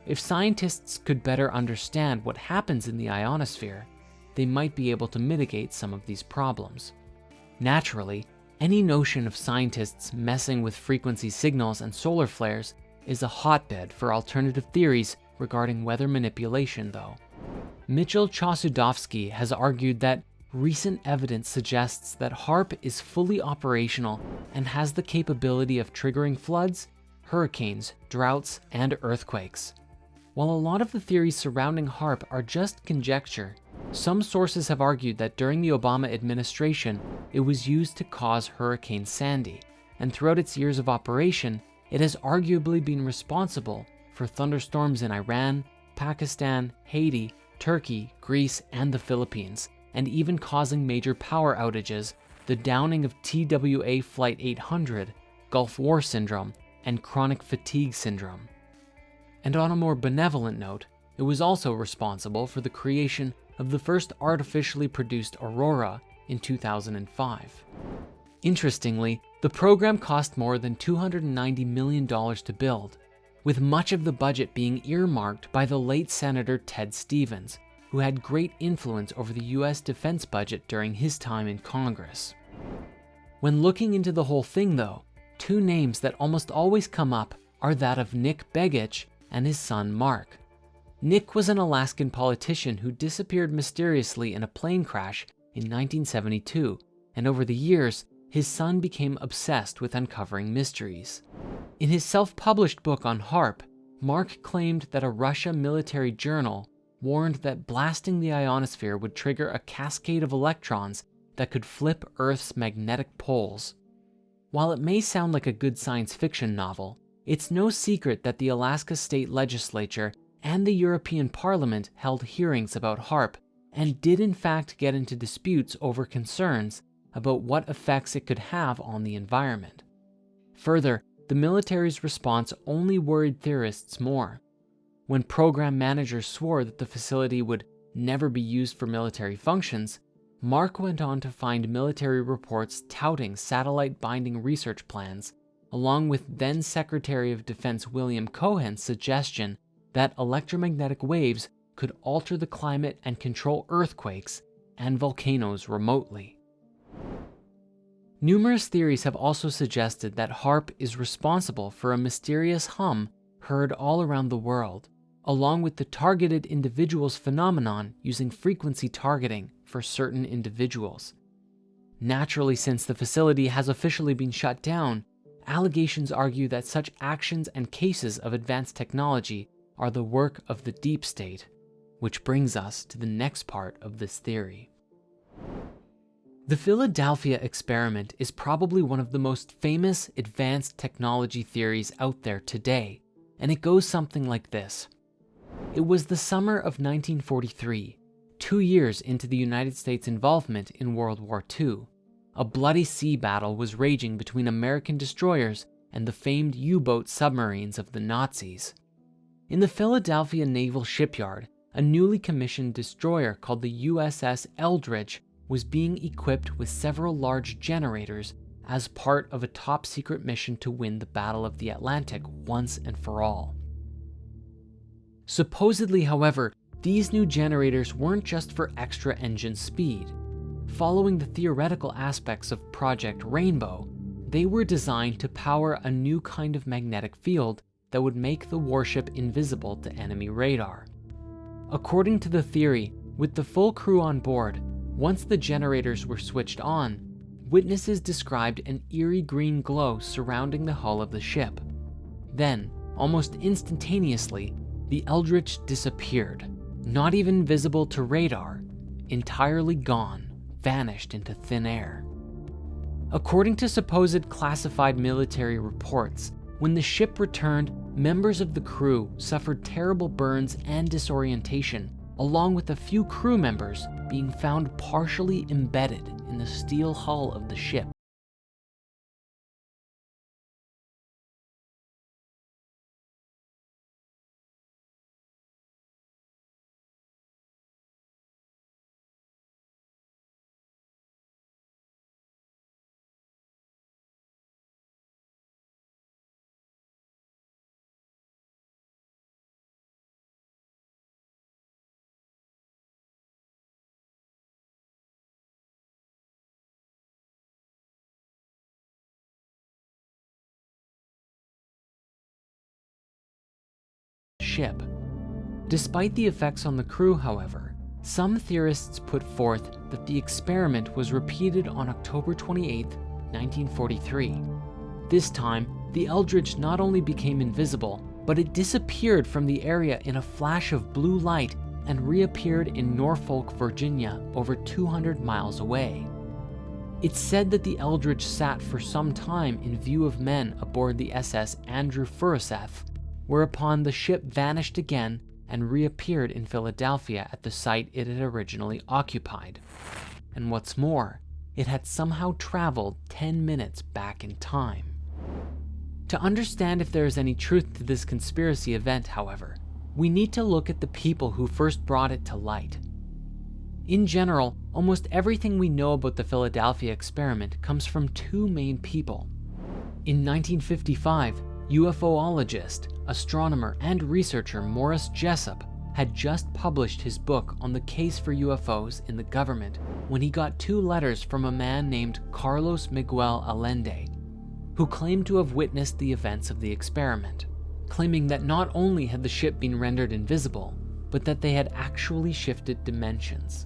If scientists could better understand what happens in the ionosphere, they might be able to mitigate some of these problems. Naturally, any notion of scientists messing with frequency signals and solar flares is a hotbed for alternative theories regarding weather manipulation, though. Mitchell Chosudovsky has argued that recent evidence suggests that HAARP is fully operational and has the capability of triggering floods, hurricanes, droughts, and earthquakes. While a lot of the theories surrounding HAARP are just conjecture, some sources have argued that during the Obama administration, it was used to cause Hurricane Sandy, and throughout its years of operation, it has arguably been responsible for thunderstorms in Iran, Pakistan, Haiti, Turkey, Greece, and the Philippines, and even causing major power outages, the downing of TWA Flight 800, Gulf War Syndrome, and chronic fatigue syndrome. And on a more benevolent note, it was also responsible for the creation of the first artificially produced aurora in 2005. Interestingly, the program cost more than $290 million to build, with much of the budget being earmarked by the late Senator Ted Stevens, who had great influence over the US defense budget during his time in Congress. When looking into the whole thing though, two names that almost always come up are that of Nick Begich and his son Mark. Nick was an Alaskan politician who disappeared mysteriously in a plane crash in 1972, and over the years, his son became obsessed with uncovering mysteries. In his self-published book on HAARP, Mark claimed that a Russia military journal warned that blasting the ionosphere would trigger a cascade of electrons that could flip Earth's magnetic poles. While it may sound like a good science fiction novel, it's no secret that the Alaska State Legislature and the European Parliament held hearings about HAARP and did in fact get into disputes over concerns about what effects it could have on the environment. Further, the military's response only worried theorists more. When program managers swore that the facility would never be used for military functions, Mark went on to find military reports touting satellite binding research plans, along with then Secretary of Defense William Cohen's suggestion that electromagnetic waves could alter the climate and control earthquakes and volcanoes remotely. Numerous theories have also suggested that HAARP is responsible for a mysterious hum heard all around the world, along with the targeted individuals phenomenon using frequency targeting for certain individuals. Naturally, since the facility has officially been shut down, allegations argue that such actions and cases of advanced technology are the work of the deep state, which brings us to the next part of this theory. The Philadelphia experiment is probably one of the most famous advanced technology theories out there today, and it goes something like this. It was the summer of 1943, 2 years into the United States' involvement in World War II. A bloody sea battle was raging between American destroyers and the famed U-boat submarines of the Nazis. In the Philadelphia Naval Shipyard, a newly commissioned destroyer called the USS Eldridge was being equipped with several large generators as part of a top-secret mission to win the Battle of the Atlantic once and for all. Supposedly, however, these new generators weren't just for extra engine speed. Following the theoretical aspects of Project Rainbow, they were designed to power a new kind of magnetic field that would make the warship invisible to enemy radar. According to the theory, with the full crew on board, once the generators were switched on, witnesses described an eerie green glow surrounding the hull of the ship. Then, almost instantaneously, the Eldridge disappeared, not even visible to radar, entirely gone, vanished into thin air. According to supposed classified military reports, when the ship returned, members of the crew suffered terrible burns and disorientation, along with a few crew members being found partially embedded in the steel hull of the ship. Ship. Despite the effects on the crew, however, some theorists put forth that the experiment was repeated on October 28, 1943. This time, the Eldridge not only became invisible, but it disappeared from the area in a flash of blue light and reappeared in Norfolk, Virginia, over 200 miles away. It's said that the Eldridge sat for some time in view of men aboard the SS Andrew Furuseth, whereupon the ship vanished again and reappeared in Philadelphia at the site it had originally occupied. And what's more, it had somehow traveled 10 minutes back in time. To understand if there is any truth to this conspiracy event, however, we need to look at the people who first brought it to light. In general, almost everything we know about the Philadelphia experiment comes from two main people. In 1955, UFOologist, astronomer, and researcher Morris Jessup had just published his book on the case for UFOs in the government when he got 2 letters from a man named Carlos Miguel Allende, who claimed to have witnessed the events of the experiment, claiming that not only had the ship been rendered invisible, but that they had actually shifted dimensions.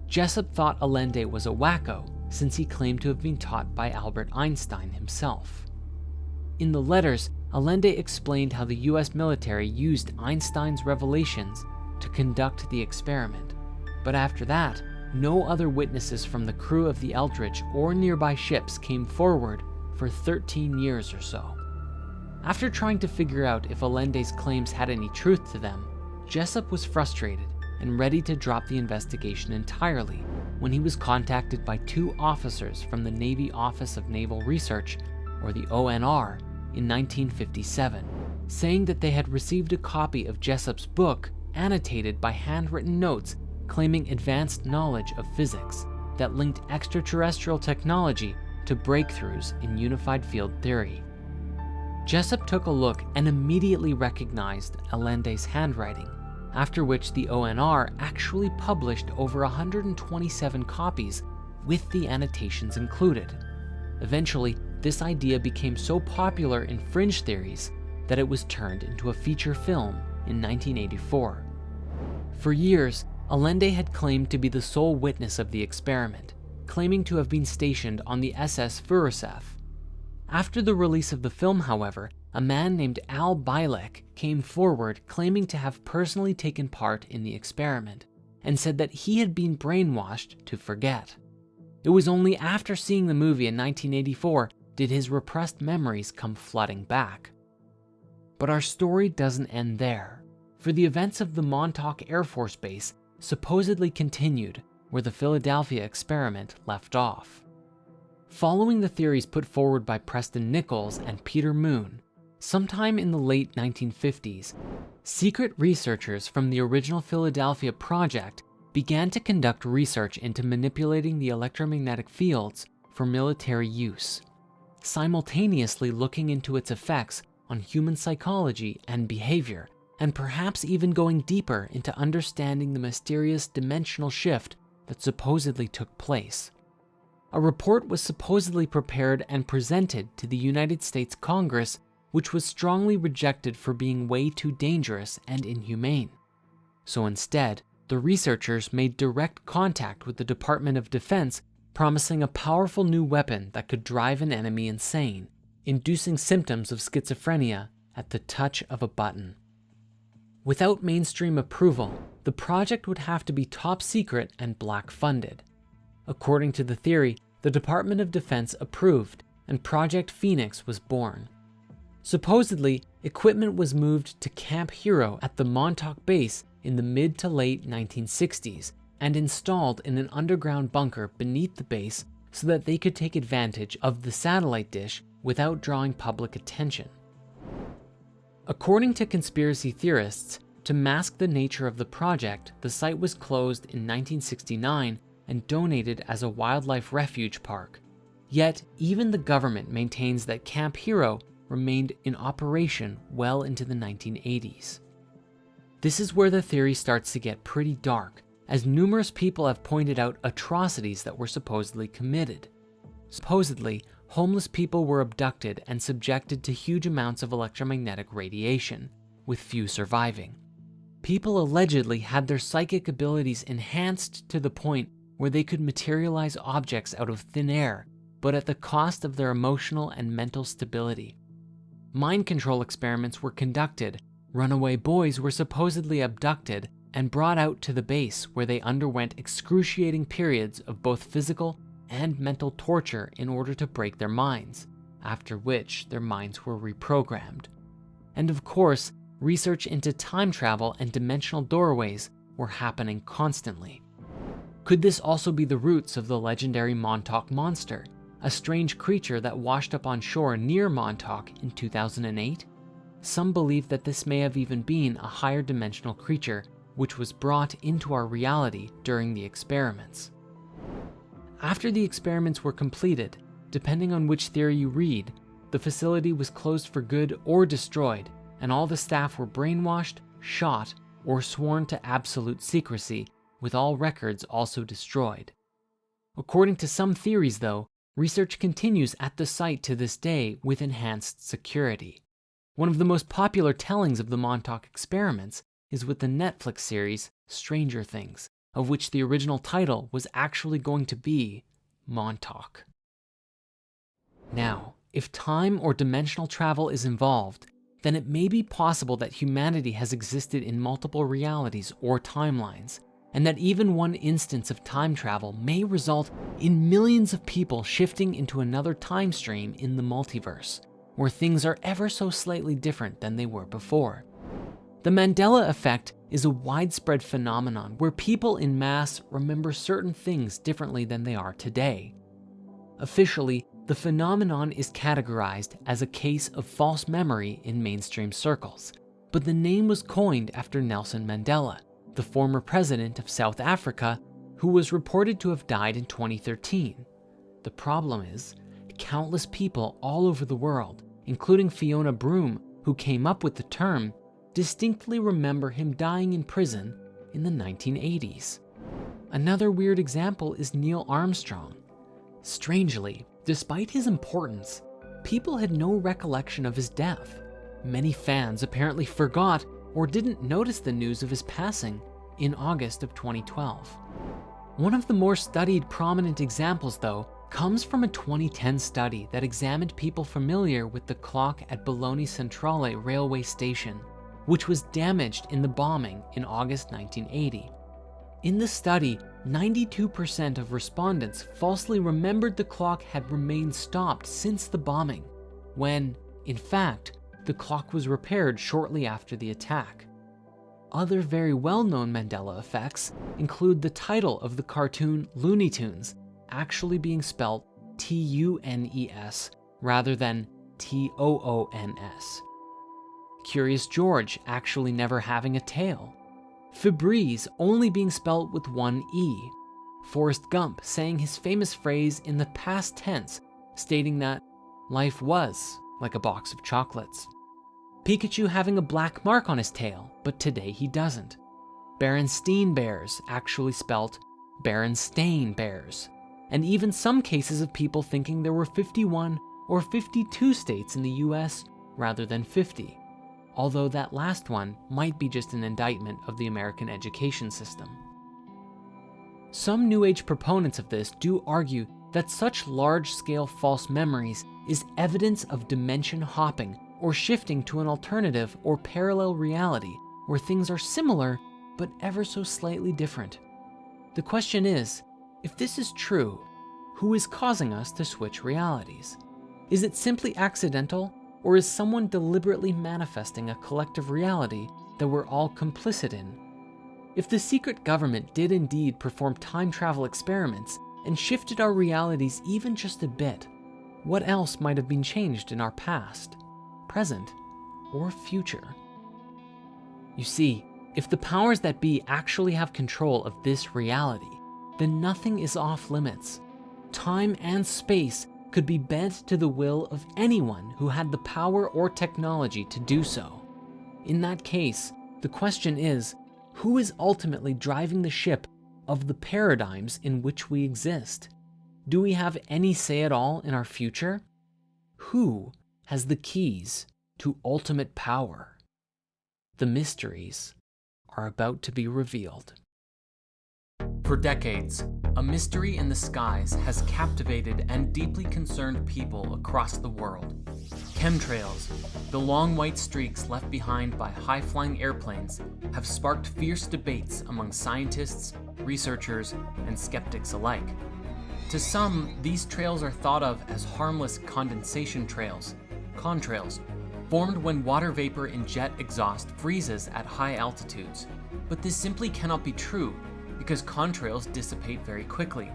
Jessup thought Allende was a wacko, since he claimed to have been taught by Albert Einstein himself. In the letters, Allende explained how the US military used Einstein's revelations to conduct the experiment, but after that, no other witnesses from the crew of the Eldridge or nearby ships came forward for 13 years or so. After trying to figure out if Allende's claims had any truth to them, Jessup was frustrated and ready to drop the investigation entirely when he was contacted by 2 officers from the Navy Office of Naval Research, or the ONR, in 1957, saying that they had received a copy of Jessup's book annotated by handwritten notes claiming advanced knowledge of physics that linked extraterrestrial technology to breakthroughs in unified field theory. Jessup took a look and immediately recognized Allende's handwriting, after which the ONR actually published over 127 copies with the annotations included. Eventually, this idea became so popular in fringe theories that it was turned into a feature film in 1984. For years, Allende had claimed to be the sole witness of the experiment, claiming to have been stationed on the SS Furuseth. After the release of the film, however, a man named Al Bielek came forward claiming to have personally taken part in the experiment, and said that he had been brainwashed to forget. It was only after seeing the movie in 1984 did his repressed memories come flooding back. But our story doesn't end there. for the events of the Montauk Air Force Base supposedly continued where the Philadelphia experiment left off. Following the theories put forward by Preston Nichols and Peter Moon, sometime in the late 1950s, secret researchers from the original Philadelphia project began to conduct research into manipulating the electromagnetic fields for military use, simultaneously looking into its effects on human psychology and behavior, and perhaps even going deeper into understanding the mysterious dimensional shift that supposedly took place. A report was supposedly prepared and presented to the United States Congress, which was strongly rejected for being way too dangerous and inhumane. So instead, the researchers made direct contact with the Department of Defense, promising a powerful new weapon that could drive an enemy insane, inducing symptoms of schizophrenia at the touch of a button. Without mainstream approval, the project would have to be top secret and black funded. According to the theory, the Department of Defense approved, and Project Phoenix was born. Supposedly, equipment was moved to Camp Hero at the Montauk base in the mid to late 1960s and installed in an underground bunker beneath the base so that they could take advantage of the satellite dish without drawing public attention. According to conspiracy theorists, to mask the nature of the project, the site was closed in 1969 and donated as a wildlife refuge park. Yet, even the government maintains that Camp Hero remained in operation well into the 1980s. This is where the theory starts to get pretty dark, as numerous people have pointed out atrocities that were supposedly committed. Supposedly, homeless people were abducted and subjected to huge amounts of electromagnetic radiation, with few surviving. People allegedly had their psychic abilities enhanced to the point where they could materialize objects out of thin air, but at the cost of their emotional and mental stability. Mind control experiments were conducted, runaway boys were supposedly abducted and brought out to the base where they underwent excruciating periods of both physical and mental torture in order to break their minds, after which their minds were reprogrammed. And of course, research into time travel and dimensional doorways were happening constantly. Could this also be the roots of the legendary Montauk Monster, a strange creature that washed up on shore near Montauk in 2008? Some believe that this may have even been a higher dimensional creature which was brought into our reality during the experiments. After the experiments were completed, depending on which theory you read, the facility was closed for good or destroyed, and all the staff were brainwashed, shot, or sworn to absolute secrecy, with all records also destroyed. According to some theories, though, research continues at the site to this day with enhanced security. One of the most popular tellings of the Montauk experiments is with the Netflix series Stranger Things, of which the original title was actually going to be Montauk. Now, if time or dimensional travel is involved, then it may be possible that humanity has existed in multiple realities or timelines, and that even one instance of time travel may result in millions of people shifting into another time stream in the multiverse, where things are ever so slightly different than they were before. The Mandela effect is a widespread phenomenon where people in mass remember certain things differently than they are today. Officially, the phenomenon is categorized as a case of false memory in mainstream circles, but the name was coined after Nelson Mandela, the former president of South Africa, who was reported to have died in 2013. The problem is, countless people all over the world, including Fiona Broome, who came up with the term, distinctly remember him dying in prison in the 1980s. Another weird example is Neil Armstrong. Strangely, despite his importance, people had no recollection of his death. Many fans apparently forgot or didn't notice the news of his passing in August of 2012. One of the more studied prominent examples, though, comes from a 2010 study that examined people familiar with the clock at Bologna Centrale railway station, which was damaged in the bombing in August 1980. In the study, 92% of respondents falsely remembered the clock had remained stopped since the bombing, when, in fact, the clock was repaired shortly after the attack. Other very well-known Mandela effects include the title of the cartoon Looney Tunes actually being spelled Tunes rather than Toons. Curious George actually never having a tail. Febreze only being spelled with one E. Forrest Gump saying his famous phrase in the past tense, stating that life was like a box of chocolates. Pikachu having a black mark on his tail, but today he doesn't. Berenstain Bears actually spelt Berenstain Bears. And even some cases of people thinking there were 51 or 52 states in the US rather than 50, although that last one might be just an indictment of the American education system. Some New Age proponents of this do argue that such large-scale false memories is evidence of dimension hopping or shifting to an alternative or parallel reality where things are similar but ever so slightly different. The question is, if this is true, who is causing us to switch realities? Is it simply accidental, or is someone deliberately manifesting a collective reality that we're all complicit in? If the secret government did indeed perform time travel experiments and shifted our realities even just a bit, what else might have been changed in our past, present, or future? You see, if the powers that be actually have control of this reality, then nothing is off limits. Time and space could be bent to the will of anyone who had the power or technology to do so. In that case, the question is, who is ultimately driving the ship of the paradigms in which we exist? Do we have any say at all in our future? Who has the keys to ultimate power? The mysteries are about to be revealed. For decades, a mystery in the skies has captivated and deeply concerned people across the world. Chemtrails, the long white streaks left behind by high-flying airplanes, have sparked fierce debates among scientists, researchers, and skeptics alike. To some, these trails are thought of as harmless condensation trails, contrails, formed when water vapor in jet exhaust freezes at high altitudes. But this simply cannot be true, because contrails dissipate very quickly,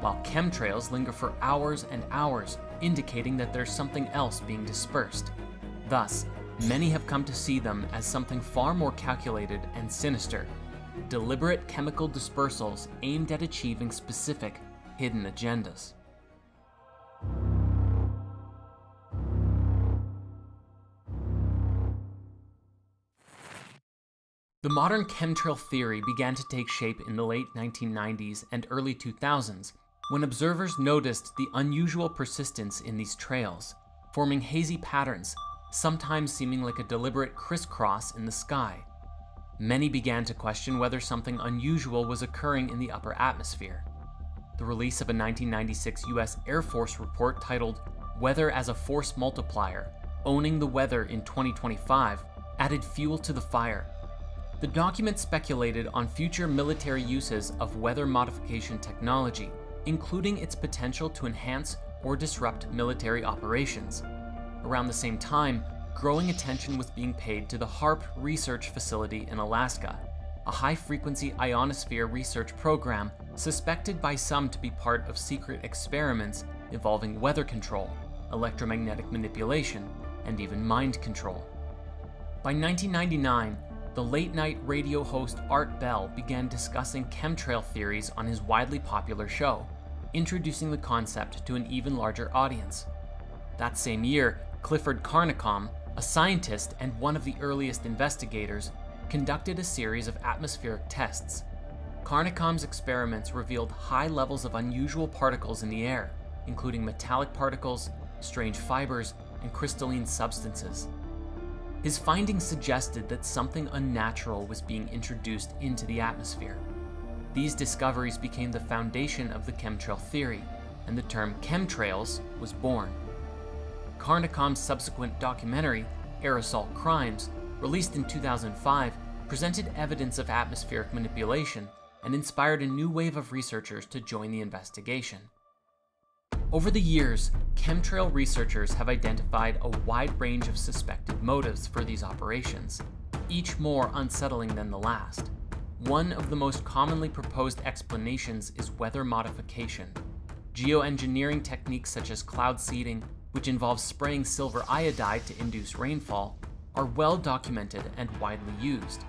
while chemtrails linger for hours and hours, indicating that there's something else being dispersed. Thus, many have come to see them as something far more calculated and sinister, deliberate chemical dispersals aimed at achieving specific, hidden agendas. The modern chemtrail theory began to take shape in the late 1990s and early 2000s, when observers noticed the unusual persistence in these trails, forming hazy patterns, sometimes seeming like a deliberate crisscross in the sky. Many began to question whether something unusual was occurring in the upper atmosphere. The release of a 1996 US Air Force report titled "Weather as a Force Multiplier: Owning the Weather in 2025" added fuel to the fire. The document speculated on future military uses of weather modification technology, including its potential to enhance or disrupt military operations. Around the same time, growing attention was being paid to the HAARP research facility in Alaska, a high-frequency ionosphere research program suspected by some to be part of secret experiments involving weather control, electromagnetic manipulation, and even mind control. By 1999, the late-night radio host Art Bell began discussing chemtrail theories on his widely popular show, introducing the concept to an even larger audience. That same year, Clifford Carnicom, a scientist and one of the earliest investigators, conducted a series of atmospheric tests. Carnicom's experiments revealed high levels of unusual particles in the air, including metallic particles, strange fibers, and crystalline substances. His findings suggested that something unnatural was being introduced into the atmosphere. These discoveries became the foundation of the chemtrail theory, and the term chemtrails was born. Carnicom's subsequent documentary, Aerosol Crimes, released in 2005, presented evidence of atmospheric manipulation and inspired a new wave of researchers to join the investigation. Over the years, chemtrail researchers have identified a wide range of suspected motives for these operations, each more unsettling than the last. One of the most commonly proposed explanations is weather modification. Geoengineering techniques such as cloud seeding, which involves spraying silver iodide to induce rainfall, are well documented and widely used.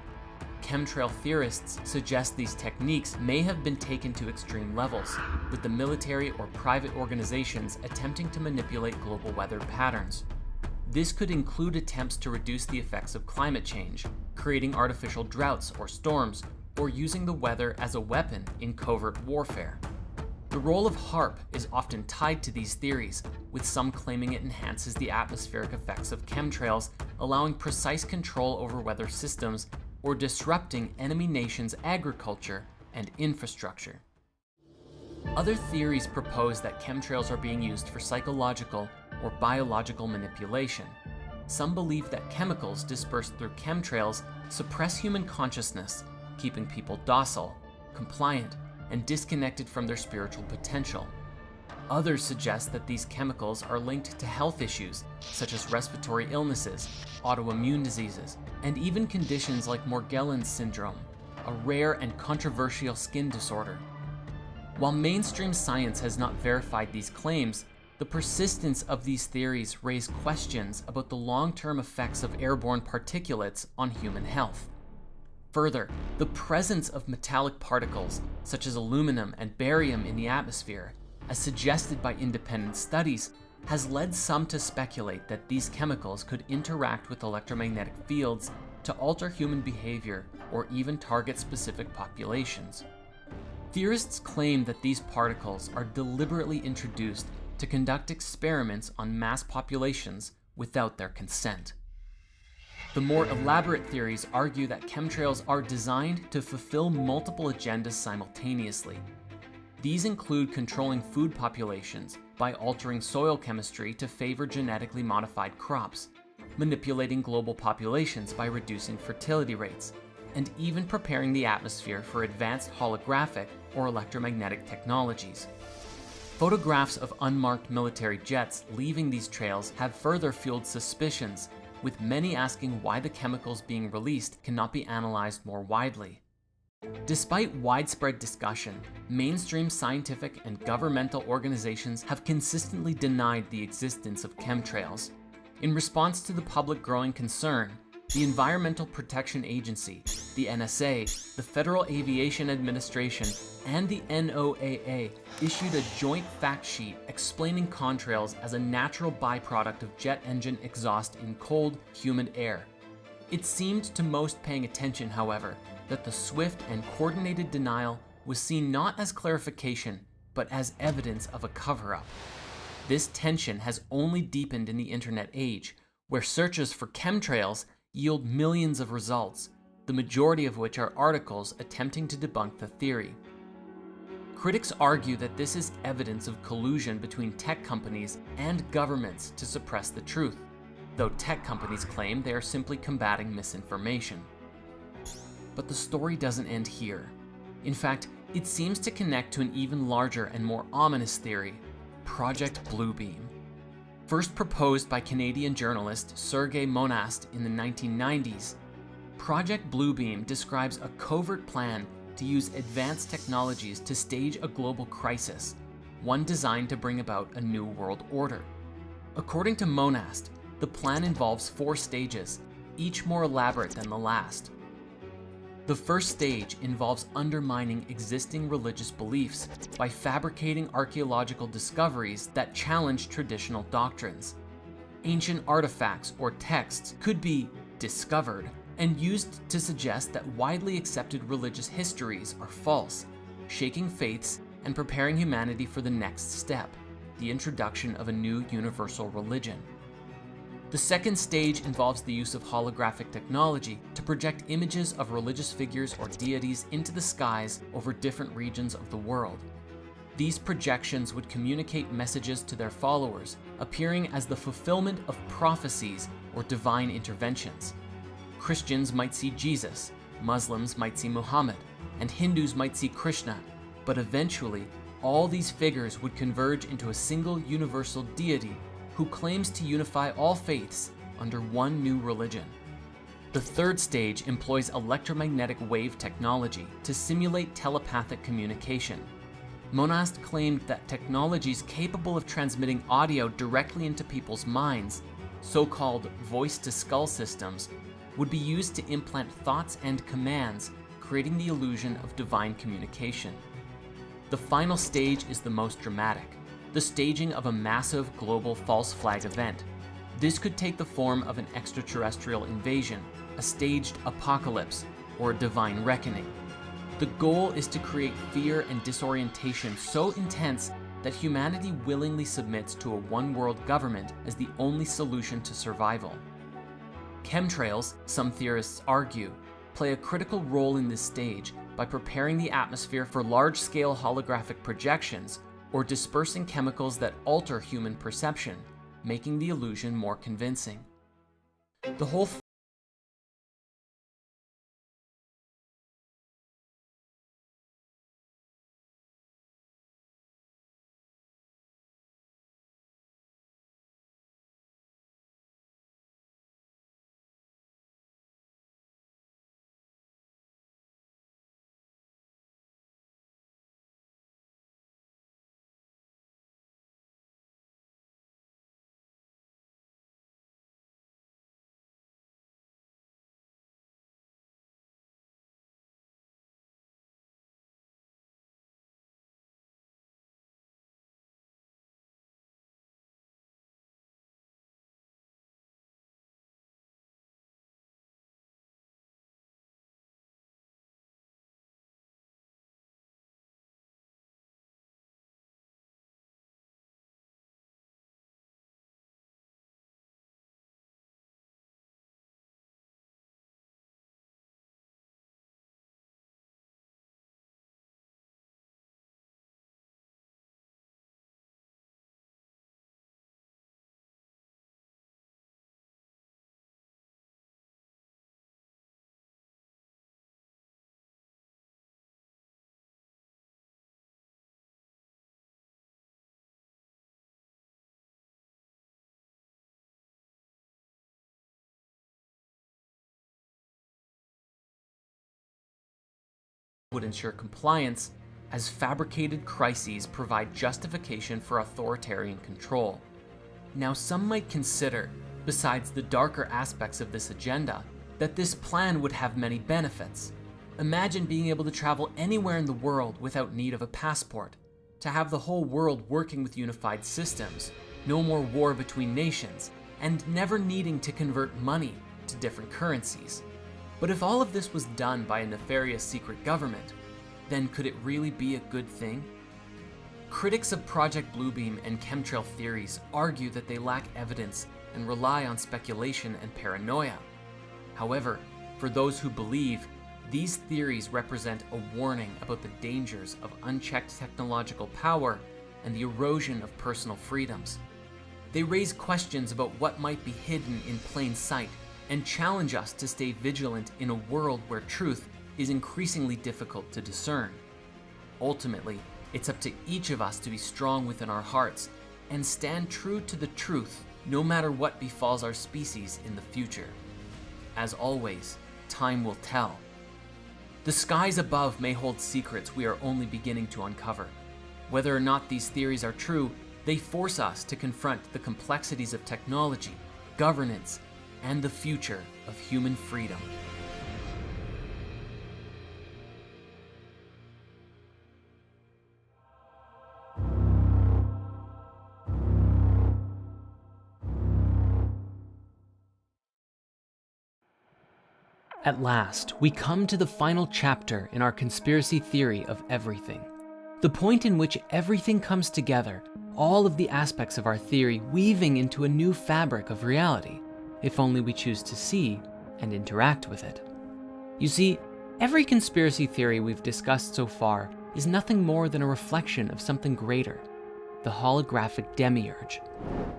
Chemtrail theorists suggest these techniques may have been taken to extreme levels, with the military or private organizations attempting to manipulate global weather patterns. This could include attempts to reduce the effects of climate change, creating artificial droughts or storms, or using the weather as a weapon in covert warfare. The role of HAARP is often tied to these theories, with some claiming it enhances the atmospheric effects of chemtrails, allowing precise control over weather systems or disrupting enemy nations' agriculture and infrastructure. Other theories propose that chemtrails are being used for psychological or biological manipulation. Some believe that chemicals dispersed through chemtrails suppress human consciousness, keeping people docile, compliant, and disconnected from their spiritual potential. Others suggest that these chemicals are linked to health issues such as respiratory illnesses, autoimmune diseases, and even conditions like Morgellons syndrome, a rare and controversial skin disorder. While mainstream science has not verified these claims, the persistence of these theories raise questions about the long-term effects of airborne particulates on human health. Further, the presence of metallic particles, such as aluminum and barium in the atmosphere, as suggested by independent studies, has led some to speculate that these chemicals could interact with electromagnetic fields to alter human behavior or even target specific populations. Theorists claim that these particles are deliberately introduced to conduct experiments on mass populations without their consent. The more elaborate theories argue that chemtrails are designed to fulfill multiple agendas simultaneously. These include controlling food populations by altering soil chemistry to favor genetically modified crops, manipulating global populations by reducing fertility rates, and even preparing the atmosphere for advanced holographic or electromagnetic technologies. Photographs of unmarked military jets leaving these trails have further fueled suspicions, with many asking why the chemicals being released cannot be analyzed more widely. Despite widespread discussion, mainstream scientific and governmental organizations have consistently denied the existence of chemtrails. In response to the public growing concern, the Environmental Protection Agency, the NSA, the Federal Aviation Administration, and the NOAA issued a joint fact sheet explaining contrails as a natural byproduct of jet engine exhaust in cold, humid air. It seemed to most paying attention, however, that the swift and coordinated denial was seen not as clarification, but as evidence of a cover-up. This tension has only deepened in the internet age, where searches for chemtrails yield millions of results, the majority of which are articles attempting to debunk the theory. Critics argue that this is evidence of collusion between tech companies and governments to suppress the truth, though tech companies claim they are simply combating misinformation. But the story doesn't end here. In fact, it seems to connect to an even larger and more ominous theory, Project Bluebeam. First proposed by Canadian journalist Sergei Monast in the 1990s, Project Bluebeam describes a covert plan to use advanced technologies to stage a global crisis, one designed to bring about a new world order. According to Monast, the plan involves 4 stages, each more elaborate than the last. The first stage involves undermining existing religious beliefs by fabricating archaeological discoveries that challenge traditional doctrines. Ancient artifacts or texts could be discovered and used to suggest that widely accepted religious histories are false, shaking faiths and preparing humanity for the next step, the introduction of a new universal religion. The second stage involves the use of holographic technology to project images of religious figures or deities into the skies over different regions of the world. These projections would communicate messages to their followers, appearing as the fulfillment of prophecies or divine interventions. Christians might see Jesus, Muslims might see Muhammad, and Hindus might see Krishna, but eventually, all these figures would converge into a single universal deity who claims to unify all faiths under one new religion. The third stage employs electromagnetic wave technology to simulate telepathic communication. Monast claimed that technologies capable of transmitting audio directly into people's minds, so-called voice-to-skull systems, would be used to implant thoughts and commands, creating the illusion of divine communication. The final stage is the most dramatic, the staging of a massive global false flag event. This could take the form of an extraterrestrial invasion, a staged apocalypse, or a divine reckoning. The goal is to create fear and disorientation so intense that humanity willingly submits to a one-world government as the only solution to survival. Chemtrails, some theorists argue, play a critical role in this stage by preparing the atmosphere for large-scale holographic projections or dispersing chemicals that alter human perception, making the illusion more convincing. The whole would ensure compliance, as fabricated crises provide justification for authoritarian control. Now, some might consider, besides the darker aspects of this agenda, that this plan would have many benefits. Imagine being able to travel anywhere in the world without need of a passport, to have the whole world working with unified systems, no more war between nations, and never needing to convert money to different currencies. But if all of this was done by a nefarious secret government, then could it really be a good thing? Critics of Project Bluebeam and chemtrail theories argue that they lack evidence and rely on speculation and paranoia. However, for those who believe, these theories represent a warning about the dangers of unchecked technological power and the erosion of personal freedoms. They raise questions about what might be hidden in plain sight and challenge us to stay vigilant in a world where truth is increasingly difficult to discern. Ultimately, it's up to each of us to be strong within our hearts and stand true to the truth, no matter what befalls our species in the future. As always, time will tell. The skies above may hold secrets we are only beginning to uncover. Whether or not these theories are true, they force us to confront the complexities of technology, governance, and the future of human freedom. At last, we come to the final chapter in our conspiracy theory of everything. The point in which everything comes together, all of the aspects of our theory weaving into a new fabric of reality, if only we choose to see and interact with it. You see, every conspiracy theory we've discussed so far is nothing more than a reflection of something greater, the holographic demiurge.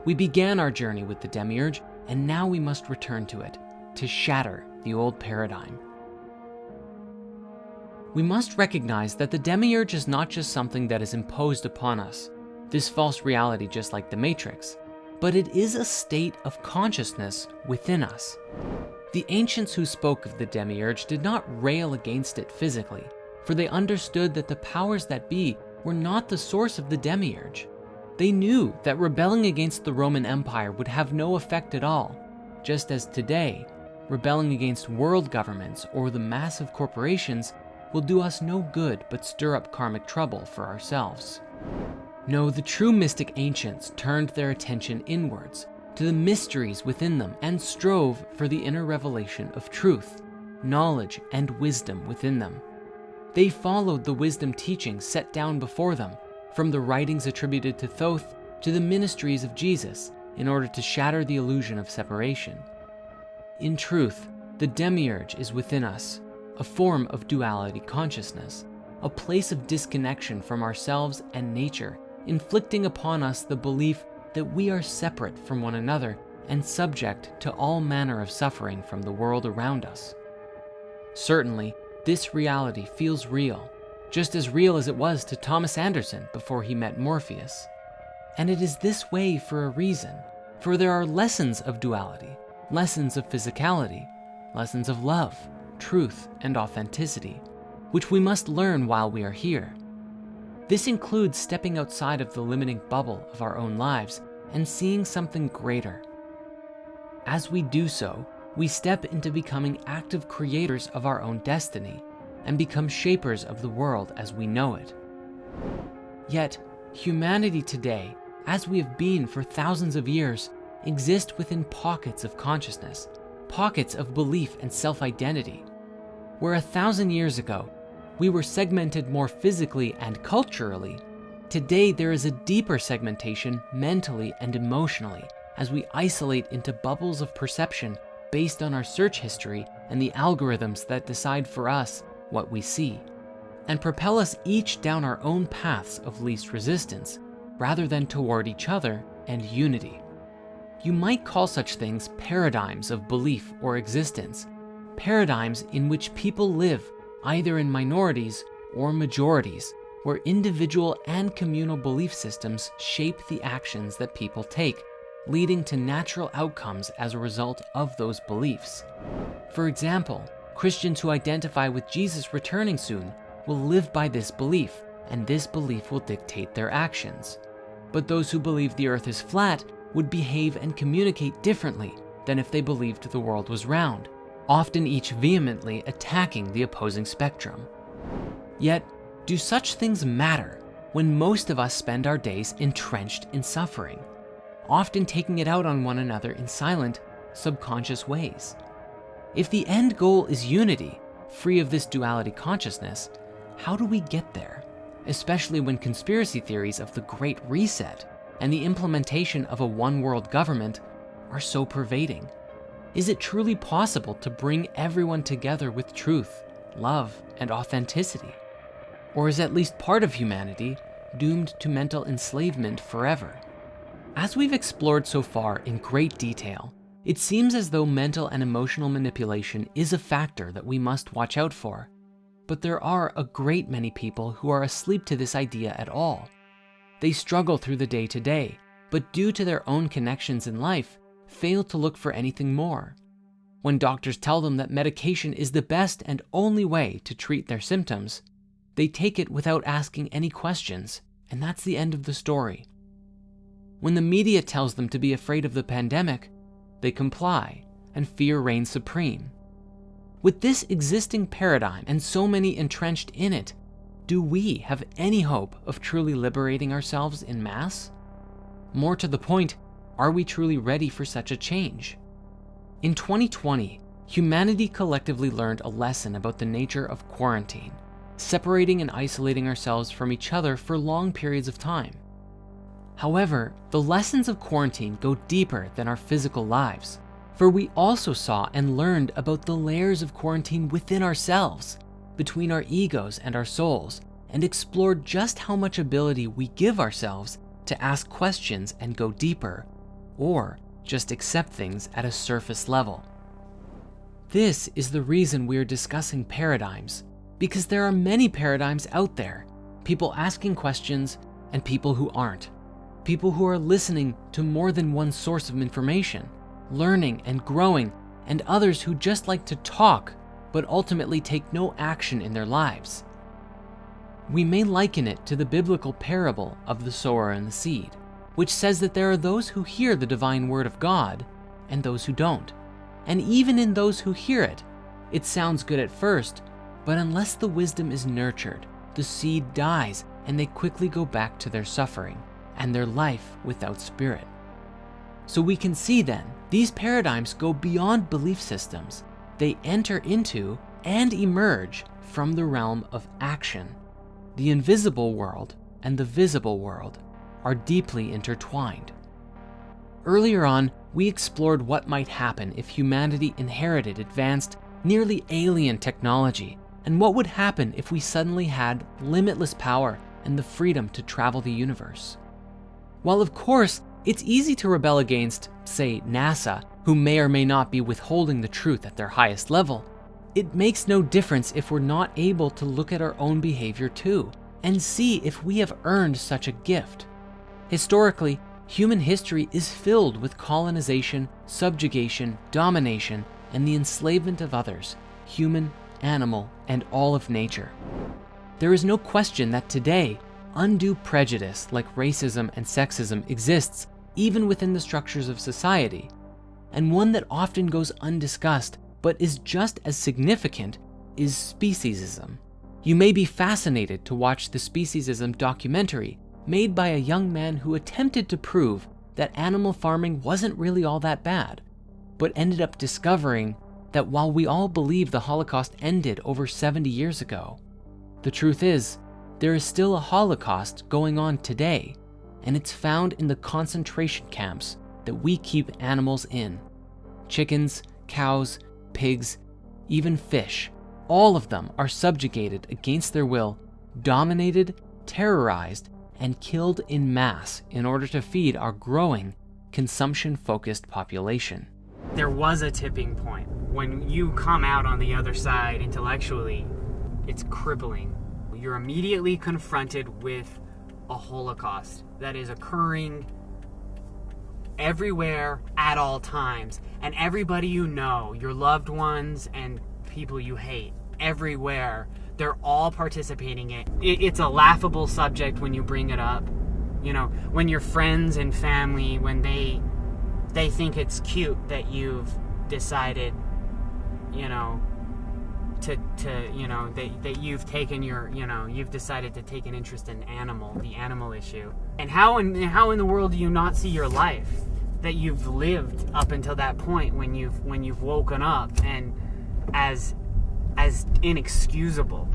We began our journey with the demiurge, and now we must return to it, to shatter the old paradigm. We must recognize that the demiurge is not just something that is imposed upon us, this false reality just like the Matrix, but it is a state of consciousness within us. The ancients who spoke of the demiurge did not rail against it physically, for they understood that the powers that be were not the source of the demiurge. They knew that rebelling against the Roman Empire would have no effect at all, just as today, rebelling against world governments or the massive corporations will do us no good but stir up karmic trouble for ourselves. No, the true mystic ancients turned their attention inwards to the mysteries within them and strove for the inner revelation of truth, knowledge, and wisdom within them. They followed the wisdom teachings set down before them, from the writings attributed to Thoth to the ministries of Jesus, in order to shatter the illusion of separation. In truth, the demiurge is within us, a form of duality consciousness, a place of disconnection from ourselves and nature, inflicting upon us the belief that we are separate from one another and subject to all manner of suffering from the world around us. Certainly, this reality feels real, just as real as it was to Thomas Anderson before he met Morpheus. And it is this way for a reason, for there are lessons of duality, lessons of physicality, lessons of love, truth, and authenticity, which we must learn while we are here. This includes stepping outside of the limiting bubble of our own lives and seeing something greater. As we do so, we step into becoming active creators of our own destiny and become shapers of the world as we know it. Yet, humanity today, as we have been for thousands of years, exist within pockets of consciousness, pockets of belief and self-identity. Where 1,000 years ago, we were segmented more physically and culturally, today there is a deeper segmentation mentally and emotionally as we isolate into bubbles of perception based on our search history and the algorithms that decide for us what we see, and propel us each down our own paths of least resistance, rather than toward each other and unity. You might call such things paradigms of belief or existence, paradigms in which people live either in minorities or majorities, where individual and communal belief systems shape the actions that people take, leading to natural outcomes as a result of those beliefs. For example, Christians who identify with Jesus returning soon will live by this belief, and this belief will dictate their actions. But those who believe the earth is flat would behave and communicate differently than if they believed the world was round, often each vehemently attacking the opposing spectrum. Yet, do such things matter when most of us spend our days entrenched in suffering, often taking it out on one another in silent, subconscious ways? If the end goal is unity, free of this duality consciousness, how do we get there? Especially when conspiracy theories of the Great Reset and the implementation of a one-world government are so pervading. Is it truly possible to bring everyone together with truth, love, and authenticity? Or is at least part of humanity doomed to mental enslavement forever? As we've explored so far in great detail, it seems as though mental and emotional manipulation is a factor that we must watch out for. But there are a great many people who are asleep to this idea at all. They struggle through the day-to-day, but due to their own connections in life, fail to look for anything more. When doctors tell them that medication is the best and only way to treat their symptoms, they take it without asking any questions, and that's the end of the story. When the media tells them to be afraid of the pandemic, they comply, and fear reigns supreme. With this existing paradigm and so many entrenched in it, do we have any hope of truly liberating ourselves in mass? More to the point, are we truly ready for such a change? In 2020, humanity collectively learned a lesson about the nature of quarantine, separating and isolating ourselves from each other for long periods of time. However, the lessons of quarantine go deeper than our physical lives, for we also saw and learned about the layers of quarantine within ourselves, between our egos and our souls, and explored just how much ability we give ourselves to ask questions and go deeper, or just accept things at a surface level. This is the reason we're discussing paradigms, because there are many paradigms out there, people asking questions and people who aren't, people who are listening to more than one source of information, learning and growing and others who just like to talk but ultimately take no action in their lives. We may liken it to the biblical parable of the sower and the seed, which says that there are those who hear the divine word of God and those who don't. And even in those who hear it, it sounds good at first, but unless the wisdom is nurtured, the seed dies and they quickly go back to their suffering and their life without spirit. So we can see then, these paradigms go beyond belief systems. They enter into and emerge from the realm of action. The invisible world and the visible world are deeply intertwined. Earlier on, we explored what might happen if humanity inherited advanced, nearly alien technology, and what would happen if we suddenly had limitless power and the freedom to travel the universe. While of course, it's easy to rebel against, say, NASA, who may or may not be withholding the truth at their highest level, it makes no difference if we're not able to look at our own behavior too, and see if we have earned such a gift. Historically, human history is filled with colonization, subjugation, domination, and the enslavement of others, human, animal, and all of nature. There is no question that today, undue prejudice like racism and sexism exists even within the structures of society, and one that often goes undiscussed but is just as significant is speciesism. You may be fascinated to watch the Speciesism documentary made by a young man who attempted to prove that animal farming wasn't really all that bad, but ended up discovering that while we all believe the Holocaust ended over 70 years ago, the truth is, there is still a Holocaust going on today, and it's found in the concentration camps that we keep animals in. Chickens, cows, pigs, even fish, all of them are subjugated against their will, dominated, terrorized, and killed in mass in order to feed our growing, consumption-focused population. There was a tipping point. When you come out on the other side intellectually, it's crippling. You're immediately confronted with a Holocaust that is occurring everywhere at all times. And everybody you know, your loved ones and people you hate, everywhere, they're all participating in it. It's a laughable subject when you bring it up. You know, when your friends and family, when they think it's cute that you've decided, you know, that you've taken you've decided to take an interest in the animal issue. And how in the world do you not see your life that you've lived up until that point when you've woken up and as inexcusable?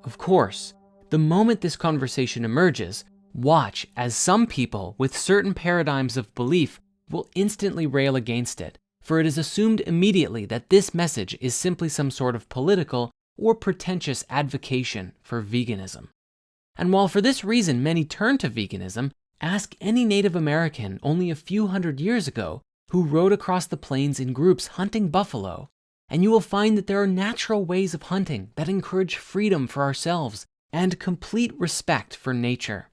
Of course, the moment this conversation emerges, watch as some people with certain paradigms of belief will instantly rail against it, for it is assumed immediately that this message is simply some sort of political or pretentious advocacy for veganism. And while for this reason many turn to veganism, ask any Native American only a few hundred years ago who rode across the plains in groups hunting buffalo, and you will find that there are natural ways of hunting that encourage freedom for ourselves and complete respect for nature.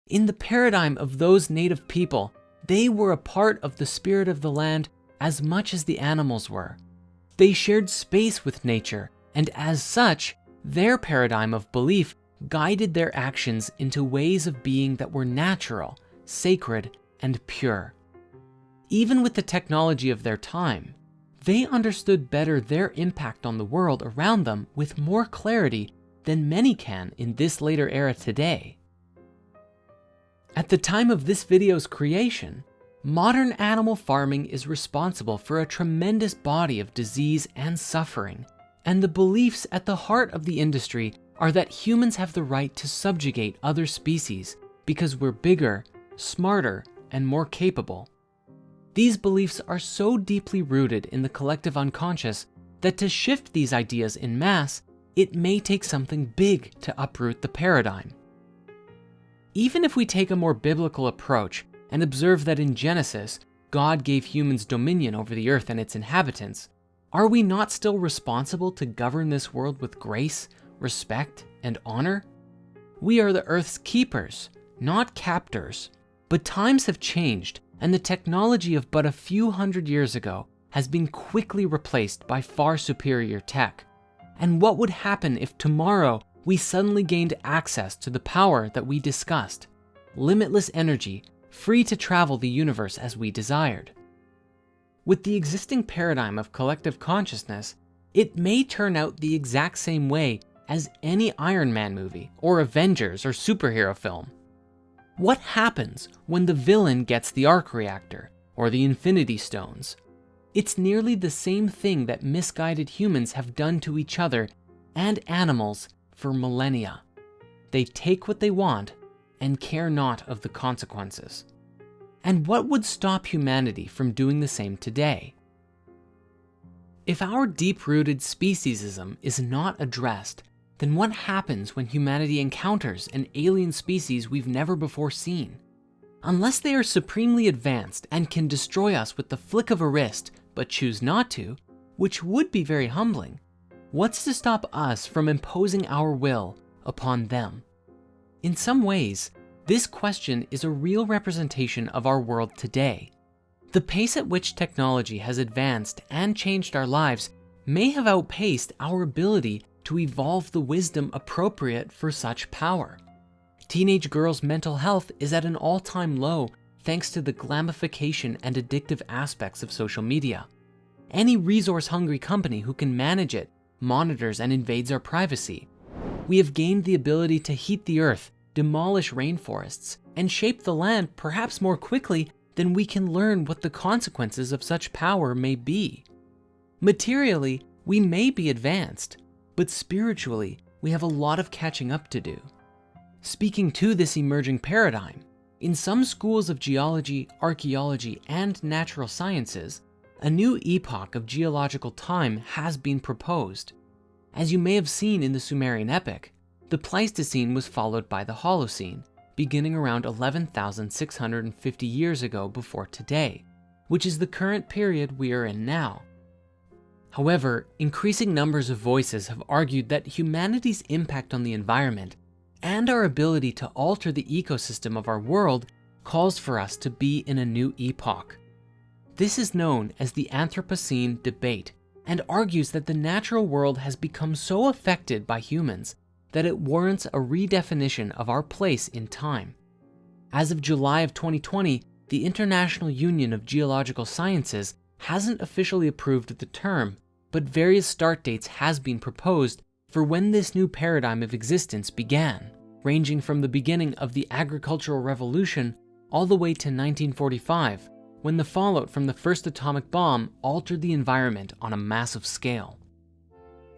In the paradigm of those native people, they were a part of the spirit of the land as much as the animals were. They shared space with nature, and as such, their paradigm of belief guided their actions into ways of being that were natural, sacred, and pure. Even with the technology of their time, they understood better their impact on the world around them with more clarity than many can in this later era today. At the time of this video's creation, modern animal farming is responsible for a tremendous body of disease and suffering, and the beliefs at the heart of the industry are that humans have the right to subjugate other species because we're bigger, smarter, and more capable. These beliefs are so deeply rooted in the collective unconscious that to shift these ideas in mass, it may take something big to uproot the paradigm. Even if we take a more biblical approach and observe that in Genesis, God gave humans dominion over the earth and its inhabitants, are we not still responsible to govern this world with grace, respect, and honor? We are the earth's keepers, not captors. But times have changed, and the technology of but a few hundred years ago has been quickly replaced by far superior tech. And what would happen if tomorrow we suddenly gained access to the power that we discussed? Limitless energy, free to travel the universe as we desired. With the existing paradigm of collective consciousness, it may turn out the exact same way as any Iron Man movie or Avengers or superhero film. What happens when the villain gets the arc reactor or the Infinity Stones? It's nearly the same thing that misguided humans have done to each other and animals for millennia. They take what they want and care not of the consequences. And what would stop humanity from doing the same today? If our deep-rooted speciesism is not addressed, then what happens when humanity encounters an alien species we've never before seen? Unless they are supremely advanced and can destroy us with the flick of a wrist, but choose not to, which would be very humbling, what's to stop us from imposing our will upon them? In some ways, this question is a real representation of our world today. The pace at which technology has advanced and changed our lives may have outpaced our ability to evolve the wisdom appropriate for such power. Teenage girls' mental health is at an all-time low thanks to the glamification and addictive aspects of social media. Any resource-hungry company who can manage it monitors and invades our privacy. We have gained the ability to heat the earth, demolish rainforests, and shape the land perhaps more quickly than we can learn what the consequences of such power may be. Materially, we may be advanced, but spiritually, we have a lot of catching up to do. Speaking to this emerging paradigm, in some schools of geology, archaeology, and natural sciences, a new epoch of geological time has been proposed. As you may have seen in the Sumerian epic, the Pleistocene was followed by the Holocene, beginning around 11,650 years ago before today, which is the current period we are in now. However, increasing numbers of voices have argued that humanity's impact on the environment and our ability to alter the ecosystem of our world calls for us to be in a new epoch. This is known as the Anthropocene debate and argues that the natural world has become so affected by humans that it warrants a redefinition of our place in time. As of July of 2020, the International Union of Geological Sciences hasn't officially approved the term, but various start dates has been proposed for when this new paradigm of existence began, ranging from the beginning of the agricultural revolution all the way to 1945, when the fallout from the first atomic bomb altered the environment on a massive scale.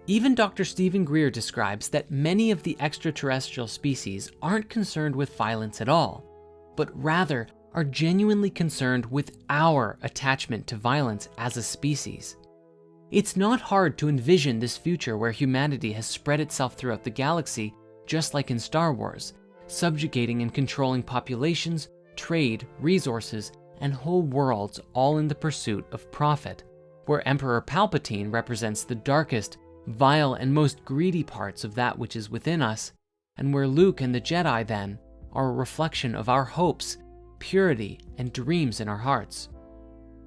Even Dr. Stephen Greer describes that many of the extraterrestrial species aren't concerned with violence at all, but rather are genuinely concerned with our attachment to violence as a species. It's not hard to envision this future where humanity has spread itself throughout the galaxy, just like in Star Wars, subjugating and controlling populations, trade, resources, and whole worlds, all in the pursuit of profit, where Emperor Palpatine represents the darkest, vile, and most greedy parts of that which is within us, and where Luke and the Jedi then are a reflection of our hopes, purity, and dreams in our hearts.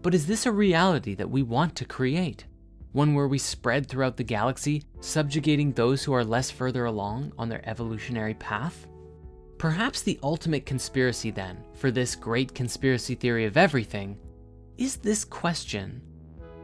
But is this a reality that we want to create? One where we spread throughout the galaxy, subjugating those who are less further along on their evolutionary path? Perhaps the ultimate conspiracy then, for this great conspiracy theory of everything, is this question: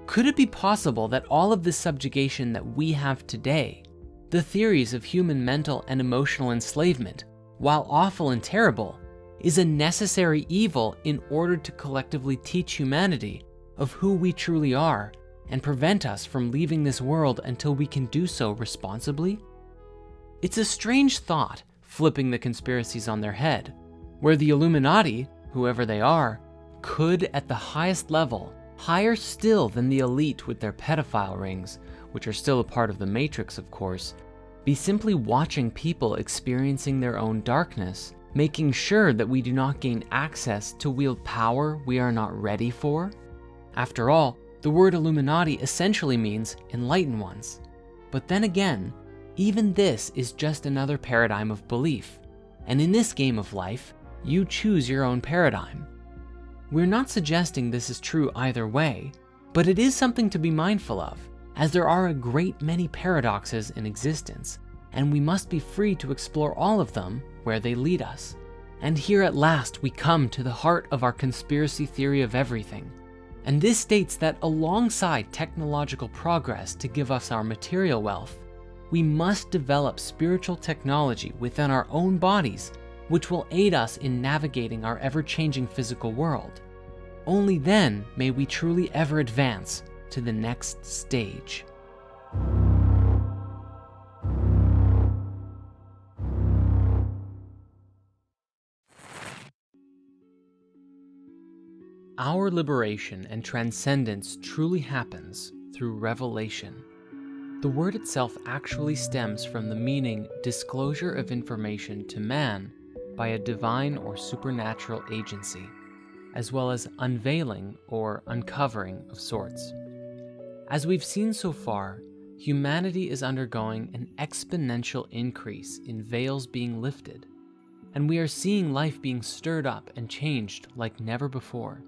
could it be possible that all of this subjugation that we have today, the theories of human mental and emotional enslavement, while awful and terrible, is a necessary evil in order to collectively teach humanity of who we truly are and prevent us from leaving this world until we can do so responsibly? It's a strange thought, flipping the conspiracies on their head, where the Illuminati, whoever they are, could at the highest level, higher still than the elite with their pedophile rings, which are still a part of the Matrix of course, be simply watching people experiencing their own darkness, making sure that we do not gain access to wield power we are not ready for? After all, the word Illuminati essentially means enlightened ones. But then again, even this is just another paradigm of belief, and in this game of life, you choose your own paradigm. We're not suggesting this is true either way, But it is something to be mindful of, as there are a great many paradoxes in existence, and we must be free to explore all of them where they lead us. And here at last we come to the heart of our conspiracy theory of everything. And this states that alongside technological progress to give us our material wealth, we must develop spiritual technology within our own bodies, which will aid us in navigating our ever-changing physical world. Only then may we truly ever advance to the next stage. Our liberation and transcendence truly happens through revelation. The word itself actually stems from the meaning disclosure of information to man by a divine or supernatural agency, as well as unveiling or uncovering of sorts. As we've seen so far, humanity is undergoing an exponential increase in veils being lifted, and we are seeing life being stirred up and changed like never before.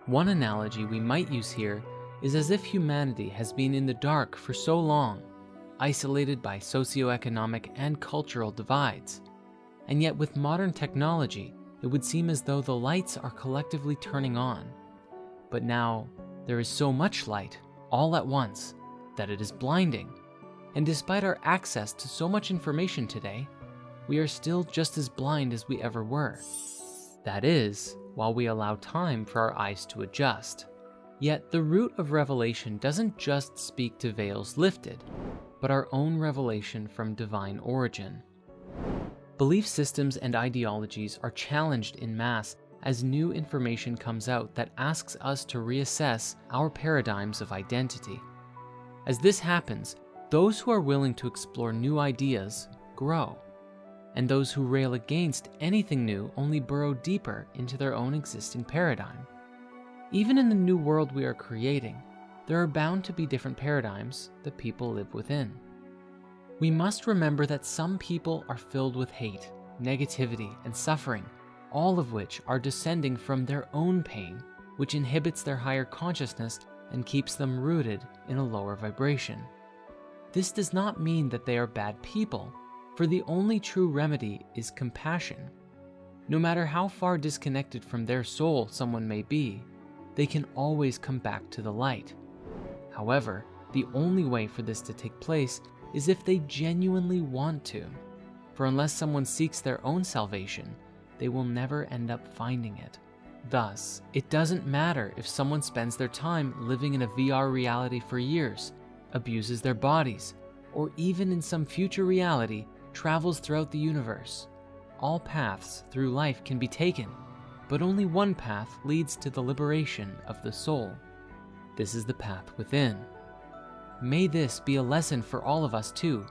One analogy we might use here is as if humanity has been in the dark for so long, isolated by socioeconomic and cultural divides. And yet with modern technology, it would seem as though the lights are collectively turning on. But now, there is so much light, all at once, that it is blinding. And despite our access to so much information today, we are still just as blind as we ever were. That is, while we allow time for our eyes to adjust. Yet the root of revelation doesn't just speak to veils lifted, but our own revelation from divine origin. Belief systems and ideologies are challenged in mass as new information comes out that asks us to reassess our paradigms of identity. As this happens, those who are willing to explore new ideas grow, and those who rail against anything new only burrow deeper into their own existing paradigm. Even in the new world we are creating, there are bound to be different paradigms that people live within. We must remember that some people are filled with hate, negativity, and suffering, all of which are descending from their own pain, which inhibits their higher consciousness and keeps them rooted in a lower vibration. This does not mean that they are bad people, for the only true remedy is compassion. No matter how far disconnected from their soul someone may be, they can always come back to the light. However, the only way for this to take place is if they genuinely want to, for unless someone seeks their own salvation, they will never end up finding it. Thus, it doesn't matter if someone spends their time living in a VR reality for years, abuses their bodies, or even in some future reality travels throughout the universe. All paths through life can be taken, but only one path leads to the liberation of the soul. This is the path within. May this be a lesson for all of us too,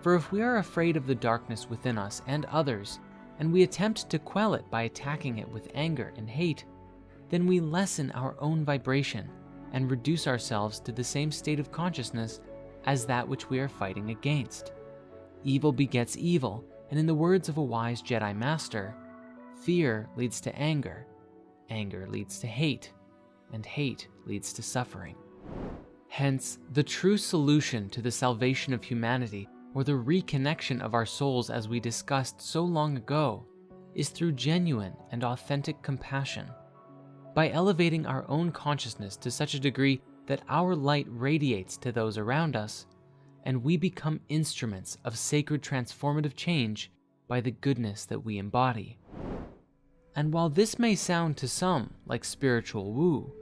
for if we are afraid of the darkness within us and others, and we attempt to quell it by attacking it with anger and hate, then we lessen our own vibration and reduce ourselves to the same state of consciousness as that which we are fighting against. Evil begets evil, and in the words of a wise Jedi Master, fear leads to anger, anger leads to hate, and hate leads to suffering. Hence, the true solution to the salvation of humanity, or the reconnection of our souls as we discussed so long ago, is through genuine and authentic compassion. By elevating our own consciousness to such a degree that our light radiates to those around us, and we become instruments of sacred transformative change by the goodness that we embody. And while this may sound to some like spiritual woo,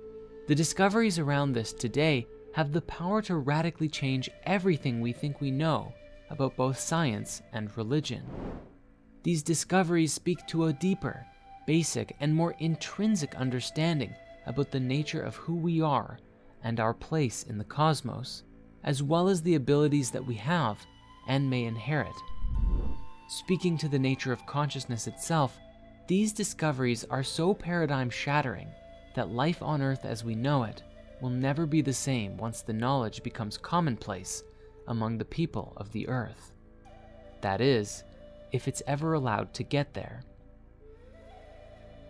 the discoveries around this today have the power to radically change everything we think we know about both science and religion. These discoveries speak to a deeper, basic, and more intrinsic understanding about the nature of who we are and our place in the cosmos, as well as the abilities that we have and may inherit. Speaking to the nature of consciousness itself, these discoveries are so paradigm-shattering that life on Earth as we know it will never be the same once the knowledge becomes commonplace among the people of the Earth. That is, if it's ever allowed to get there.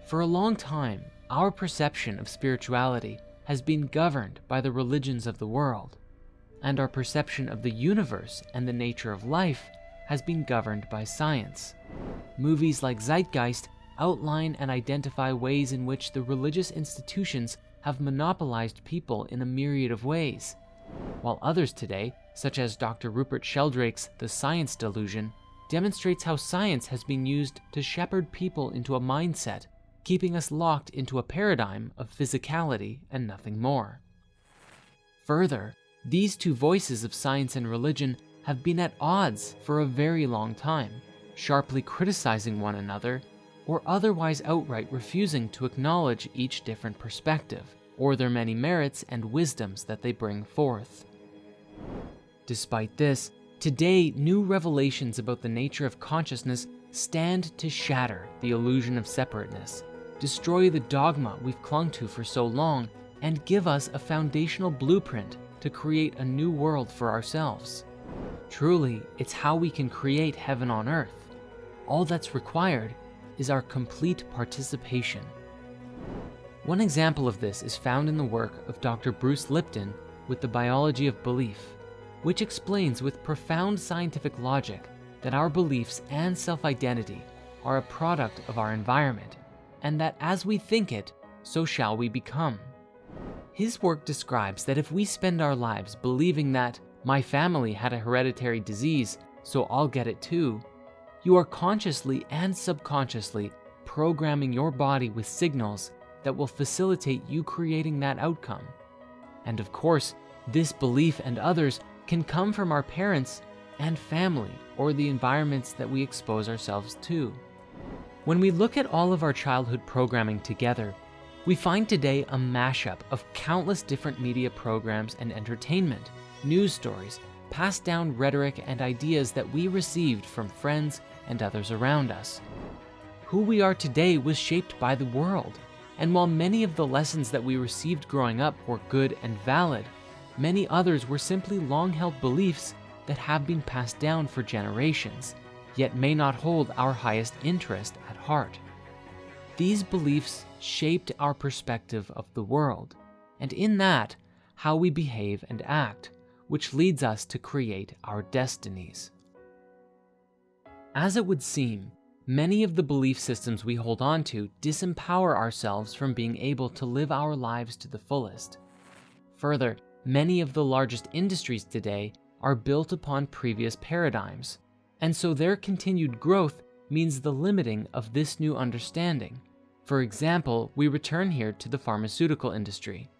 For a long time, our perception of spirituality has been governed by the religions of the world, and our perception of the universe and the nature of life has been governed by science. Movies like Zeitgeist outline and identify ways in which the religious institutions have monopolized people in a myriad of ways, while others today, such as Dr. Rupert Sheldrake's The Science Delusion, demonstrates how science has been used to shepherd people into a mindset, keeping us locked into a paradigm of physicality and nothing more. Further, these two voices of science and religion have been at odds for a very long time, sharply criticizing one another, or otherwise outright refusing to acknowledge each different perspective, or their many merits and wisdoms that they bring forth. Despite this, today new revelations about the nature of consciousness stand to shatter the illusion of separateness, destroy the dogma we've clung to for so long, and give us a foundational blueprint to create a new world for ourselves. Truly, it's how we can create heaven on earth. All that's required is our complete participation. One example of this is found in the work of Dr. Bruce Lipton with The Biology of Belief, which explains with profound scientific logic that our beliefs and self-identity are a product of our environment, and that as we think it, so shall we become. His work describes that if we spend our lives believing that my family had a hereditary disease, so I'll get it too, you are consciously and subconsciously programming your body with signals that will facilitate you creating that outcome. And of course, this belief and others can come from our parents and family or the environments that we expose ourselves to. When we look at all of our childhood programming together, we find today a mashup of countless different media programs and entertainment, news stories, passed down rhetoric and ideas that we received from friends and others around us. Who we are today was shaped by the world, and while many of the lessons that we received growing up were good and valid, many others were simply long-held beliefs that have been passed down for generations, yet may not hold our highest interest at heart. These beliefs shaped our perspective of the world, and in that, how we behave and act, which leads us to create our destinies. As it would seem, many of the belief systems we hold on to disempower ourselves from being able to live our lives to the fullest. Further, many of the largest industries today are built upon previous paradigms, and so their continued growth means the limiting of this new understanding. For example, we return here to the pharmaceutical industry.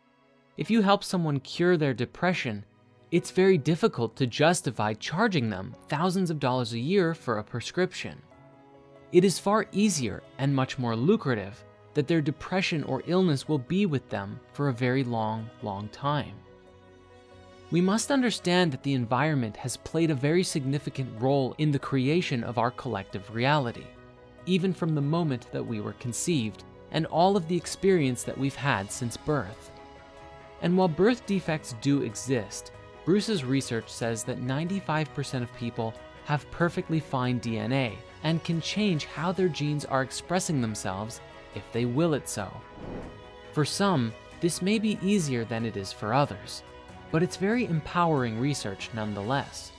If you help someone cure their depression, it's very difficult to justify charging them thousands of dollars a year for a prescription. It is far easier and much more lucrative that their depression or illness will be with them for a very long time. We must understand that the environment has played a very significant role in the creation of our collective reality, even from the moment that we were conceived and all of the experience that we've had since birth. And while birth defects do exist, Bruce's research says that 95% of people have perfectly fine DNA and can change how their genes are expressing themselves if they will it so. For some, this may be easier than it is for others, but it's very empowering research nonetheless.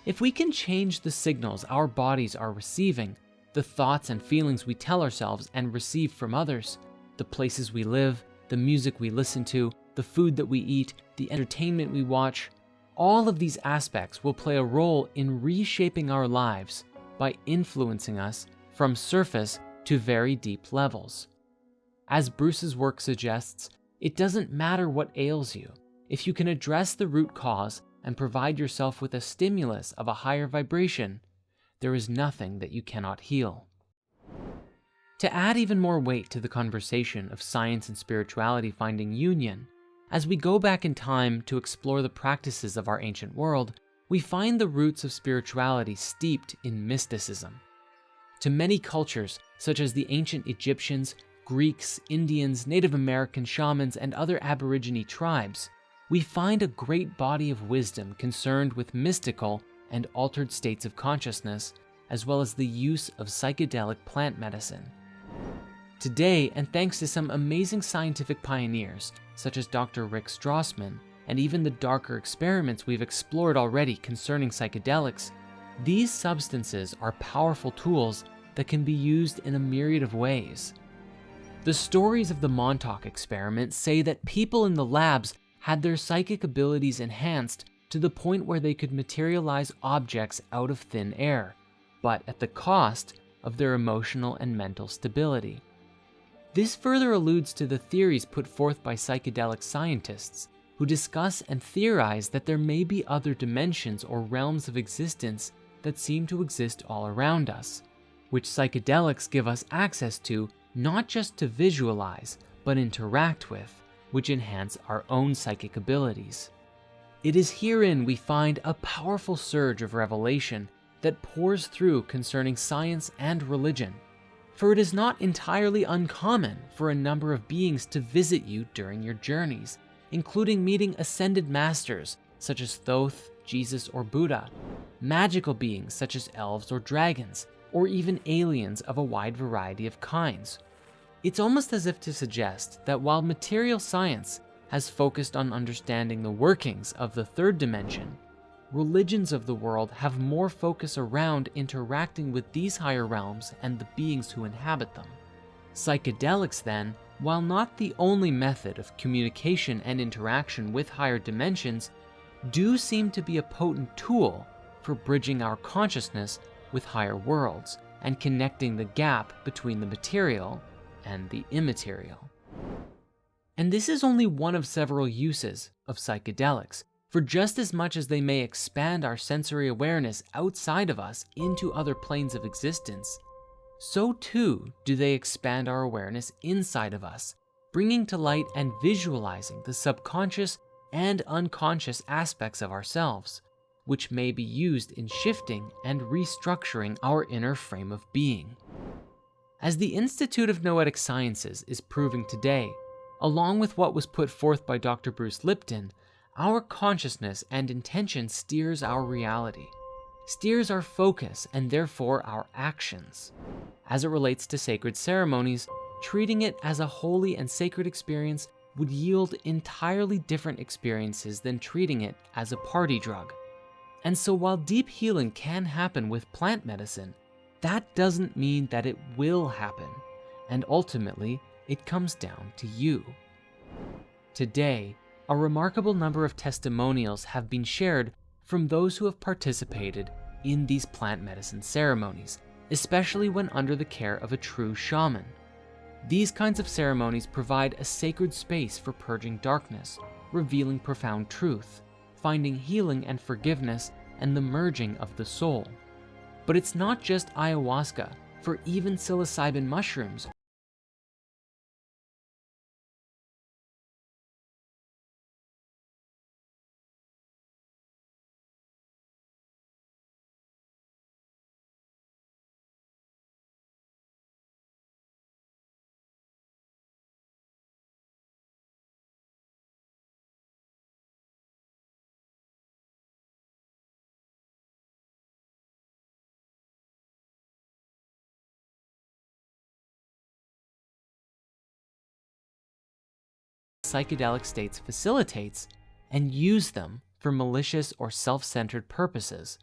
If we can change the signals our bodies are receiving, the thoughts and feelings we tell ourselves and receive from others, the places we live, the music we listen to, the food that we eat, the entertainment we watch, all of these aspects will play a role in reshaping our lives by influencing us from surface to very deep levels. As Bruce's work suggests, it doesn't matter what ails you. If you can address the root cause and provide yourself with a stimulus of a higher vibration, there is nothing that you cannot heal. To add even more weight to the conversation of science and spirituality finding union, as we go back in time to explore the practices of our ancient world, we find the roots of spirituality steeped in mysticism. To many cultures, such as the ancient Egyptians, Greeks, Indians, Native American shamans, and other Aborigine tribes, we find a great body of wisdom concerned with mystical and altered states of consciousness, as well as the use of psychedelic plant medicine. Today, and thanks to some amazing scientific pioneers, such as Dr. Rick Strassman, and even the darker experiments we've explored already concerning psychedelics, these substances are powerful tools that can be used in a myriad of ways. The stories of the Montauk experiment say that people in the labs had their psychic abilities enhanced to the point where they could materialize objects out of thin air, but at the cost of their emotional and mental stability. This further alludes to the theories put forth by psychedelic scientists, who discuss and theorize that there may be other dimensions or realms of existence that seem to exist all around us, which psychedelics give us access to not just to visualize, but interact with, which enhance our own psychic abilities. It is herein we find a powerful surge of revelation that pours through concerning science and religion, for it is not entirely uncommon for a number of beings to visit you during your journeys, including meeting ascended masters such as Thoth, Jesus, or Buddha, magical beings such as elves or dragons, or even aliens of a wide variety of kinds. It's almost as if to suggest that while material science has focused on understanding the workings of the third dimension, religions of the world have more focus around interacting with these higher realms and the beings who inhabit them. Psychedelics, then, while not the only method of communication and interaction with higher dimensions, do seem to be a potent tool for bridging our consciousness with higher worlds and connecting the gap between the material and the immaterial. And this is only one of several uses of psychedelics, for just as much as they may expand our sensory awareness outside of us into other planes of existence, so too do they expand our awareness inside of us, bringing to light and visualizing the subconscious and unconscious aspects of ourselves, which may be used in shifting and restructuring our inner frame of being. As the Institute of Noetic Sciences is proving today, along with what was put forth by Dr. Bruce Lipton, our consciousness and intention steers our reality, steers our focus and therefore our actions. As it relates to sacred ceremonies, treating it as a holy and sacred experience would yield entirely different experiences than treating it as a party drug. And so while deep healing can happen with plant medicine, that doesn't mean that it will happen, and ultimately, it comes down to you. Today, a remarkable number of testimonials have been shared from those who have participated in these plant medicine ceremonies, especially when under the care of a true shaman. These kinds of ceremonies provide a sacred space for purging darkness, revealing profound truth, finding healing and forgiveness, and the merging of the soul. But it's not just ayahuasca, for even psilocybin mushrooms psychedelic states facilitates and use them for malicious or self-centered purposes.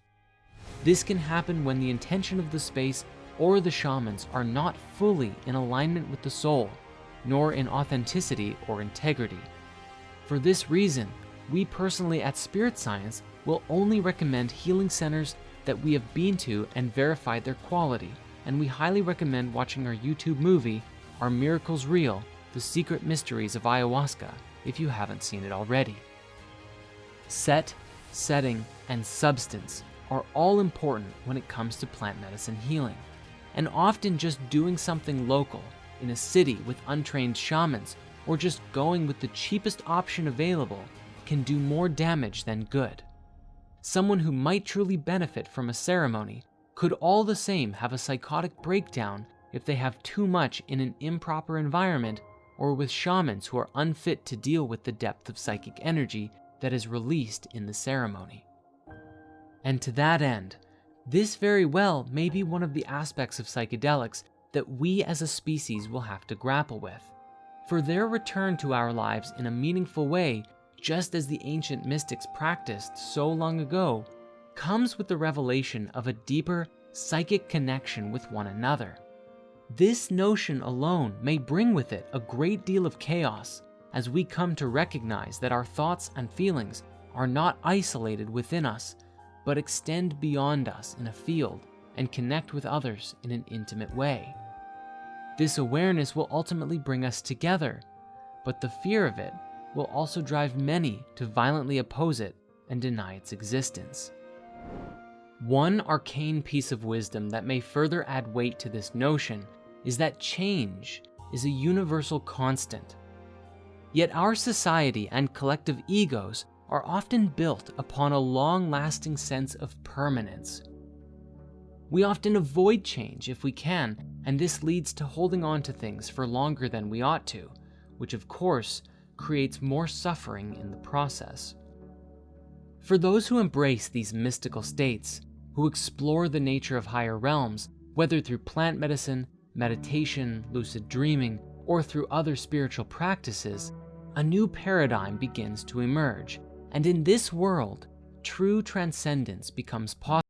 This can happen when the intention of the space or the shamans are not fully in alignment with the soul, nor in authenticity or integrity. For this reason, we personally at Spirit Science will only recommend healing centers that we have been to and verified their quality, and we highly recommend watching our YouTube movie, Are Miracles Real? The Secret Mysteries of Ayahuasca, if you haven't seen it already. Set, setting, and substance are all important when it comes to plant medicine healing, and often just doing something local in a city with untrained shamans or just going with the cheapest option available can do more damage than good. Someone who might truly benefit from a ceremony could all the same have a psychotic breakdown if they have too much in an improper environment or with shamans who are unfit to deal with the depth of psychic energy that is released in the ceremony. And to that end, this very well may be one of the aspects of psychedelics that we as a species will have to grapple with. For their return to our lives in a meaningful way, just as the ancient mystics practiced so long ago, comes with the revelation of a deeper psychic connection with one another. This notion alone may bring with it a great deal of chaos as we come to recognize that our thoughts and feelings are not isolated within us, but extend beyond us in a field and connect with others in an intimate way. This awareness will ultimately bring us together, but the fear of it will also drive many to violently oppose it and deny its existence. One arcane piece of wisdom that may further add weight to this notion is that change is a universal constant. Yet our society and collective egos are often built upon a long-lasting sense of permanence. We often avoid change if we can, and this leads to holding on to things for longer than we ought to, which of course creates more suffering in the process. For those who embrace these mystical states, who explore the nature of higher realms, whether through plant medicine, meditation, lucid dreaming, or through other spiritual practices, a new paradigm begins to emerge, and in this world, true transcendence becomes possible.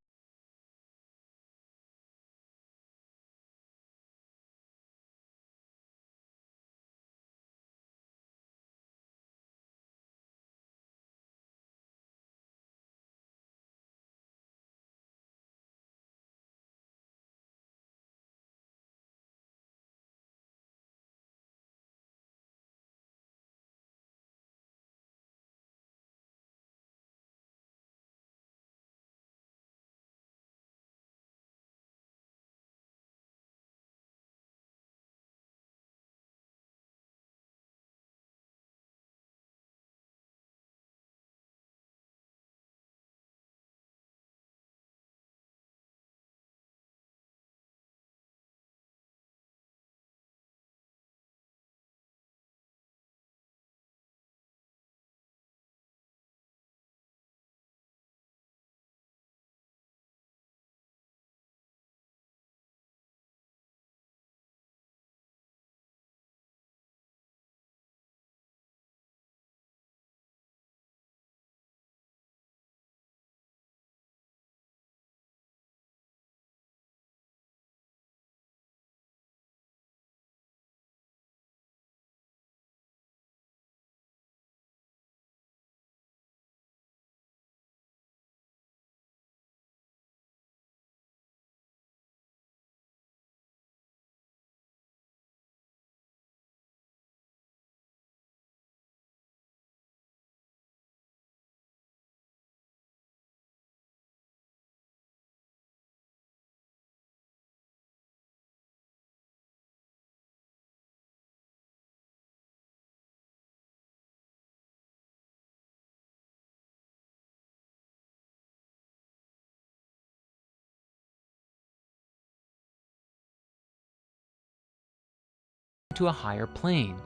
To a higher plane,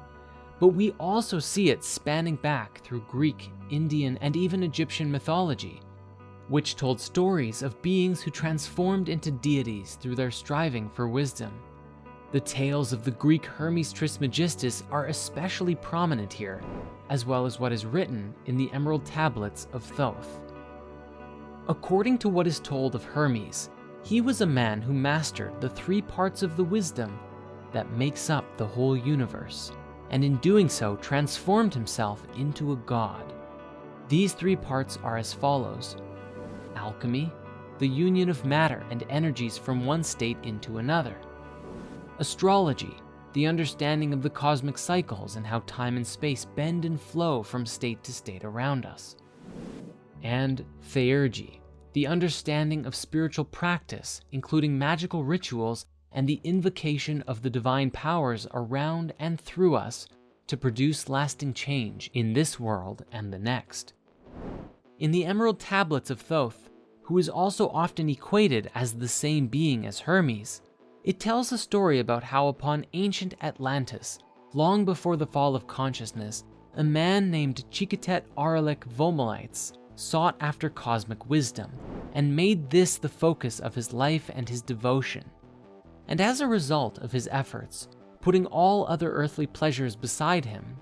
but we also see it spanning back through Greek, Indian, and even Egyptian mythology, which told stories of beings who transformed into deities through their striving for wisdom. The tales of the Greek Hermes Trismegistus are especially prominent here, as well as what is written in the Emerald Tablets of Thoth. According to what is told of Hermes, he was a man who mastered the 3 parts of the wisdom that makes up the whole universe, and in doing so transformed himself into a god. These 3 parts are as follows: alchemy, the union of matter and energies from one state into another; astrology, the understanding of the cosmic cycles and how time and space bend and flow from state to state around us; and theurgy, the understanding of spiritual practice, including magical rituals and the invocation of the divine powers around and through us to produce lasting change in this world and the next. In the Emerald Tablets of Thoth, who is also often equated as the same being as Hermes, it tells a story about how upon ancient Atlantis, long before the fall of consciousness, a man named Chiketet Aralek Vomalites sought after cosmic wisdom and made this the focus of his life and his devotion. And as a result of his efforts, putting all other earthly pleasures beside him,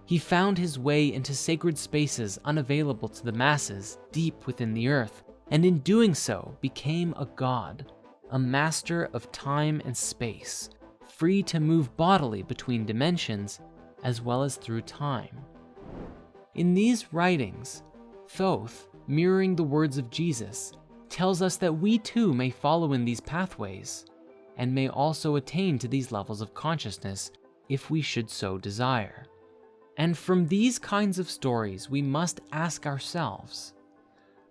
he found his way into sacred spaces unavailable to the masses deep within the earth, and in doing so became a god, a master of time and space, free to move bodily between dimensions as well as through time. In these writings, Thoth, mirroring the words of Jesus, tells us that we too may follow in these pathways, and may also attain to these levels of consciousness if we should so desire. And from these kinds of stories, we must ask ourselves,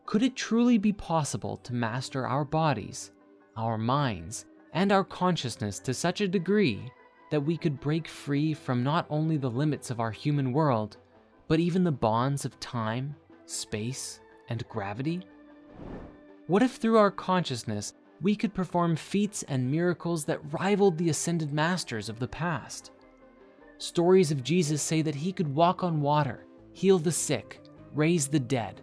could it truly be possible to master our bodies, our minds, and our consciousness to such a degree that we could break free from not only the limits of our human world, but even the bonds of time, space, and gravity? What if through our consciousness, we could perform feats and miracles that rivaled the ascended masters of the past? Stories of Jesus say that he could walk on water, heal the sick, raise the dead.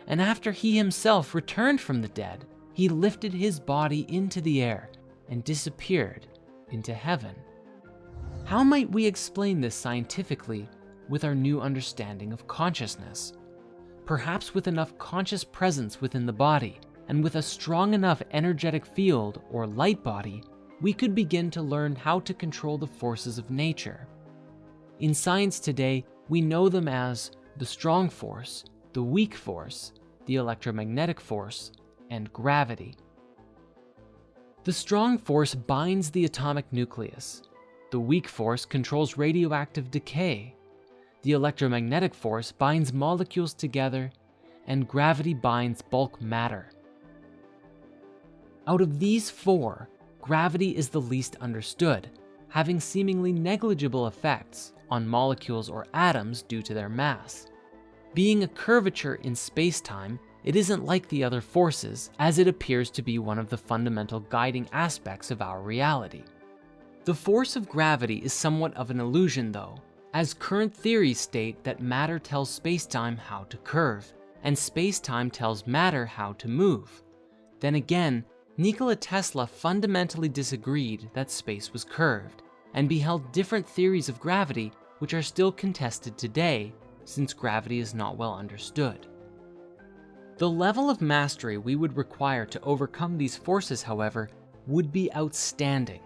And after he himself returned from the dead, he lifted his body into the air and disappeared into heaven. How might we explain this scientifically with our new understanding of consciousness? Perhaps with enough conscious presence within the body, and with a strong enough energetic field or light body, we could begin to learn how to control the forces of nature. In science today, we know them as the strong force, the weak force, the electromagnetic force, and gravity. The strong force binds the atomic nucleus. The weak force controls radioactive decay. The electromagnetic force binds molecules together, and gravity binds bulk matter. Out of these four, gravity is the least understood, having seemingly negligible effects on molecules or atoms due to their mass. Being a curvature in space-time, it isn't like the other forces, as it appears to be one of the fundamental guiding aspects of our reality. The force of gravity is somewhat of an illusion though, as current theories state that matter tells space-time how to curve, and space-time tells matter how to move. Then again, Nikola Tesla fundamentally disagreed that space was curved, and beheld different theories of gravity which are still contested today, since gravity is not well understood. The level of mastery we would require to overcome these forces, however, would be outstanding.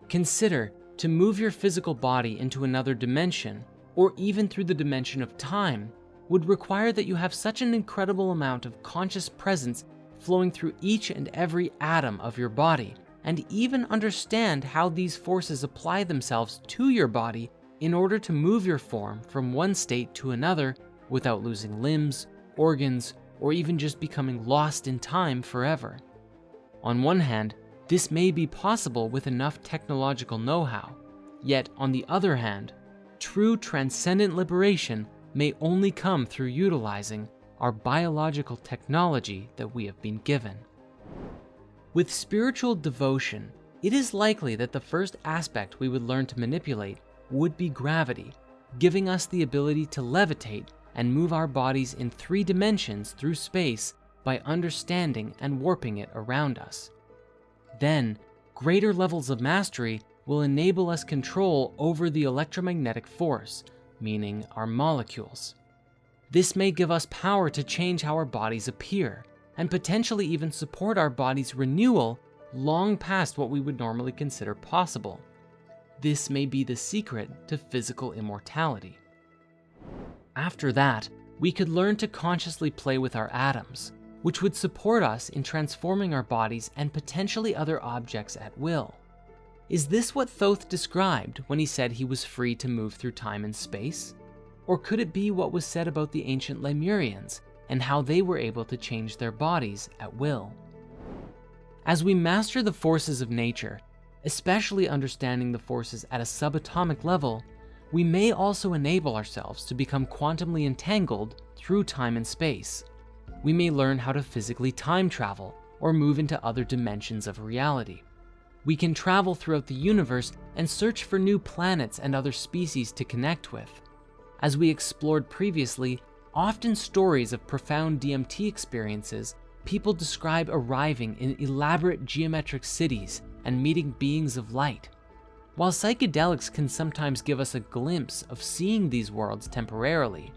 Consider, to move your physical body into another dimension, or even through the dimension of time, would require that you have such an incredible amount of conscious presence flowing through each and every atom of your body, and even understand how these forces apply themselves to your body in order to move your form from one state to another without losing limbs, organs, or even just becoming lost in time forever. On one hand, this may be possible with enough technological know-how, yet on the other hand, true transcendent liberation may only come through utilizing our biological technology that we have been given. With spiritual devotion, it is likely that the first aspect we would learn to manipulate would be gravity, giving us the ability to levitate and move our bodies in 3 dimensions through space by understanding and warping it around us. Then, greater levels of mastery will enable us control over the electromagnetic force, meaning our molecules. This may give us power to change how our bodies appear, and potentially even support our body's renewal long past what we would normally consider possible. This may be the secret to physical immortality. After that, we could learn to consciously play with our atoms, which would support us in transforming our bodies and potentially other objects at will. Is this what Thoth described when he said he was free to move through time and space? Or could it be what was said about the ancient Lemurians and how they were able to change their bodies at will? As we master the forces of nature, especially understanding the forces at a subatomic level, we may also enable ourselves to become quantumly entangled through time and space. We may learn how to physically time travel or move into other dimensions of reality. We can travel throughout the universe and search for new planets and other species to connect with. As we explored previously, often stories of profound DMT experiences, people describe arriving in elaborate geometric cities and meeting beings of light. While psychedelics can sometimes give us a glimpse of seeing these worlds temporarily,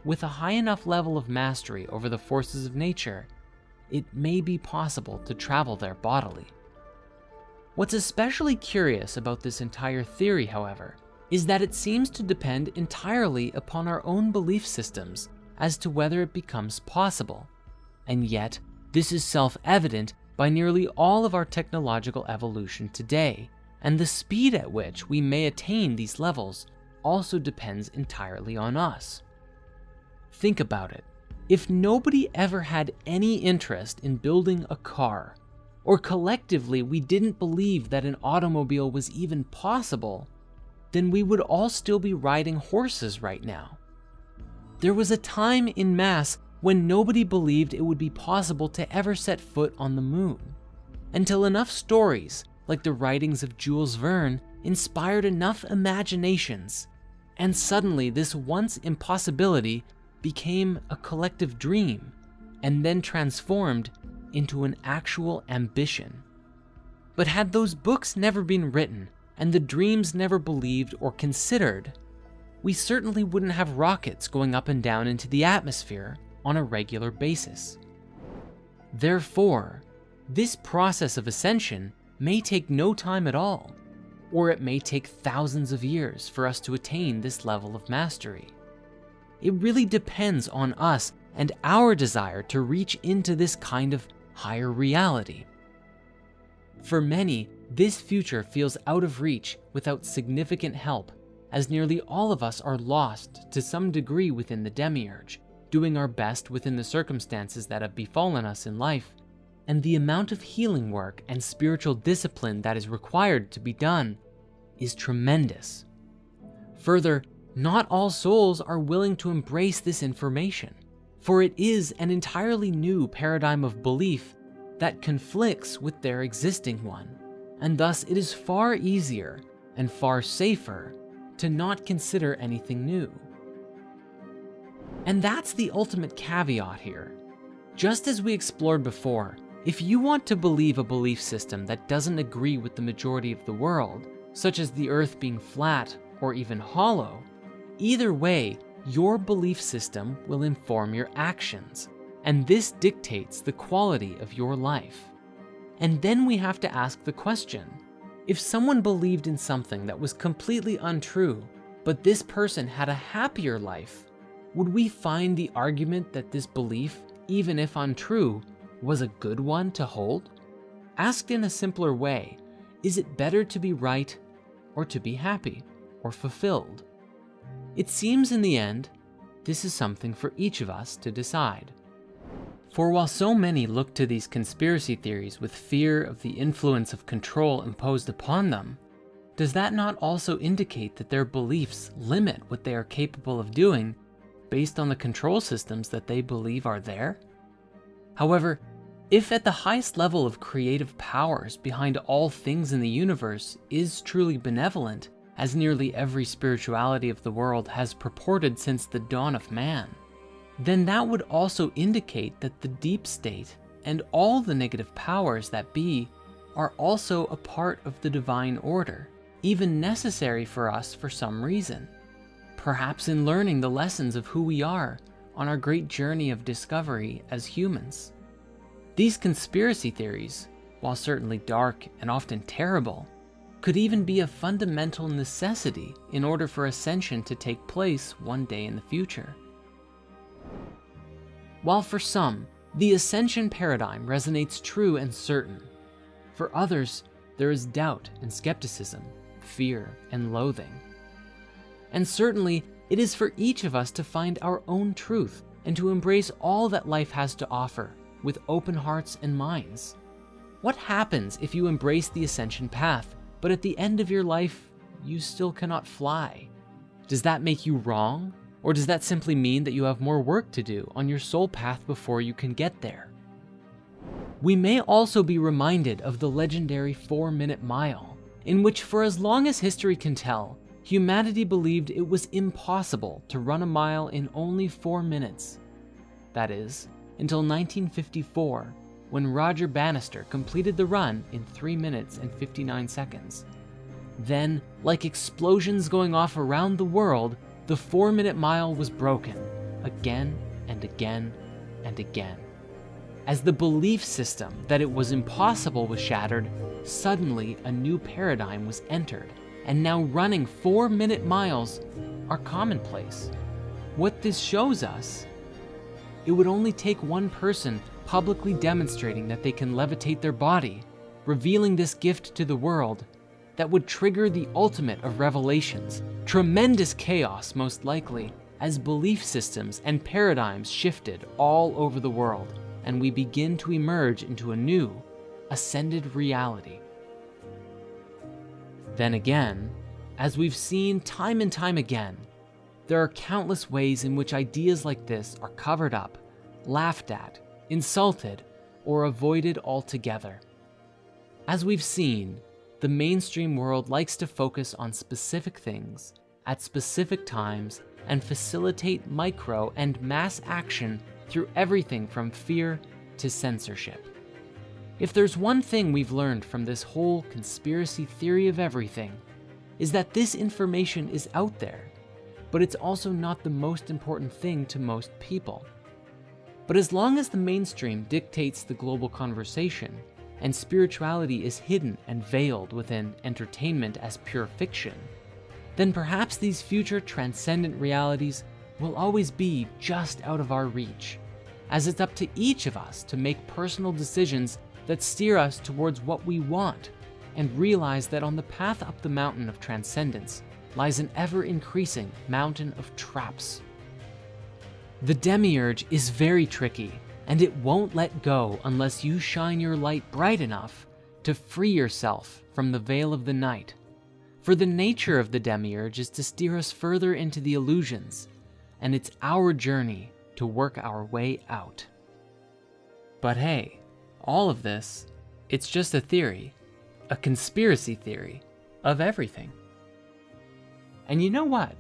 with a high enough level of mastery over the forces of nature, it may be possible to travel there bodily. What's especially curious about this entire theory, however, is that it seems to depend entirely upon our own belief systems as to whether it becomes possible. And yet, this is self-evident by nearly all of our technological evolution today, and the speed at which we may attain these levels also depends entirely on us. Think about it. If nobody ever had any interest in building a car, or collectively we didn't believe that an automobile was even possible, then we would all still be riding horses right now. There was a time in mass when nobody believed it would be possible to ever set foot on the moon, until enough stories, like the writings of Jules Verne, inspired enough imaginations, and suddenly this once impossibility became a collective dream, and then transformed into an actual ambition. But had those books never been written, and the dreams never believed or considered, we certainly wouldn't have rockets going up and down into the atmosphere on a regular basis. Therefore, this process of ascension may take no time at all, or it may take thousands of years for us to attain this level of mastery. It really depends on us and our desire to reach into this kind of higher reality. For many, this future feels out of reach without significant help, as nearly all of us are lost to some degree within the demiurge, doing our best within the circumstances that have befallen us in life, and the amount of healing work and spiritual discipline that is required to be done is tremendous. Further, not all souls are willing to embrace this information, for it is an entirely new paradigm of belief that conflicts with their existing one, and thus it is far easier and far safer to not consider anything new. And that's the ultimate caveat here. Just as we explored before, if you want to believe a belief system that doesn't agree with the majority of the world, such as the Earth being flat or even hollow, either way, your belief system will inform your actions, and this dictates the quality of your life. And then we have to ask the question, if someone believed in something that was completely untrue, but this person had a happier life, would we find the argument that this belief, even if untrue, was a good one to hold? Asked in a simpler way, is it better to be right or to be happy or fulfilled? It seems in the end, this is something for each of us to decide. For while so many look to these conspiracy theories with fear of the influence of control imposed upon them, does that not also indicate that their beliefs limit what they are capable of doing based on the control systems that they believe are there? However, if at the highest level of creative powers behind all things in the universe is truly benevolent, as nearly every spirituality of the world has purported since the dawn of man, then that would also indicate that the deep state and all the negative powers that be are also a part of the divine order, even necessary for us for some reason, perhaps in learning the lessons of who we are on our great journey of discovery as humans. These conspiracy theories, while certainly dark and often terrible, could even be a fundamental necessity in order for ascension to take place one day in the future. While for some, the ascension paradigm resonates true and certain, for others, there is doubt and skepticism, fear and loathing. And certainly, it is for each of us to find our own truth and to embrace all that life has to offer with open hearts and minds. What happens if you embrace the ascension path, but at the end of your life, you still cannot fly? Does that make you wrong? Or does that simply mean that you have more work to do on your soul path before you can get there? We may also be reminded of the legendary 4-minute mile, in which for as long as history can tell, humanity believed it was impossible to run a mile in only 4 minutes. That is, until 1954, when Roger Bannister completed the run in 3 minutes and 59 seconds. Then, like explosions going off around the world, the 4-minute mile was broken again and again and again. As the belief system that it was impossible was shattered, suddenly a new paradigm was entered, and now running 4-minute miles are commonplace. What this shows us, it would only take one person publicly demonstrating that they can levitate their body, revealing this gift to the world, that would trigger the ultimate of revelations, tremendous chaos most likely, as belief systems and paradigms shifted all over the world, and we begin to emerge into a new, ascended reality. Then again, as we've seen time and time again, there are countless ways in which ideas like this are covered up, laughed at, insulted, or avoided altogether. As we've seen, the mainstream world likes to focus on specific things at specific times and facilitate micro and mass action through everything from fear to censorship. If there's one thing we've learned from this whole conspiracy theory of everything, is that this information is out there, but it's also not the most important thing to most people. But as long as the mainstream dictates the global conversation, and spirituality is hidden and veiled within entertainment as pure fiction, then perhaps these future transcendent realities will always be just out of our reach, as it's up to each of us to make personal decisions that steer us towards what we want, and realize that on the path up the mountain of transcendence lies an ever-increasing mountain of traps. The demiurge is very tricky, and it won't let go unless you shine your light bright enough to free yourself from the veil of the night. For the nature of the demiurge is to steer us further into the illusions, and it's our journey to work our way out. But hey, all of this, it's just a theory, a conspiracy theory of everything. And you know what?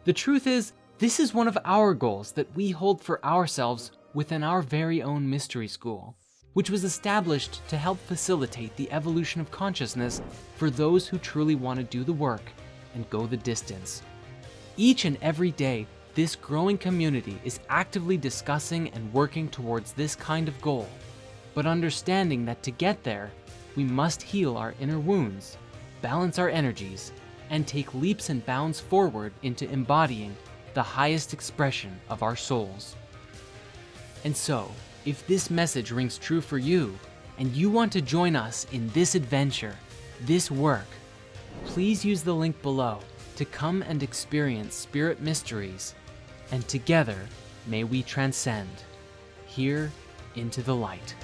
The truth is, this is one of our goals that we hold for ourselves within our very own mystery school, which was established to help facilitate the evolution of consciousness for those who truly want to do the work and go the distance. Each and every day, this growing community is actively discussing and working towards this kind of goal, but understanding that to get there, we must heal our inner wounds, balance our energies, and take leaps and bounds forward into embodying the highest expression of our souls. And so, if this message rings true for you, and you want to join us in this adventure, this work, please use the link below to come and experience Spirit Mysteries, and together may we transcend here into the light.